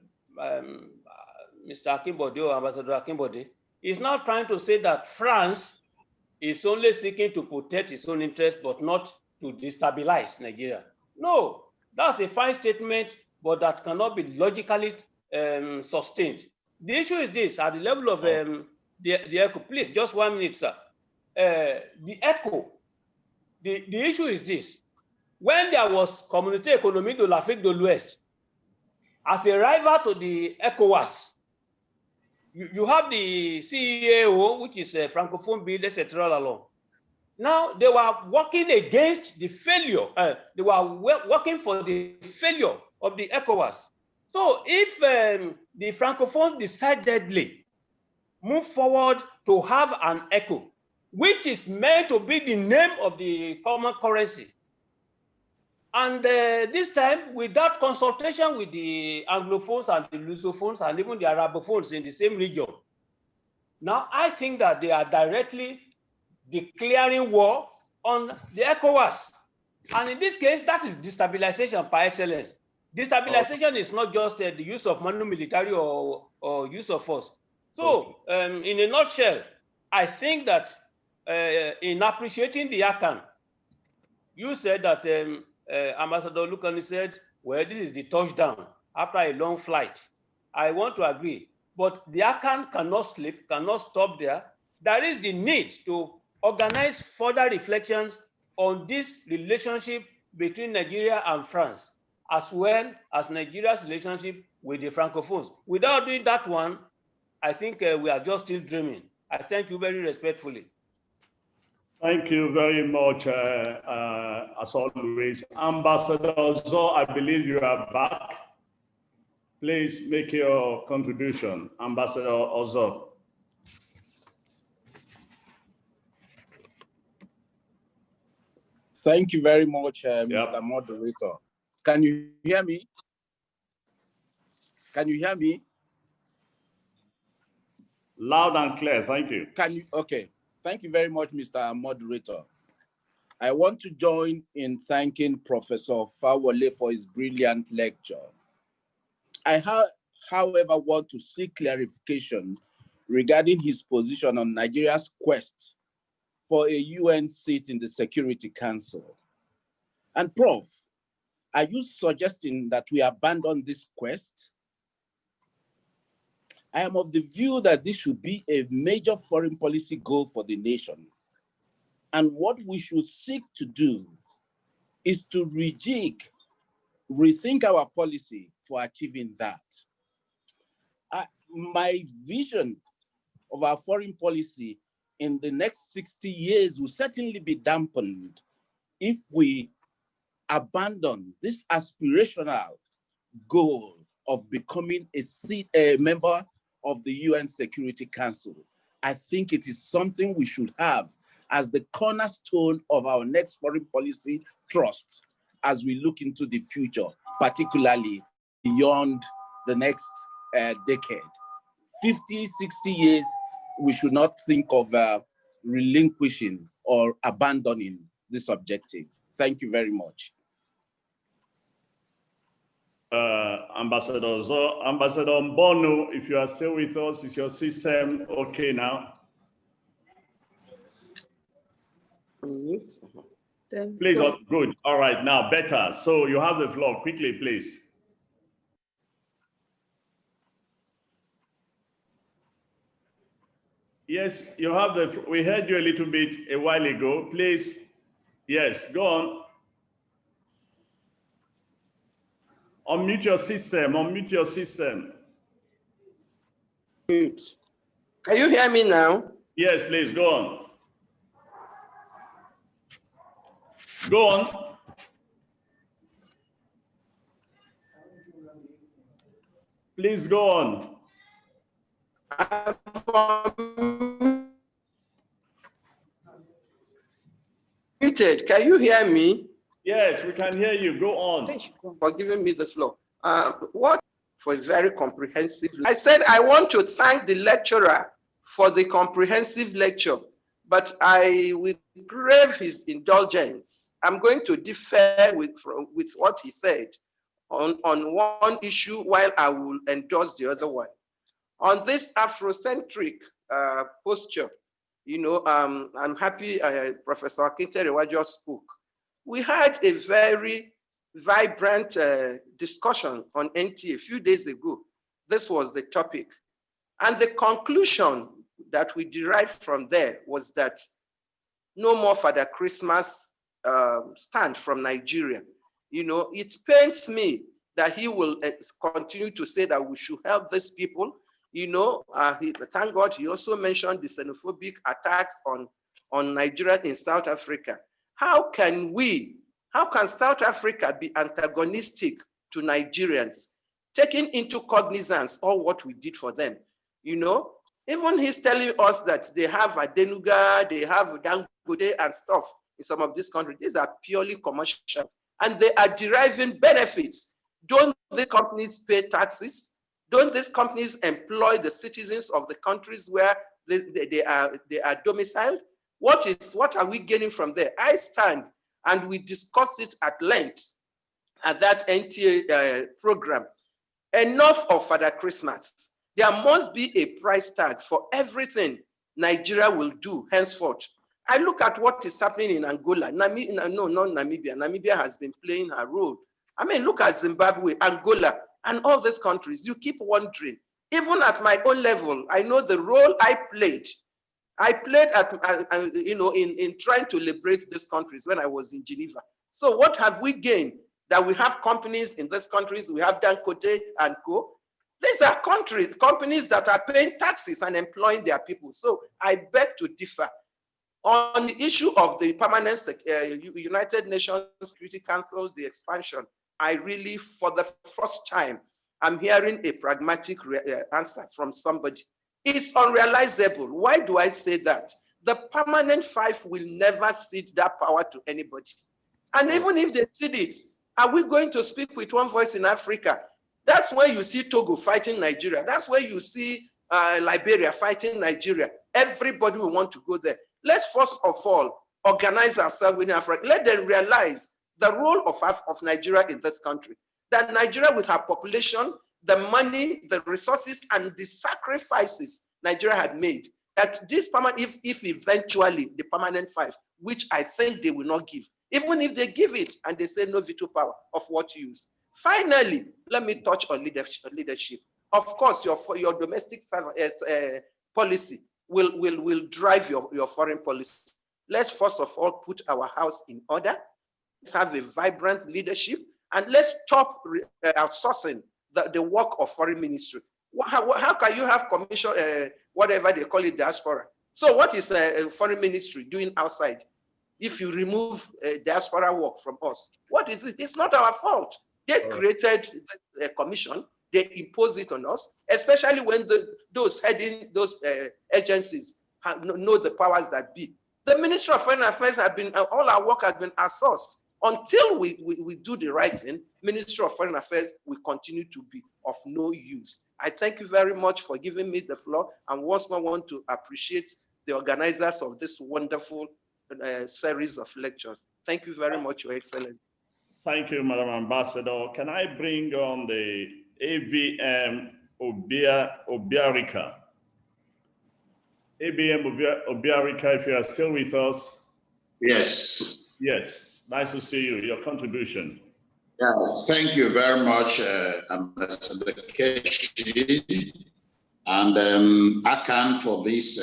Akinbode or Ambassador Akinbode, is now trying to say that France is only seeking to protect its own interests, but not to destabilize Nigeria. No, that's a fine statement, but that cannot be logically sustained. The issue is this, at the level of the ECHO, please, just 1 minute, sir. The ECHO, the issue is this. When there was Communauté économique de l'Afrique de l'Ouest, as a rival to the ECOWAS, you have the CEAO, which is a Francophone bill, etc. along. Now, they were working against the failure. They were working for the failure of the ECOWAS. So if the Francophones decidedly move forward to have an ECHO, which is meant to be the name of the common currency, and this time, without consultation with the Anglophones and the Lusophones and even the Arabophones in the same region, now I think that they are directly declaring war on the ECOWAS. And in this case, that is destabilization par excellence. Destabilization is not just the use of manu military or use of force. So, in a nutshell, I think that in appreciating the ACAN, you said that Ambassador Lukani said, well, this is the touchdown after a long flight. I want to agree, but the ACAN cannot sleep, cannot stop there. There is the need to organize further reflections on this relationship between Nigeria and France, as well as Nigeria's relationship with the Francophones. Without doing that one, I think we are just still dreaming. I thank you very respectfully.
Thank you very much, as always. Ambassador Ozo, I believe you are back. Please make your contribution, Ambassador Ozo.
Thank you very much, Mr. Moderator. Can you hear me? Can you hear me?
Loud and clear, thank you.
Can you? Okay. Thank you very much, Mr. Moderator. I want to join in thanking Professor Fawole for his brilliant lecture. I, however, want to seek clarification regarding his position on Nigeria's quest for a UN seat in the Security Council. And Prof, are you suggesting that we abandon this quest? I am of the view that this should be a major foreign policy goal for the nation. And what we should seek to do is to rethink our policy for achieving that. My vision of our foreign policy in the next 60 years will certainly be dampened if we abandon this aspirational goal of becoming a member of the UN Security Council. I think it is something we should have as the cornerstone of our next foreign policy thrust as we look into the future, particularly beyond the next decade. 50, 60 years, we should not think of relinquishing or abandoning this objective. Thank you very much.
Ambassador Ozo. Ambassador Mbono, if you are still with us, is your system okay now? Please, good. All right, now better. So you have the floor. Quickly, please. Yes, you have the, we heard you a little bit a while ago. Please, yes, go on. Unmute your system, unmute your system.
Can you hear me now?
Yes, please, go on. Go on. Please go on.
Muted. Can you hear me?
Yes, we can hear you. Go on.
Thank you for giving me the floor. What for a very comprehensive. I said I want to thank the lecturer for the comprehensive lecture, but I will crave his indulgence. I'm going to differ with what he said on one issue while I will endorse the other one. On this Afrocentric posture, you know, I'm happy Professor Akinterewa just spoke. We had a very vibrant discussion on NT a few days ago. This was the topic. And the conclusion that we derived from there was that no more Father Christmas stand from Nigeria. You know, it pains me that he will continue to say that we should help these people. You know, thank God he also mentioned the xenophobic attacks on Nigeria in South Africa. How can South Africa be antagonistic to Nigerians, taking into cognizance all what we did for them? You know, even he's telling us that they have Adenuga, they have Dangote and stuff in some of these countries. These are purely commercial and they are deriving benefits. Don't these companies pay taxes? Don't these companies employ the citizens of the countries where they are domiciled? What are we getting from there? I stand and we discussed it at length at that NTA program. Enough of Father Christmas. There must be a price tag for everything Nigeria will do henceforth. I look at what is happening in Angola. No, not Namibia. Namibia has been playing a role. I mean, look at Zimbabwe, Angola, and all these countries. You keep wondering. Even at my own level, I know the role I played. I played in trying to liberate these countries when I was in Geneva. So what have we gained? That we have companies in these countries, we have Dangote and Co. These are companies that are paying taxes and employing their people. So I beg to differ. On the issue of the permanent United Nations Security Council, the expansion, I really, for the first time, I'm hearing a pragmatic answer from somebody. It's unrealizable. Why do I say that? The permanent five will never cede that power to anybody. And even if they cede it, are we going to speak with one voice in Africa? That's where you see Togo fighting Nigeria. That's where you see Liberia fighting Nigeria. Everybody will want to go there. Let's first of all organize ourselves within Africa. Let them realize the role of Nigeria in this country. That Nigeria, with her population, the money, the resources, and the sacrifices Nigeria had made, that this permanent, if eventually the permanent five, which I think they will not give, even if they give it and they say no veto power, of what use. Finally, let me touch on leadership. Of course, your domestic policy will drive your foreign policy. Let's first of all put our house in order, have a vibrant leadership, and let's stop outsourcing the work of foreign ministry. How can you have commission, whatever they call it, diaspora? So what is a foreign ministry doing outside? If you remove diaspora work from us, what is it? It's not our fault. They created the commission. They impose it on us, especially when those heading those agencies know the powers that be. The Ministry of Foreign Affairs have been, all our work has been outsourced. Until we do the right thing, Ministry of Foreign Affairs will continue to be of no use. I thank you very much for giving me the floor, and once more want to appreciate the organizers of this wonderful series of lectures. Thank you very much, Your Excellency.
Thank you, Madam Ambassador. Can I bring on the AVM Obiarika? ABM Obiarika, if you are still with us.
Yes.
Yes, nice to see you, your contribution.
Yeah, thank you very much, Ambassador Keshi and Akan for this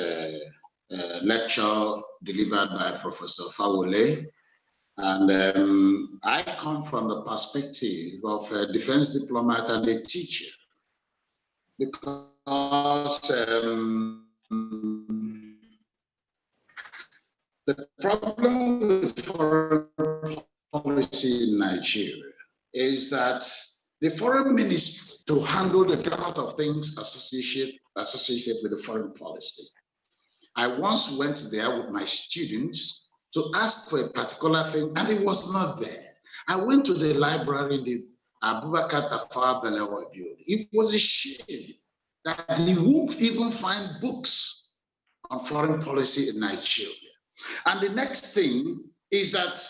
lecture delivered by Professor Fawole. And I come from the perspective of a defense diplomat and a teacher, because the problem with foreign policy in Nigeria is that the foreign ministry to handle the gamut of things associated with the foreign policy. I once went there with my students to ask for a particular thing, and it was not there. I went to the library in the Abubakar Tafawa Balewa building. It was a shame that you won't even find books on foreign policy in Nigeria. And the next thing is that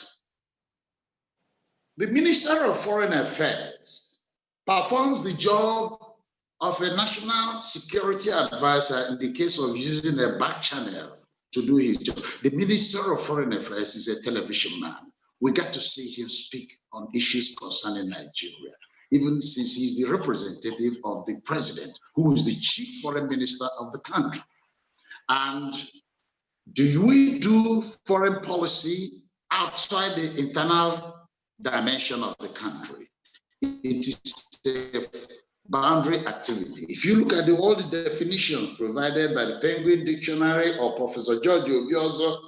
the Minister of Foreign Affairs performs the job of a national security advisor in the case of using a back channel to do his job. The Minister of Foreign Affairs is a television man. We got to see him speak on issues concerning Nigeria, even since he's the representative of the president, who is the chief foreign minister of the country. And do we do foreign policy outside the internal dimension of the country? It is a boundary activity. If you look at the old definitions provided by the Penguin Dictionary or Professor George Obiozo,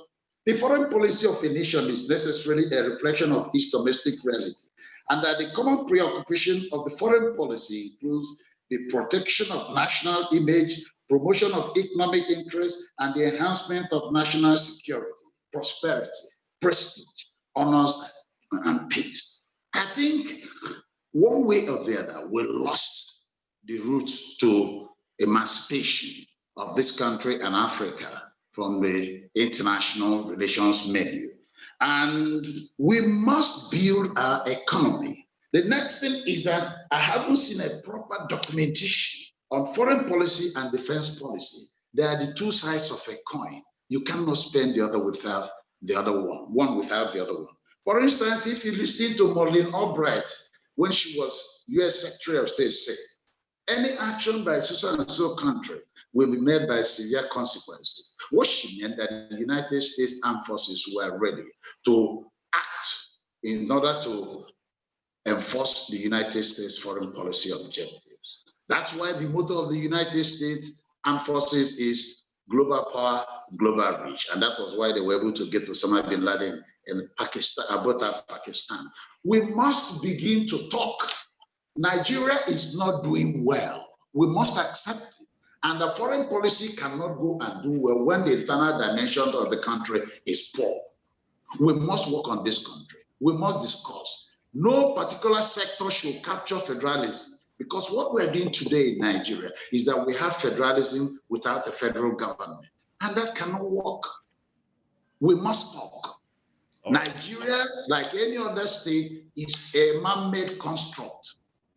the foreign policy of a nation is necessarily a reflection of its domestic reality, and that the common preoccupation of the foreign policy includes the protection of national image, promotion of economic interests, and the enhancement of national security, prosperity, prestige, honors, and peace. I think one way or the other, we lost the route to emancipation of this country and Africa from the international relations menu. And we must build our economy. The next thing is that I haven't seen a proper documentation on foreign policy and defense policy They are the two sides of a coin. You cannot spend the other without the other one without the other one. For instance, if you listen to Maureen Albright when she was US Secretary of State say, any action by so and so country will be made by severe consequences. What she meant that the United States Armed Forces were ready to act in order to enforce the United States foreign policy objectives. That's why the motto of the United States Armed Forces is global power, global reach. And that was why they were able to get Osama bin Laden in Pakistan, about Pakistan. We must begin to talk. Nigeria is not doing well. We must accept it. And the foreign policy cannot go and do well when the internal dimension of the country is poor. We must work on this country. We must discuss. No particular sector should capture federalism, because what we're doing today in Nigeria is that we have federalism without a federal government, and that cannot work. We must talk. Nigeria, like any other state, is a man-made construct.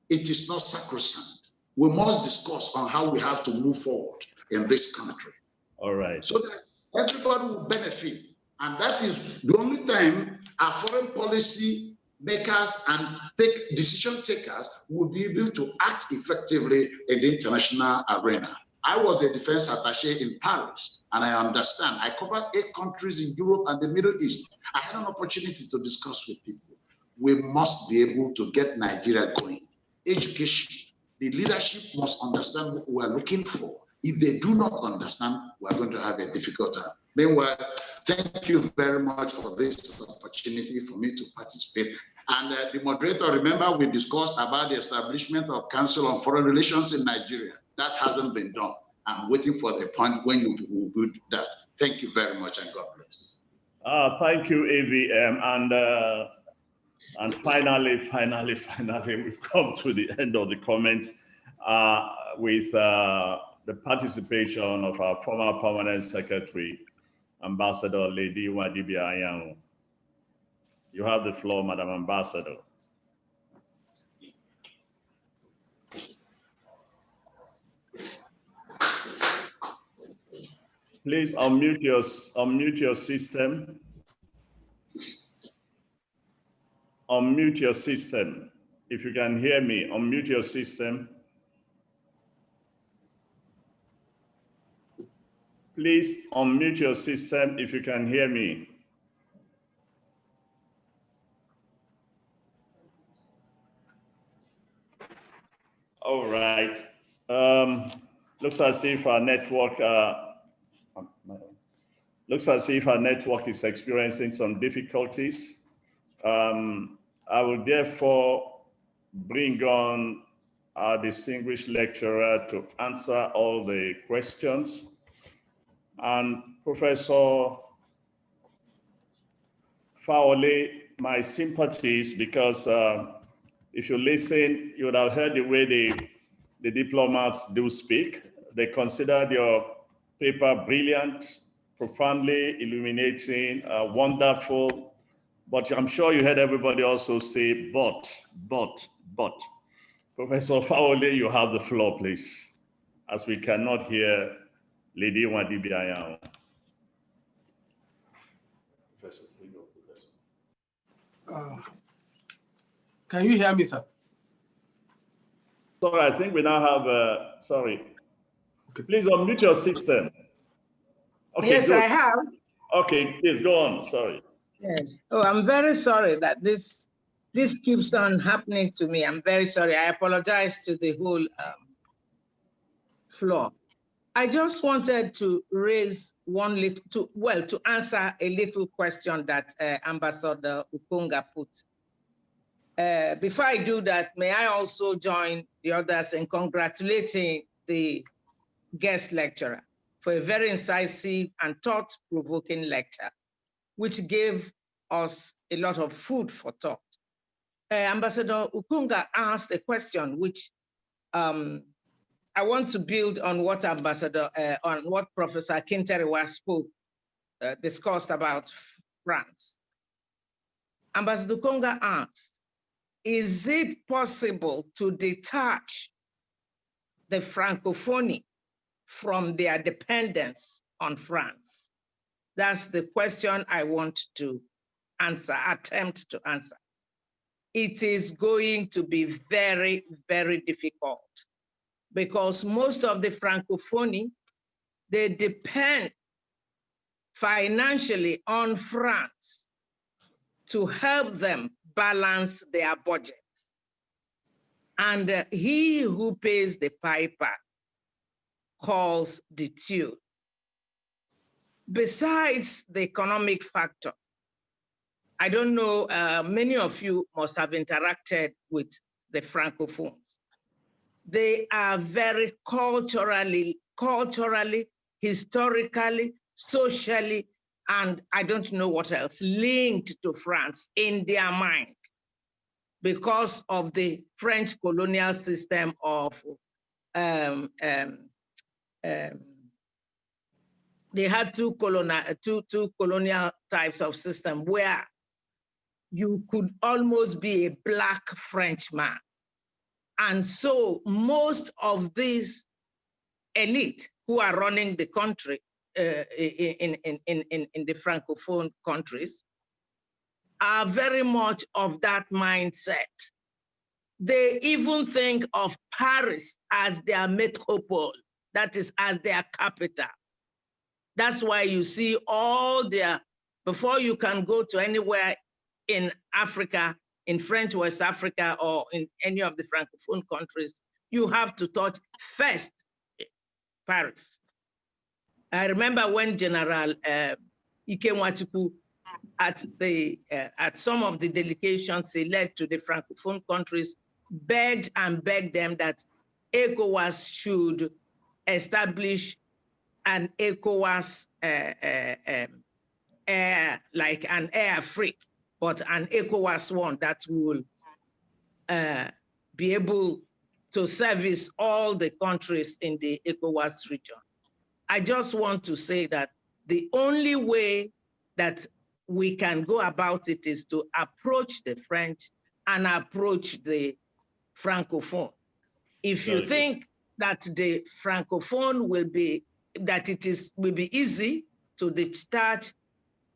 It is not sacrosanct. We must discuss on how we have to move forward in this country.
All right.
So that everybody will benefit. And that is the only time our foreign policy makers and decision takers will be able to act effectively in the international arena. I was a defense attaché in Paris, and I understand. I covered 8 countries in Europe and the Middle East. I had an opportunity to discuss with people. We must be able to get Nigeria going. Education. The leadership must understand what we are looking for. If they do not understand, we are going to have a difficult time. Meanwhile, thank you very much for this opportunity for me to participate. And the moderator, remember, we discussed about the establishment of Council on Foreign Relations in Nigeria. That hasn't been done. I'm waiting for the point when you will do that. Thank you very much, and God bless.
Thank you, AVM. And finally, we've come to the end of the comments with the participation of our former permanent secretary, Ambassador Lady Wadibia Ayano. You have the floor, Madam Ambassador. Please unmute your system. Unmute your system. If you can hear me, unmute your system. Please unmute your system if you can hear me. All right. Looks as if our network is experiencing some difficulties. I will therefore bring on our distinguished lecturer to answer all the questions. And Professor Fawole, my sympathies, because if you listen, you would have heard the way the diplomats do speak. They considered your paper brilliant, profoundly illuminating, wonderful. But I'm sure you heard everybody also say, but. Professor Fawole, you have the floor, please, as we cannot hear Lady Wadibiayan.
Can you hear me, sir?
Sorry, I think we now have, sorry. Okay. Please unmute your system. Okay,
yes,
good.
I have.
Okay, please go on, sorry.
Yes. Oh, I'm very sorry that this keeps on happening to me. I'm very sorry. I apologize to the whole floor. I just wanted to raise to answer a little question that Ambassador Ukonga put. Before I do that, may I also join the others in congratulating the guest lecturer for a very incisive and thought-provoking lecture, which gave us a lot of food for thought. Ambassador Ukonga asked a question which I want to build on what Professor Kinteriwa discussed about France. Ambassador Ukonga asked, is it possible to detach the Francophonie from their dependence on France? That's the question I want to answer, attempt to answer. It is going to be very, very difficult because most of the Francophonie, they depend financially on France to help them balance their budget. And he who pays the piper calls the tune. Besides the economic factor, I don't know, many of you must have interacted with the Francophones. They are very culturally, historically, socially, and I don't know what else, linked to France in their mind because of the French colonial system of, they had two colonial types of system where you could almost be a Black Frenchman. And so most of these elite who are running the country in the Francophone countries are very much of that mindset. They even think of Paris as their metropole, that is as their capital. That's why you see all their, before you can go to anywhere in Africa, in French West Africa, or in any of the Francophone countries, you have to touch first Paris. I remember when General Ike Nwachukwu at some of the delegations he led to the Francophone countries begged them that ECOWAS should establish an ECOWAS like an air freak, but an ECOWAS one that will be able to service all the countries in the ECOWAS region. I just want to say that the only way that we can go about it is to approach the French and approach the Francophone. If you think that the Francophone will be, that will be easy to discharge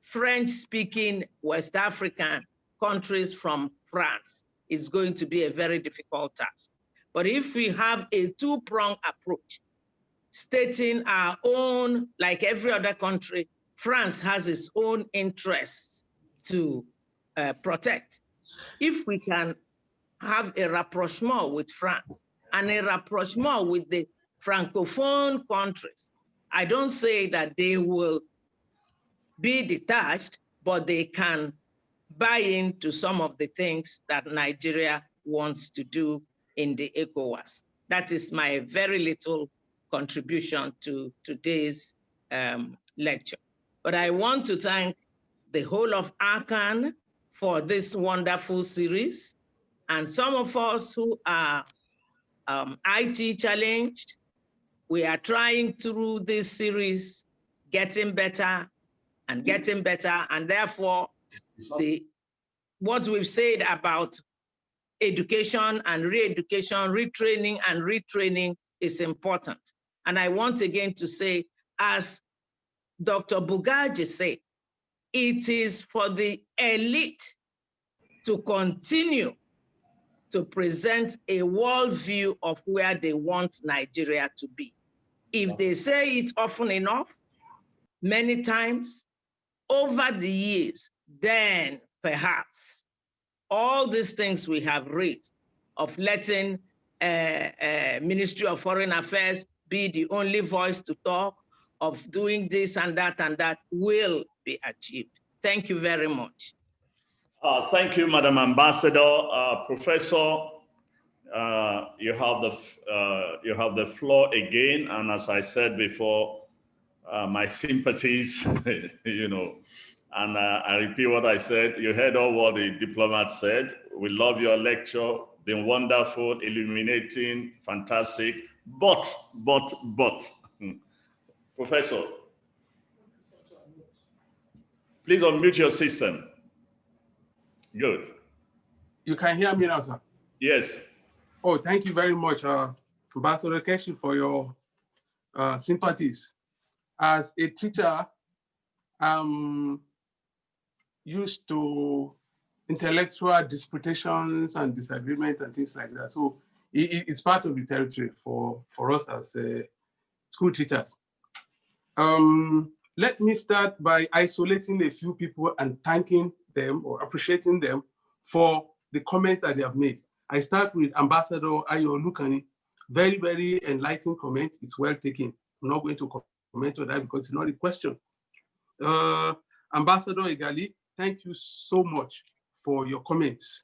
French-speaking West African countries from France, it's going to be a very difficult task. But if we have a two-pronged approach, stating our own, like every other country, France has its own interests to protect. If we can have a rapprochement with France and a rapprochement with the Francophone countries, I don't say that they will be detached, but they can buy into some of the things that Nigeria wants to do in the ECOWAS. That is my very little contribution to today's lecture. But I want to thank the whole of ACAN for this wonderful series. And some of us who are IT challenged, we are trying through this series, getting better and getting better. And therefore, what we've said about education and re-education, retraining and retraining is important. And I want again to say, as Dr. Bugaji said, it is for the elite to continue to present a worldview of where they want Nigeria to be. If they say it often enough, many times, over the years, then perhaps all these things we have raised of letting Ministry of Foreign Affairs be the only voice to talk, of doing this and that will be achieved. Thank you very much.
Thank you, Madam Ambassador. Professor, you have the floor again. And as I said before, my sympathies, you know, and I repeat what I said. You heard all what the diplomat said. We love your lecture, been wonderful, illuminating, fantastic. But, Professor, please unmute your system. Good.
You can hear me now, sir?
Yes.
Oh, thank you very much, Ambassador Keshi, for your sympathies. As a teacher, I'm used to intellectual disputations and disagreement and things like that. So it's part of the territory for us as school teachers. Let me start by isolating a few people and thanking them or appreciating them for the comments that they have made. I start with Ambassador Ayo Lukani. Very, very enlightening comment. It's well taken. I'm not going to comment on that because it's not a question. Ambassador Egali, thank you so much for your comments.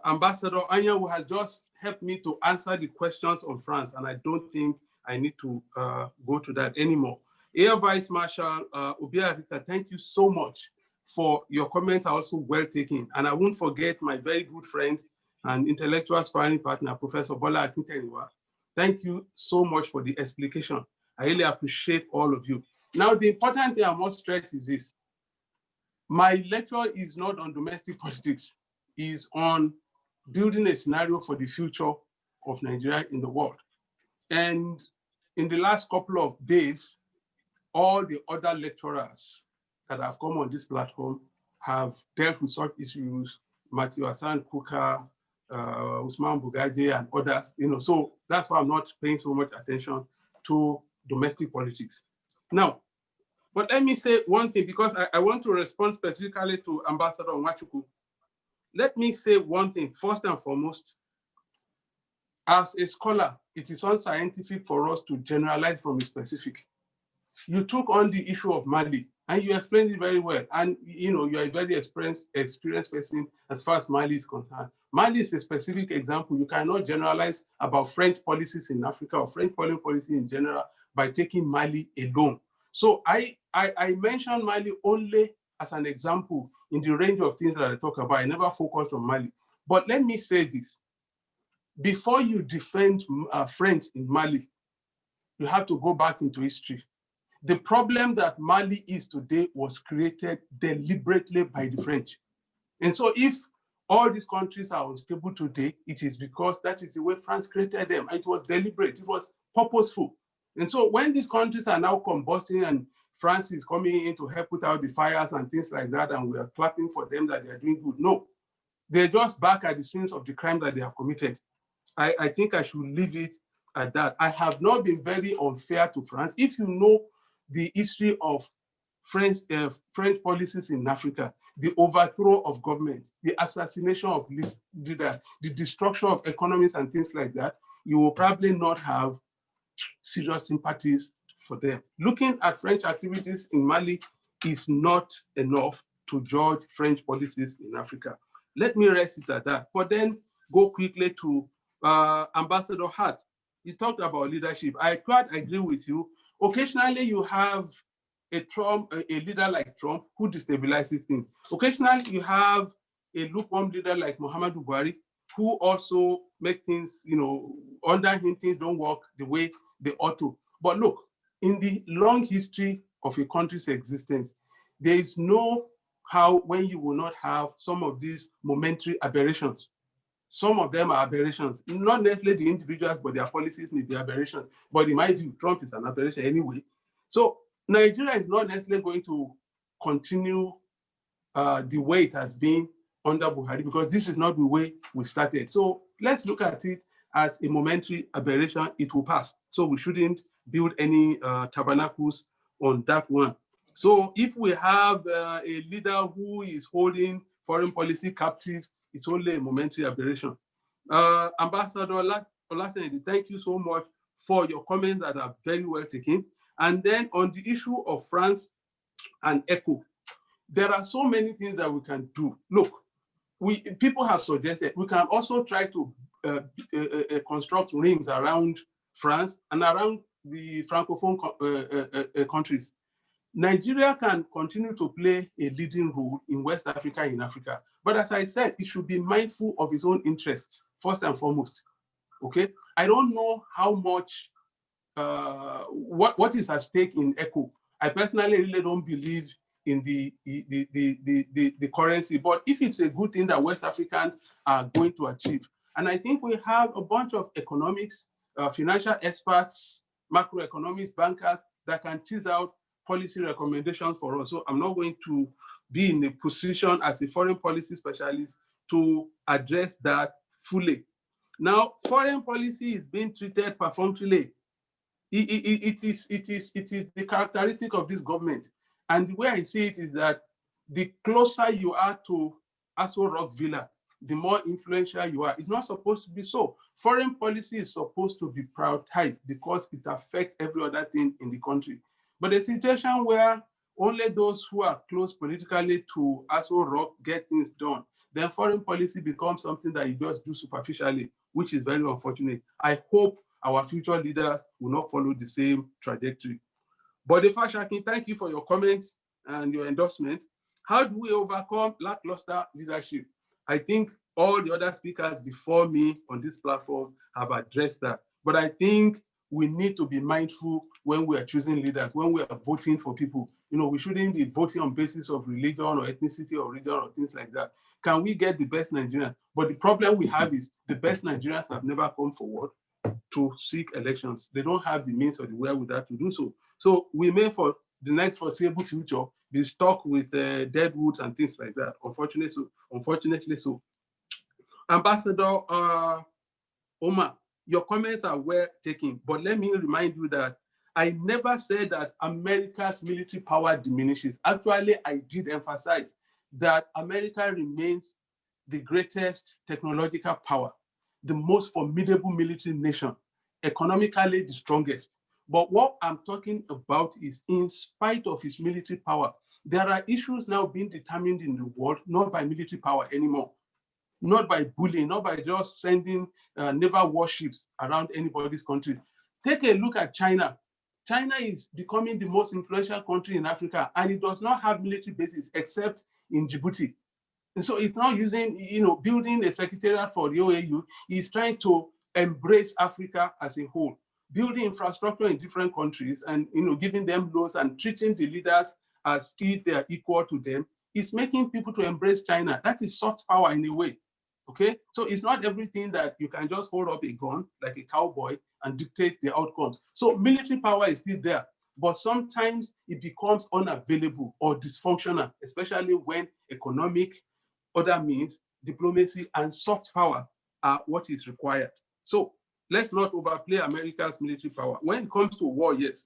Ambassador Anya, who has just helped me to answer the questions on France, and I don't think I need to go to that anymore. Air Vice Marshal Obiarika, thank you so much for your comments, are also well taken. And I won't forget my very good friend and intellectual sparring partner, Professor Bola Akinteniwa. Thank you so much for the explication. I really appreciate all of you. Now, the important thing I must stress is this. My lecture is not on domestic politics, it's on building a scenario for the future of Nigeria in the world. And in the last couple of days, all the other lecturers that have come on this platform have dealt with such issues, Matthew Hassan Kuka, Usman Bugaje, and others. So that's why I'm not paying so much attention to domestic politics. Now, but let me say one thing, because I want to respond specifically to Ambassador Nwachukwu. Let me say one thing, first and foremost. As a scholar, it is unscientific for us to generalize from a specific. You took on the issue of Mali, and you explained it very well. And you are a very experienced person as far as Mali is concerned. Mali is a specific example. You cannot generalize about French policies in Africa or French foreign policy in general by taking Mali alone. So I mentioned Mali only as an example in the range of things that I talk about. I never focused on Mali. But let me say this. Before you defend French in Mali, you have to go back into history. The problem that Mali is today was created deliberately by the French. And so if all these countries are unstable today, it is because that is the way France created them. It was deliberate, it was purposeful. And so when these countries are now combusting and France is coming in to help put out the fires and things like that, and we are clapping for them that they are doing good, no. They're just back at the scenes of the crime that they have committed. I think I should leave it at that. I have not been very unfair to France. If you know the history of French policies in Africa, the overthrow of government, the assassination of leaders, the destruction of economies and things like that, you will probably not have serious sympathies for them. Looking at French activities in Mali is not enough to judge French policies in Africa. Let me rest it at that, but then go quickly to Ambassador Hart. You talked about leadership. I quite agree with you. Occasionally you have a leader like Trump who destabilizes things. Occasionally you have a lukewarm leader like Muhammadu Buhari who also make things, under him things don't work the way they ought to. But look, in the long history of a country's existence, there is no how when you will not have some of these momentary aberrations. Some of them are aberrations, not necessarily the individuals, but their policies may be aberrations. But in my view, Trump is an aberration anyway. So Nigeria is not necessarily going to continue the way it has been under Buhari, because this is not the way we started. So let's look at it as a momentary aberration. It will pass. So we shouldn't build any tabernacles on that one. So if we have a leader who is holding foreign policy captive, it's only a momentary aberration. Ambassador Olasenedi, thank you so much for your comments that are very well taken. And then on the issue of France and ECHO, there are so many things that we can do. Look, people have suggested we can also try to construct rings around France and around the Francophone countries. Nigeria can continue to play a leading role in West Africa, in Africa. But as I said, it should be mindful of its own interests, first and foremost. Okay? I don't know how much, what is at stake in ECHO. I personally really don't believe in the currency, but if it's a good thing that West Africans are going to achieve, And I think we have a bunch of economics, financial experts, macroeconomics, bankers that can tease out policy recommendations for us. So I'm not going to be in a position as a foreign policy specialist to address that fully. Now, foreign policy is being treated perfunctorily. It is the characteristic of this government. And the way I see it is that the closer you are to Aso Rock Villa, the more influential you are. It's not supposed to be so. Foreign policy is supposed to be prioritized because it affects every other thing in the country. But a situation where only those who are close politically to Aso Rock get things done, then foreign policy becomes something that you just do superficially, which is very unfortunate. I hope our future leaders will not follow the same trajectory. But Fashaki, thank you for your comments and your endorsement. How do we overcome lackluster leadership? I think all the other speakers before me on this platform have addressed that. But I think we need to be mindful when we are choosing leaders, when we are voting for people. You know, we shouldn't be voting on basis of religion or ethnicity or region or things like that. Can we get the best Nigerians? But the problem we have is the best Nigerians have never come forward to seek elections. They don't have the means or the wherewithal to do so. So we may, for the next foreseeable future, be stuck with dead woods and things like that. Unfortunately so. Ambassador Omar, your comments are well taken, but let me remind you that I never said that America's military power diminishes. Actually, I did emphasize that America remains the greatest technological power, the most formidable military nation, economically the strongest. But what I'm talking about is, in spite of its military power, there are issues now being determined in the world, not by military power anymore, not by bullying, not by just sending naval warships around anybody's country. Take a look at China. China is becoming the most influential country in Africa, and it does not have military bases except in Djibouti. And so it's not using, building a secretariat for the OAU. It's trying to embrace Africa as a whole, building infrastructure in different countries and, giving them loans and treating the leaders as if they are equal to them. It's making people to embrace China. That is soft power in a way, okay? So it's not everything that you can just hold up a gun like a cowboy and dictate the outcomes. So military power is still there, but sometimes it becomes unavailable or dysfunctional, especially when economic, other means, diplomacy, and soft power are what is required. So let's not overplay America's military power. When it comes to war, yes.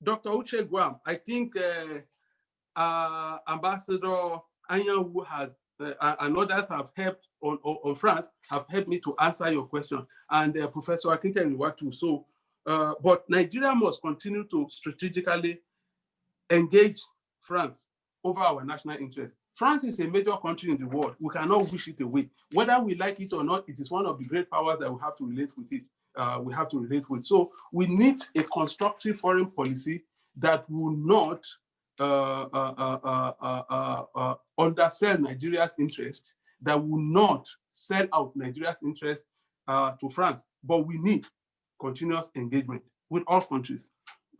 Dr. Uche Guam, I think Ambassador Anyanwu has, and others have helped on France, have helped me to answer your question, and Professor Akintayiwa too. So, but Nigeria must continue to strategically engage France over our national interest. France is a major country in the world. We cannot wish it away. Whether we like it or not, it is one of the great powers that we have to relate with it. So we need a constructive foreign policy that will not undersell Nigeria's interest, that will not sell out Nigeria's interest to France. But we need continuous engagement with all countries.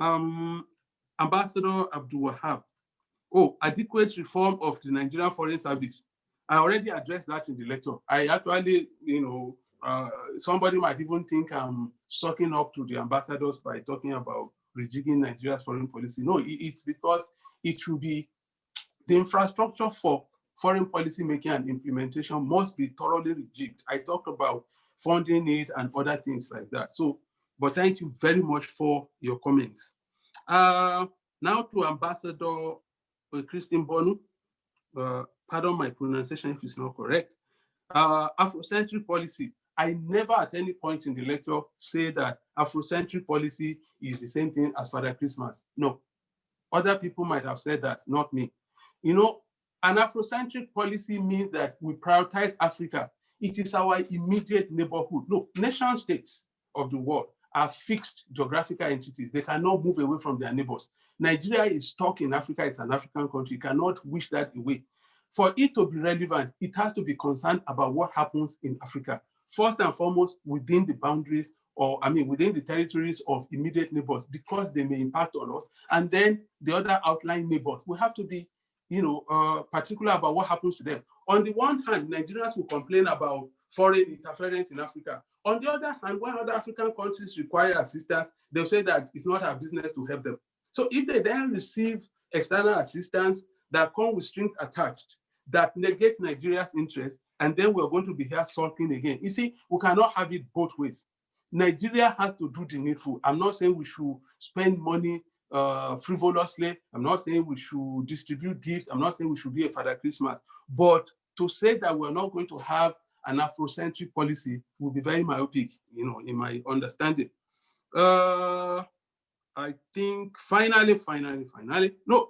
Ambassador Abdul Wahab. Adequate reform of the Nigerian Foreign Service. I already addressed that in the lecture. I actually, somebody might even think I'm sucking up to the ambassadors by talking about rejigging Nigeria's foreign policy. No, it's because it should be the infrastructure for foreign policy making and implementation must be thoroughly rejigged. I talked about funding it and other things like that. So, but thank you very much for your comments. Now to Ambassador Christine Bonu, pardon my pronunciation if it's not correct. Afrocentric policy. I never at any point in the lecture say that Afrocentric policy is the same thing as Father Christmas. No, other people might have said that, not me. An Afrocentric policy means that we prioritize Africa. It is our immediate neighborhood. Look, nation states of the world are fixed geographical entities. They cannot move away from their neighbors. Nigeria is stuck in Africa. It's an African country. You cannot wish that away. For it to be relevant, it has to be concerned about what happens in Africa. First and foremost, within the boundaries, within the territories of immediate neighbors, because they may impact on us. And then the other outlying neighbors. We have to be, particular about what happens to them. On the one hand, Nigerians will complain about foreign interference in Africa. On the other hand, when other African countries require assistance, they'll say that it's not our business to help them. So if they then receive external assistance that come with strings attached, that negates Nigeria's interest, and then we're going to be here sulking again. You see, we cannot have it both ways. Nigeria has to do the needful. I'm not saying we should spend money frivolously. I'm not saying we should distribute gifts. I'm not saying we should be a Father Christmas. But to say that we're not going to have an Afrocentric policy will be very myopic, in my understanding. I think finally,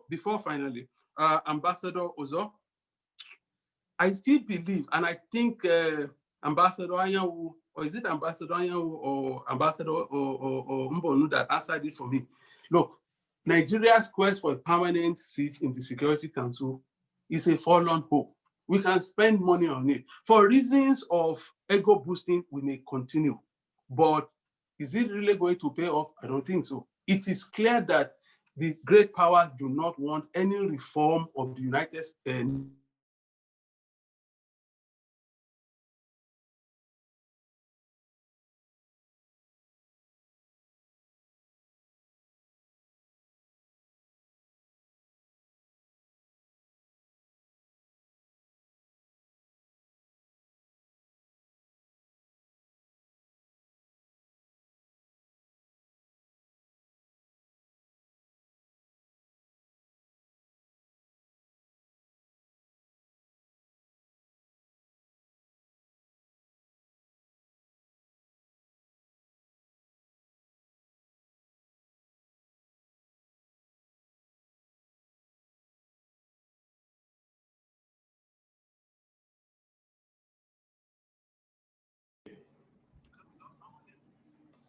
before finally, Ambassador Ozo, I still believe, and I think Ambassador Anyanwu, or is it Ambassador Anyanwu or Ambassador or Mbonu that answered it for me? Look, Nigeria's quest for a permanent seat in the Security Council is a forlorn hope. We can spend money on it. For reasons of ego boosting, we may continue. But is it really going to pay off? I don't think so. It is clear that the great powers do not want any reform of the United States.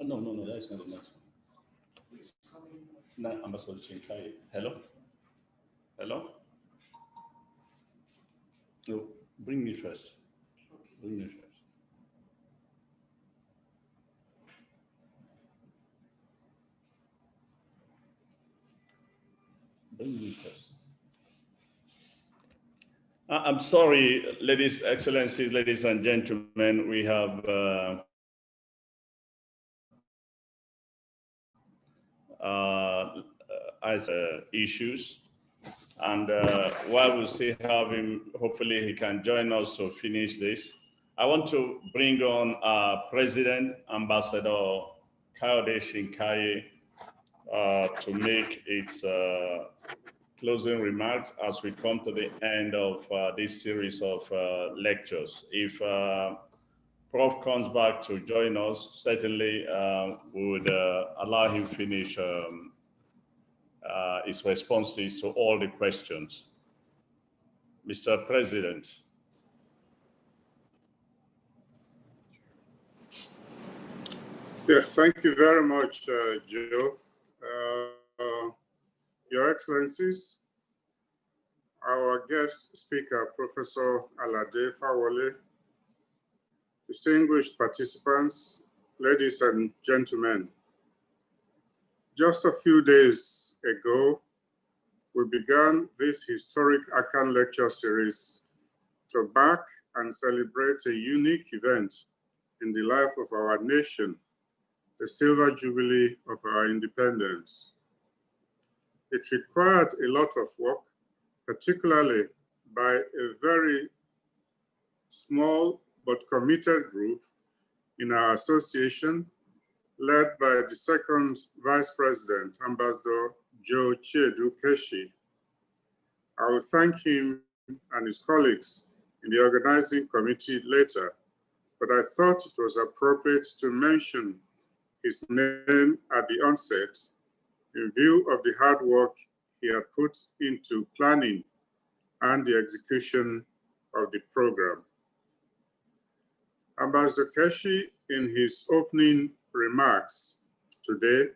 No, that's not the next one. No, Ambassador Chinkai. Hello? Hello? No, bring me first. Bring me first. Bring me first. I'm sorry, ladies, excellencies, ladies and gentlemen, we have issues. And while we still have him, hopefully he can join us to finish this. I want to bring on our President, Ambassador Kayode Shinkaye, to make its closing remarks as we come to the end of this series of lectures. If Prof comes back to join us, certainly we would allow him finish his responses to all the questions. Mr. President.
Yeah, thank you very much, Joe. Your Excellencies, our guest speaker, Professor Alade Fawole, distinguished participants, ladies and gentlemen, just a few days ago, we began this historic Akan lecture series to mark and celebrate a unique event in the life of our nation, the Silver Jubilee of our independence. It required a lot of work, particularly by a very small but committed group in our association, led by the second Vice President, Ambassador Joe Chiedu Keshi. I will thank him and his colleagues in the organizing committee later, but I thought it was appropriate to mention his name at the onset in view of the hard work he had put into planning and the execution of the program. Ambassador Keshi, in his opening remarks today,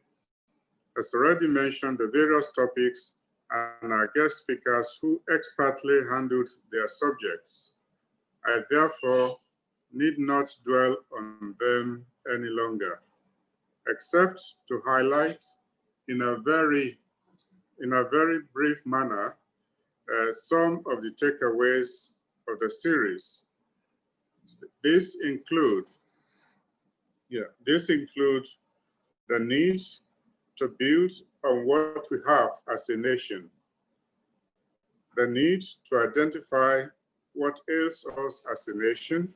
has already mentioned the various topics and our guest speakers who expertly handled their subjects. I therefore need not dwell on them any longer, except to highlight in a very brief manner some of the takeaways of the series. This include the need to build on what we have as a nation, the need to identify what ails us as a nation,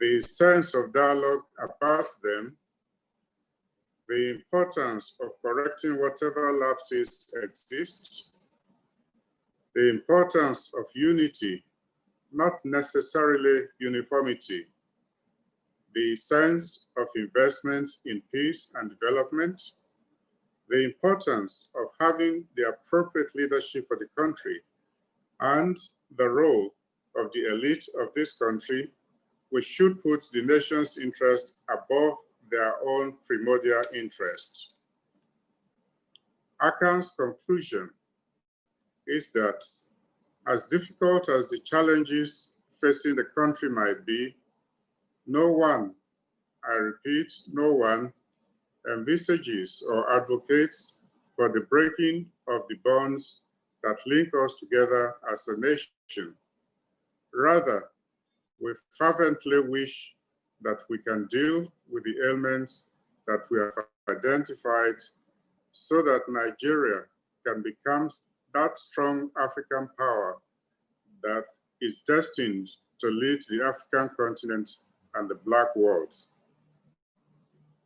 the sense of dialogue about them, the importance of correcting whatever lapses exist, the importance of unity, not necessarily uniformity, the sense of investment in peace and development, the importance of having the appropriate leadership for the country, and the role of the elite of this country, which should put the nation's interest above their own primordial interest. ACAN's conclusion is that as difficult as the challenges facing the country might be, no one, I repeat, no one envisages or advocates for the breaking of the bonds that link us together as a nation. Rather, we fervently wish that we can deal with the ailments that we have identified so that Nigeria can become that strong African power that is destined to lead the African continent and the Black world.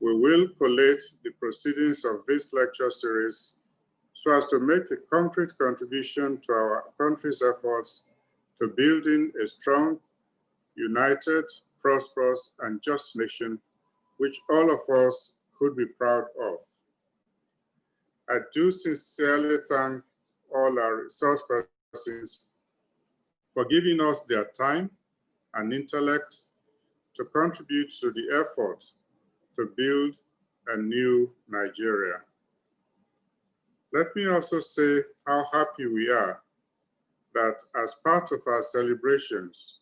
We will collate the proceedings of this lecture series so as to make a concrete contribution to our country's efforts to building a strong, united, prosperous, and just nation, which all of us could be proud of. I do sincerely thank all our resource persons for giving us their time and intellect to contribute to the effort to build a new Nigeria. Let me also say how happy we are that as part of our celebrations,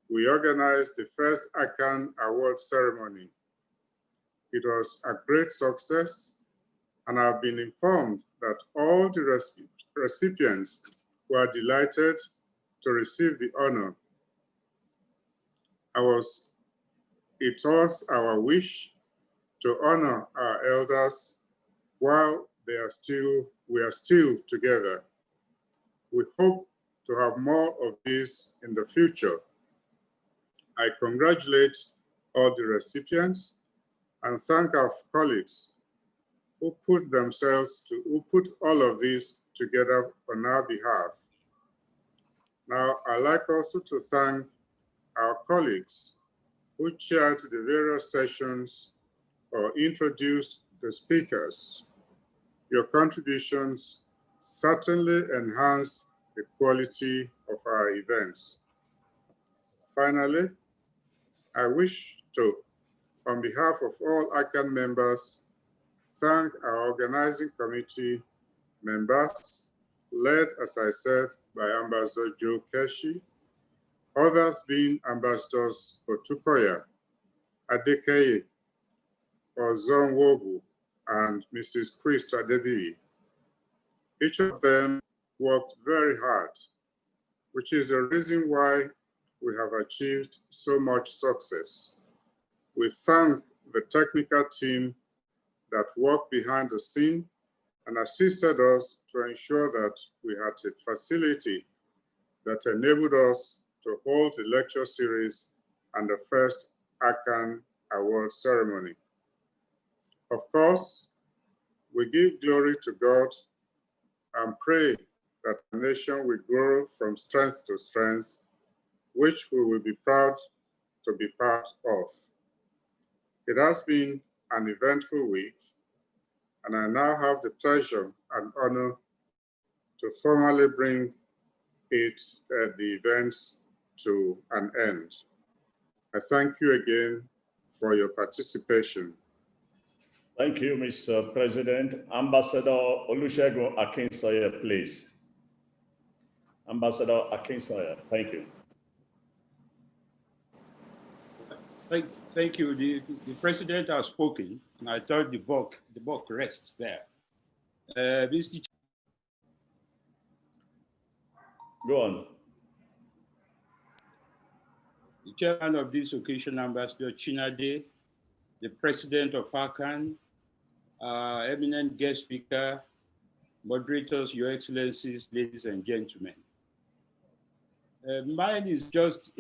we organized the first ACAN Award ceremony. It was a great success, and I've been informed that all the recipients were delighted to receive the honor. It was our wish to honor our elders while we are still together. We hope to have more of this in the future. I congratulate all the recipients and thank our colleagues who put all of this together on our behalf. Now, I'd like also to thank our colleagues who chaired the various sessions or introduced the speakers. Your contributions certainly enhance the quality of our events. Finally, I wish to, on behalf of all ACAN members, thank our organizing committee members, led, as I said, by Ambassador Joe Keshi, others being Ambassadors Otukoya, Adekeye, Ozon Wobu, and Mrs. Chris Adebi. Each of them worked very hard, which is the reason why we have achieved so much success. We thank the technical team that worked behind the scene and assisted us to ensure that we had a facility that enabled us to hold the lecture series and the first ACAN Award ceremony. Of course, we give glory to God and pray that the nation will grow from strength to strength, which we will be proud to be part of. It has been an eventful week, and I now have the pleasure and honor to formally bring the events to an end. I thank you again for your participation.
Thank you, Mr. President. Ambassador Olusegun Akinsoye, please. Ambassador Akinsoye, thank you.
Thank you. The president has spoken, and I thought the buck rests there.
Go on.
The chairman of this occasion, Ambassador Chinade, the president of ACAN, eminent guest speaker, moderators, your excellencies, ladies and gentlemen. Mine is just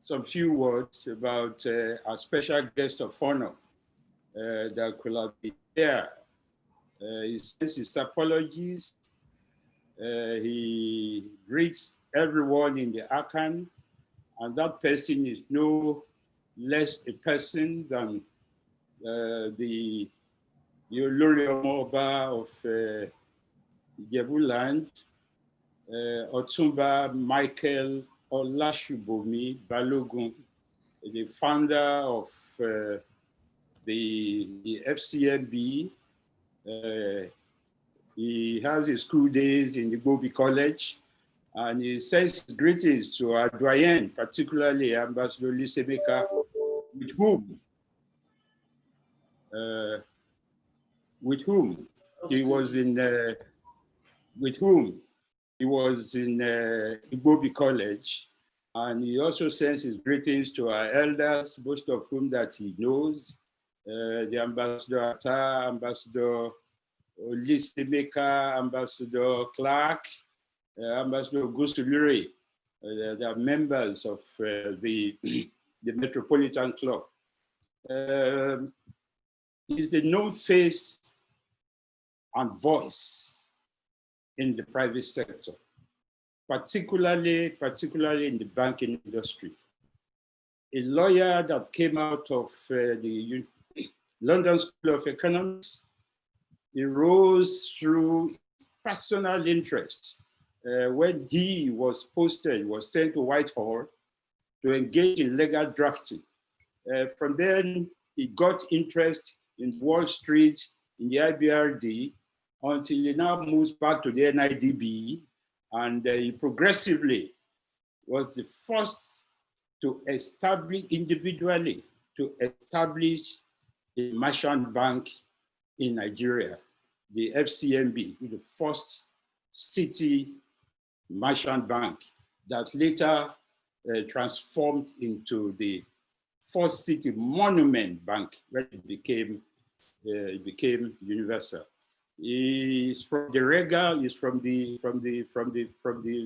some few words about our special guest of honor that could have been there. He sends his apologies. He greets everyone in the ACAN, and that person is no less a person than the Olori Oba of Ijebu land, Otumba Michael Olashubomi Balogun, the founder of the FCMB. He has his school days in the Gobi College, and he sends his greetings to our doyen, particularly Ambassador Lisebeka, with whom he was in Gobi College. And he also sends his greetings to our elders, most of whom that he knows, the Ambassador Atta, Ambassador Lisebeka, Ambassador Clark, Ambassador Gustulure. They are members of the Metropolitan Club. He's a known face and voice in the private sector, particularly in the banking industry. A lawyer that came out of the London School of Economics. He rose through personal interest when he was sent to Whitehall to engage in legal drafting. From then, he got interest in Wall Street, in the IBRD, until he now moves back to the NIDB, and he progressively was the first to establish individually, to establish a merchant bank in Nigeria, the FCMB, the first city merchant bank that later transformed into the first city monument bank when it became universal. He's from the regal, he's from the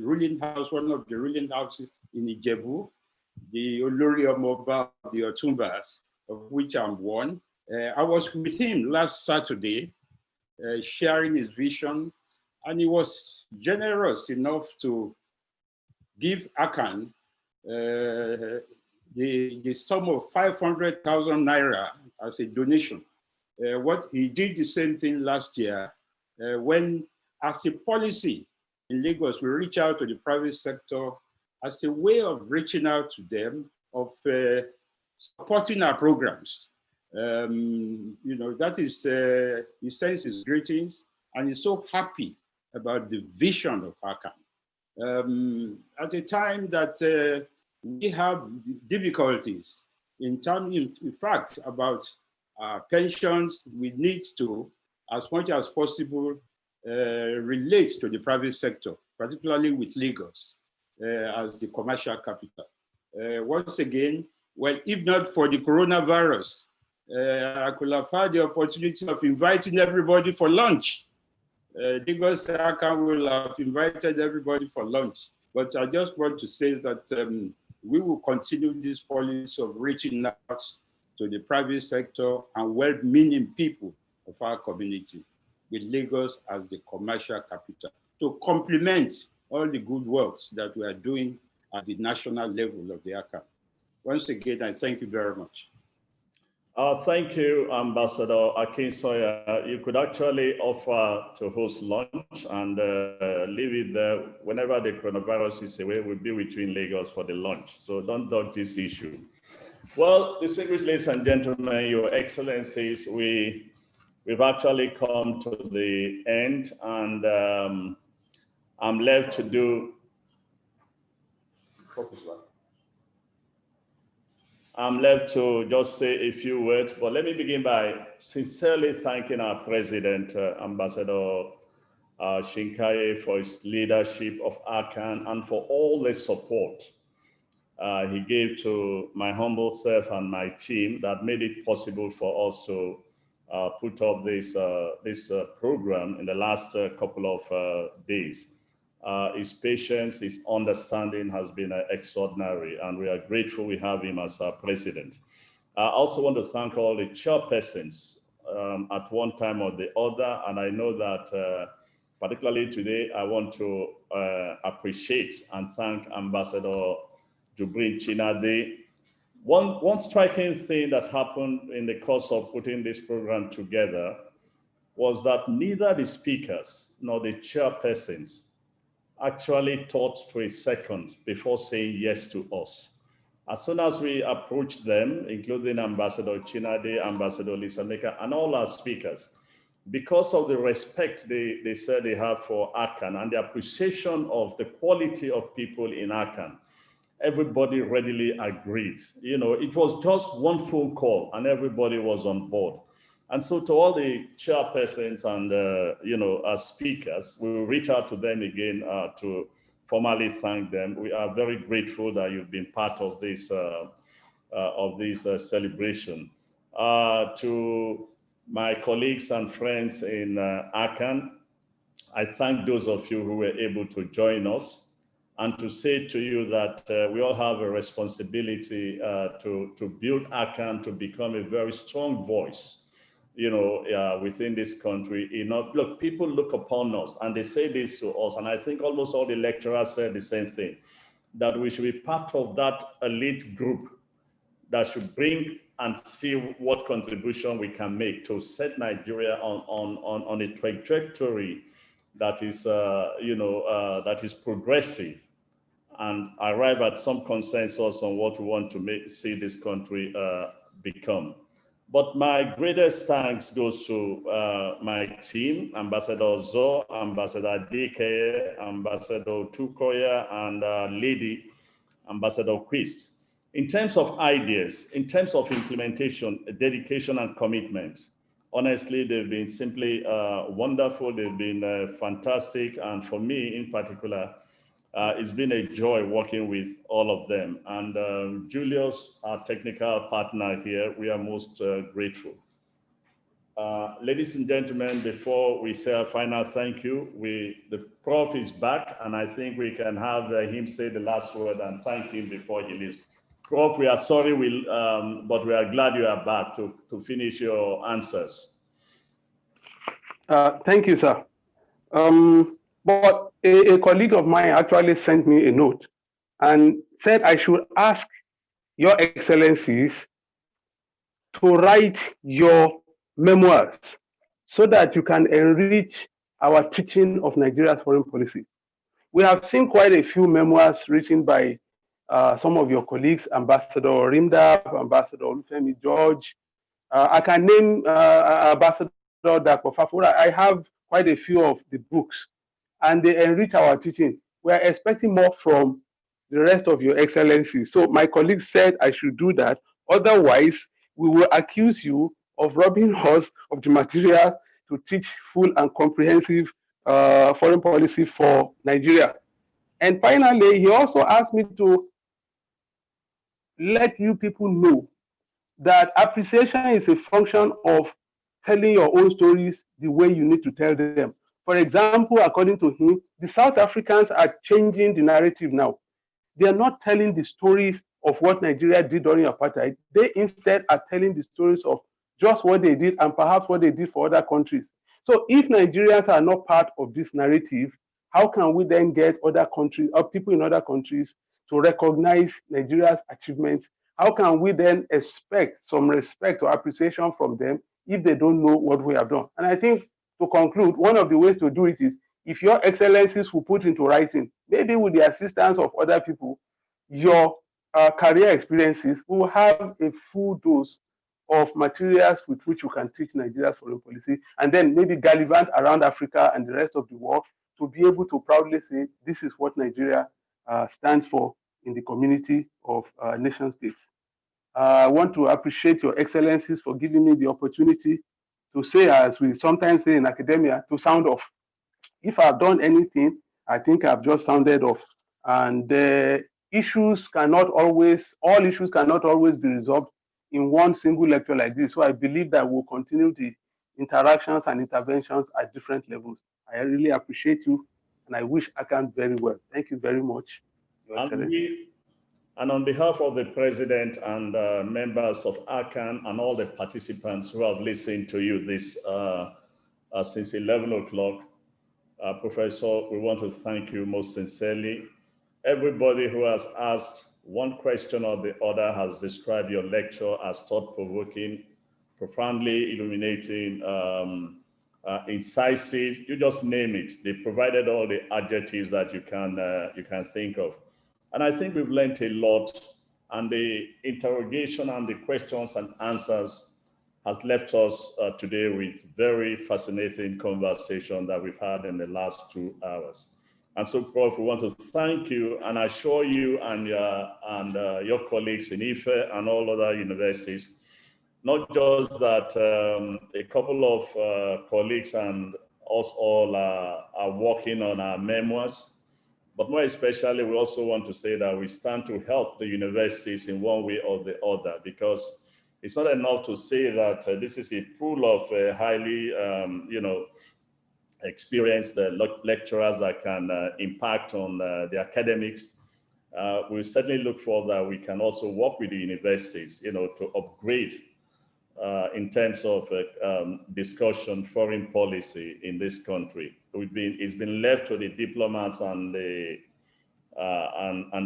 ruling house, one of the ruling houses in Ijebu, the Olori Omoba, the Otumbas, of which I'm one. I was with him last Saturday, sharing his vision, and he was generous enough to give ACAN the sum of 500,000 naira as a donation. What he did the same thing last year when, as a policy in Lagos, we reach out to the private sector as a way of reaching out to them, of supporting our programs. That is, he sends his greetings, and he's so happy about the vision of ACAN. At a time that we have difficulties in fact, about pensions, we need to, as much as possible, relate to the private sector, particularly with Lagos as the commercial capital. Once again, well, if not for the coronavirus, I could have had the opportunity of inviting everybody for lunch. Lagos ACAN will have invited everybody for lunch. But I just want to say that we will continue this policy of reaching out to the private sector and well-meaning people of our community, with Lagos as the commercial capital, to complement all the good works that we are doing at the national level of the ACAN. Once again, I thank you very much.
Thank you, Ambassador Akinsoya. You could actually offer to host lunch and leave it there. Whenever the coronavirus is away, we'll be with you in Lagos for the lunch. So don't dodge this issue. Well, distinguished ladies and gentlemen, Your Excellencies, we've actually come to the end, and I'm left to do. I'm left to just say a few words, but let me begin by sincerely thanking our President, Ambassador Shinkaye for his leadership of ACAN, and for all the support he gave to my humble self and my team that made it possible for us to put up this program in the last couple of days. His patience, his understanding has been extraordinary, and we are grateful we have him as our president. I also want to thank all the chairpersons at one time or the other, and I know that particularly today, I want to appreciate and thank Ambassador Jubrin Chinade. One striking thing that happened in the course of putting this program together was that neither the speakers nor the chairpersons actually thought for a second before saying yes to us. As soon as we approached them, including Ambassador Chinade, Ambassador Lisa Maker, and all our speakers, because of the respect they said they have for ACAN and the appreciation of the quality of people in ACAN, everybody readily agreed. You know, it was just one phone call and everybody was on board. And so to all the chairpersons and, as speakers, we will reach out to them again to formally thank them. We are very grateful that you've been part of this celebration. To my colleagues and friends in ACAN, I thank those of you who were able to join us, and to say to you that we all have a responsibility to build ACAN to become a very strong voice, within this country. Look, people look upon us and they say this to us, and I think almost all the lecturers said the same thing, that we should be part of that elite group that should bring and see what contribution we can make to set Nigeria on a trajectory that is, that is progressive, and arrive at some consensus on what we want to see this country become. But my greatest thanks goes to my team, Ambassador Zo, Ambassador DK, Ambassador Tukoya, and Lady Ambassador Quist. In terms of ideas, in terms of implementation, dedication, and commitment, honestly, they've been simply wonderful. They've been fantastic. And for me in particular, it's been a joy working with all of them. And Julius, our technical partner here, we are most grateful. Ladies and gentlemen, before we say our final thank you, the Prof is back, and I think we can have him say the last word and thank him before he leaves. Prof, we are sorry, but we are glad you are back to finish your answers.
Thank you, sir. But a colleague of mine actually sent me a note and said I should ask Your Excellencies to write your memoirs so that you can enrich our teaching of Nigeria's foreign policy. We have seen quite a few memoirs written by some of your colleagues, Ambassador Rimdab, Ambassador Olufemi George. I can name Ambassador Dapo Fafura. I have quite a few of the books, and they enrich our teaching. We are expecting more from the rest of your excellencies. So my colleague said I should do that. Otherwise, we will accuse you of robbing us of the material to teach full and comprehensive foreign policy for Nigeria. And finally, he also asked me to let you people know that appreciation is a function of telling your own stories the way you need to tell them. For example, according to him, the South Africans are changing the narrative now. They are not telling the stories of what Nigeria did during apartheid. They instead are telling the stories of just what they did and perhaps what they did for other countries. So if Nigerians are not part of this narrative, how can we then get other countries or people in other countries to recognize Nigeria's achievements? How can we then expect some respect or appreciation from them if they don't know what we have done? And I think, to conclude, one of the ways to do it is if your excellencies will put into writing, maybe with the assistance of other people, your career experiences, we will have a full dose of materials with which you can teach Nigeria's foreign policy, and then maybe gallivant around Africa and the rest of the world to be able to proudly say, this is what Nigeria stands for in the community of nation states. I want to appreciate your excellencies for giving me the opportunity to say, as we sometimes say in academia, to sound off. if I've done anything, I think I've just sounded off. And all issues cannot always be resolved in one single lecture like this. So I believe that we'll continue the interactions and interventions at different levels. I really appreciate you, and I wish ACAN very well. Thank you very much, Your Excellency.
And on behalf of the President and members of ACAN and all the participants who have listened to you this since 11 o'clock, Professor, we want to thank you most sincerely. Everybody who has asked one question or the other has described your lecture as thought-provoking, profoundly illuminating, incisive. You just name it. They provided all the adjectives that you can think of. And I think we've learned a lot, and the interrogation and the questions and answers has left us today with very fascinating conversation that we've had in the last 2 hours. And so, Prof, we want to thank you and assure you and your colleagues in IFE and all other universities, not just that a couple of colleagues and us all are working on our memoirs, but more especially, we also want to say that we stand to help the universities in one way or the other, because it's not enough to say that this is a pool of highly, experienced lecturers that can impact on the academics. We certainly look for that we can also work with the universities, to upgrade in terms of discussion, foreign policy in this country. It's been left to the diplomats and the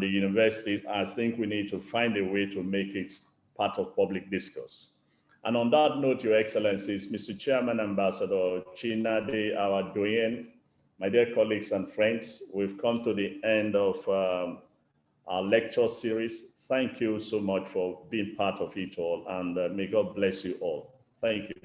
universities. I think we need to find a way to make it part of public discourse. And on that note, Your Excellencies, Mr. Chairman, Ambassador Chinade, our doyen, my dear colleagues and friends, we've come to the end of our lecture series. Thank you so much for being part of it all, and may God bless you all. Thank you.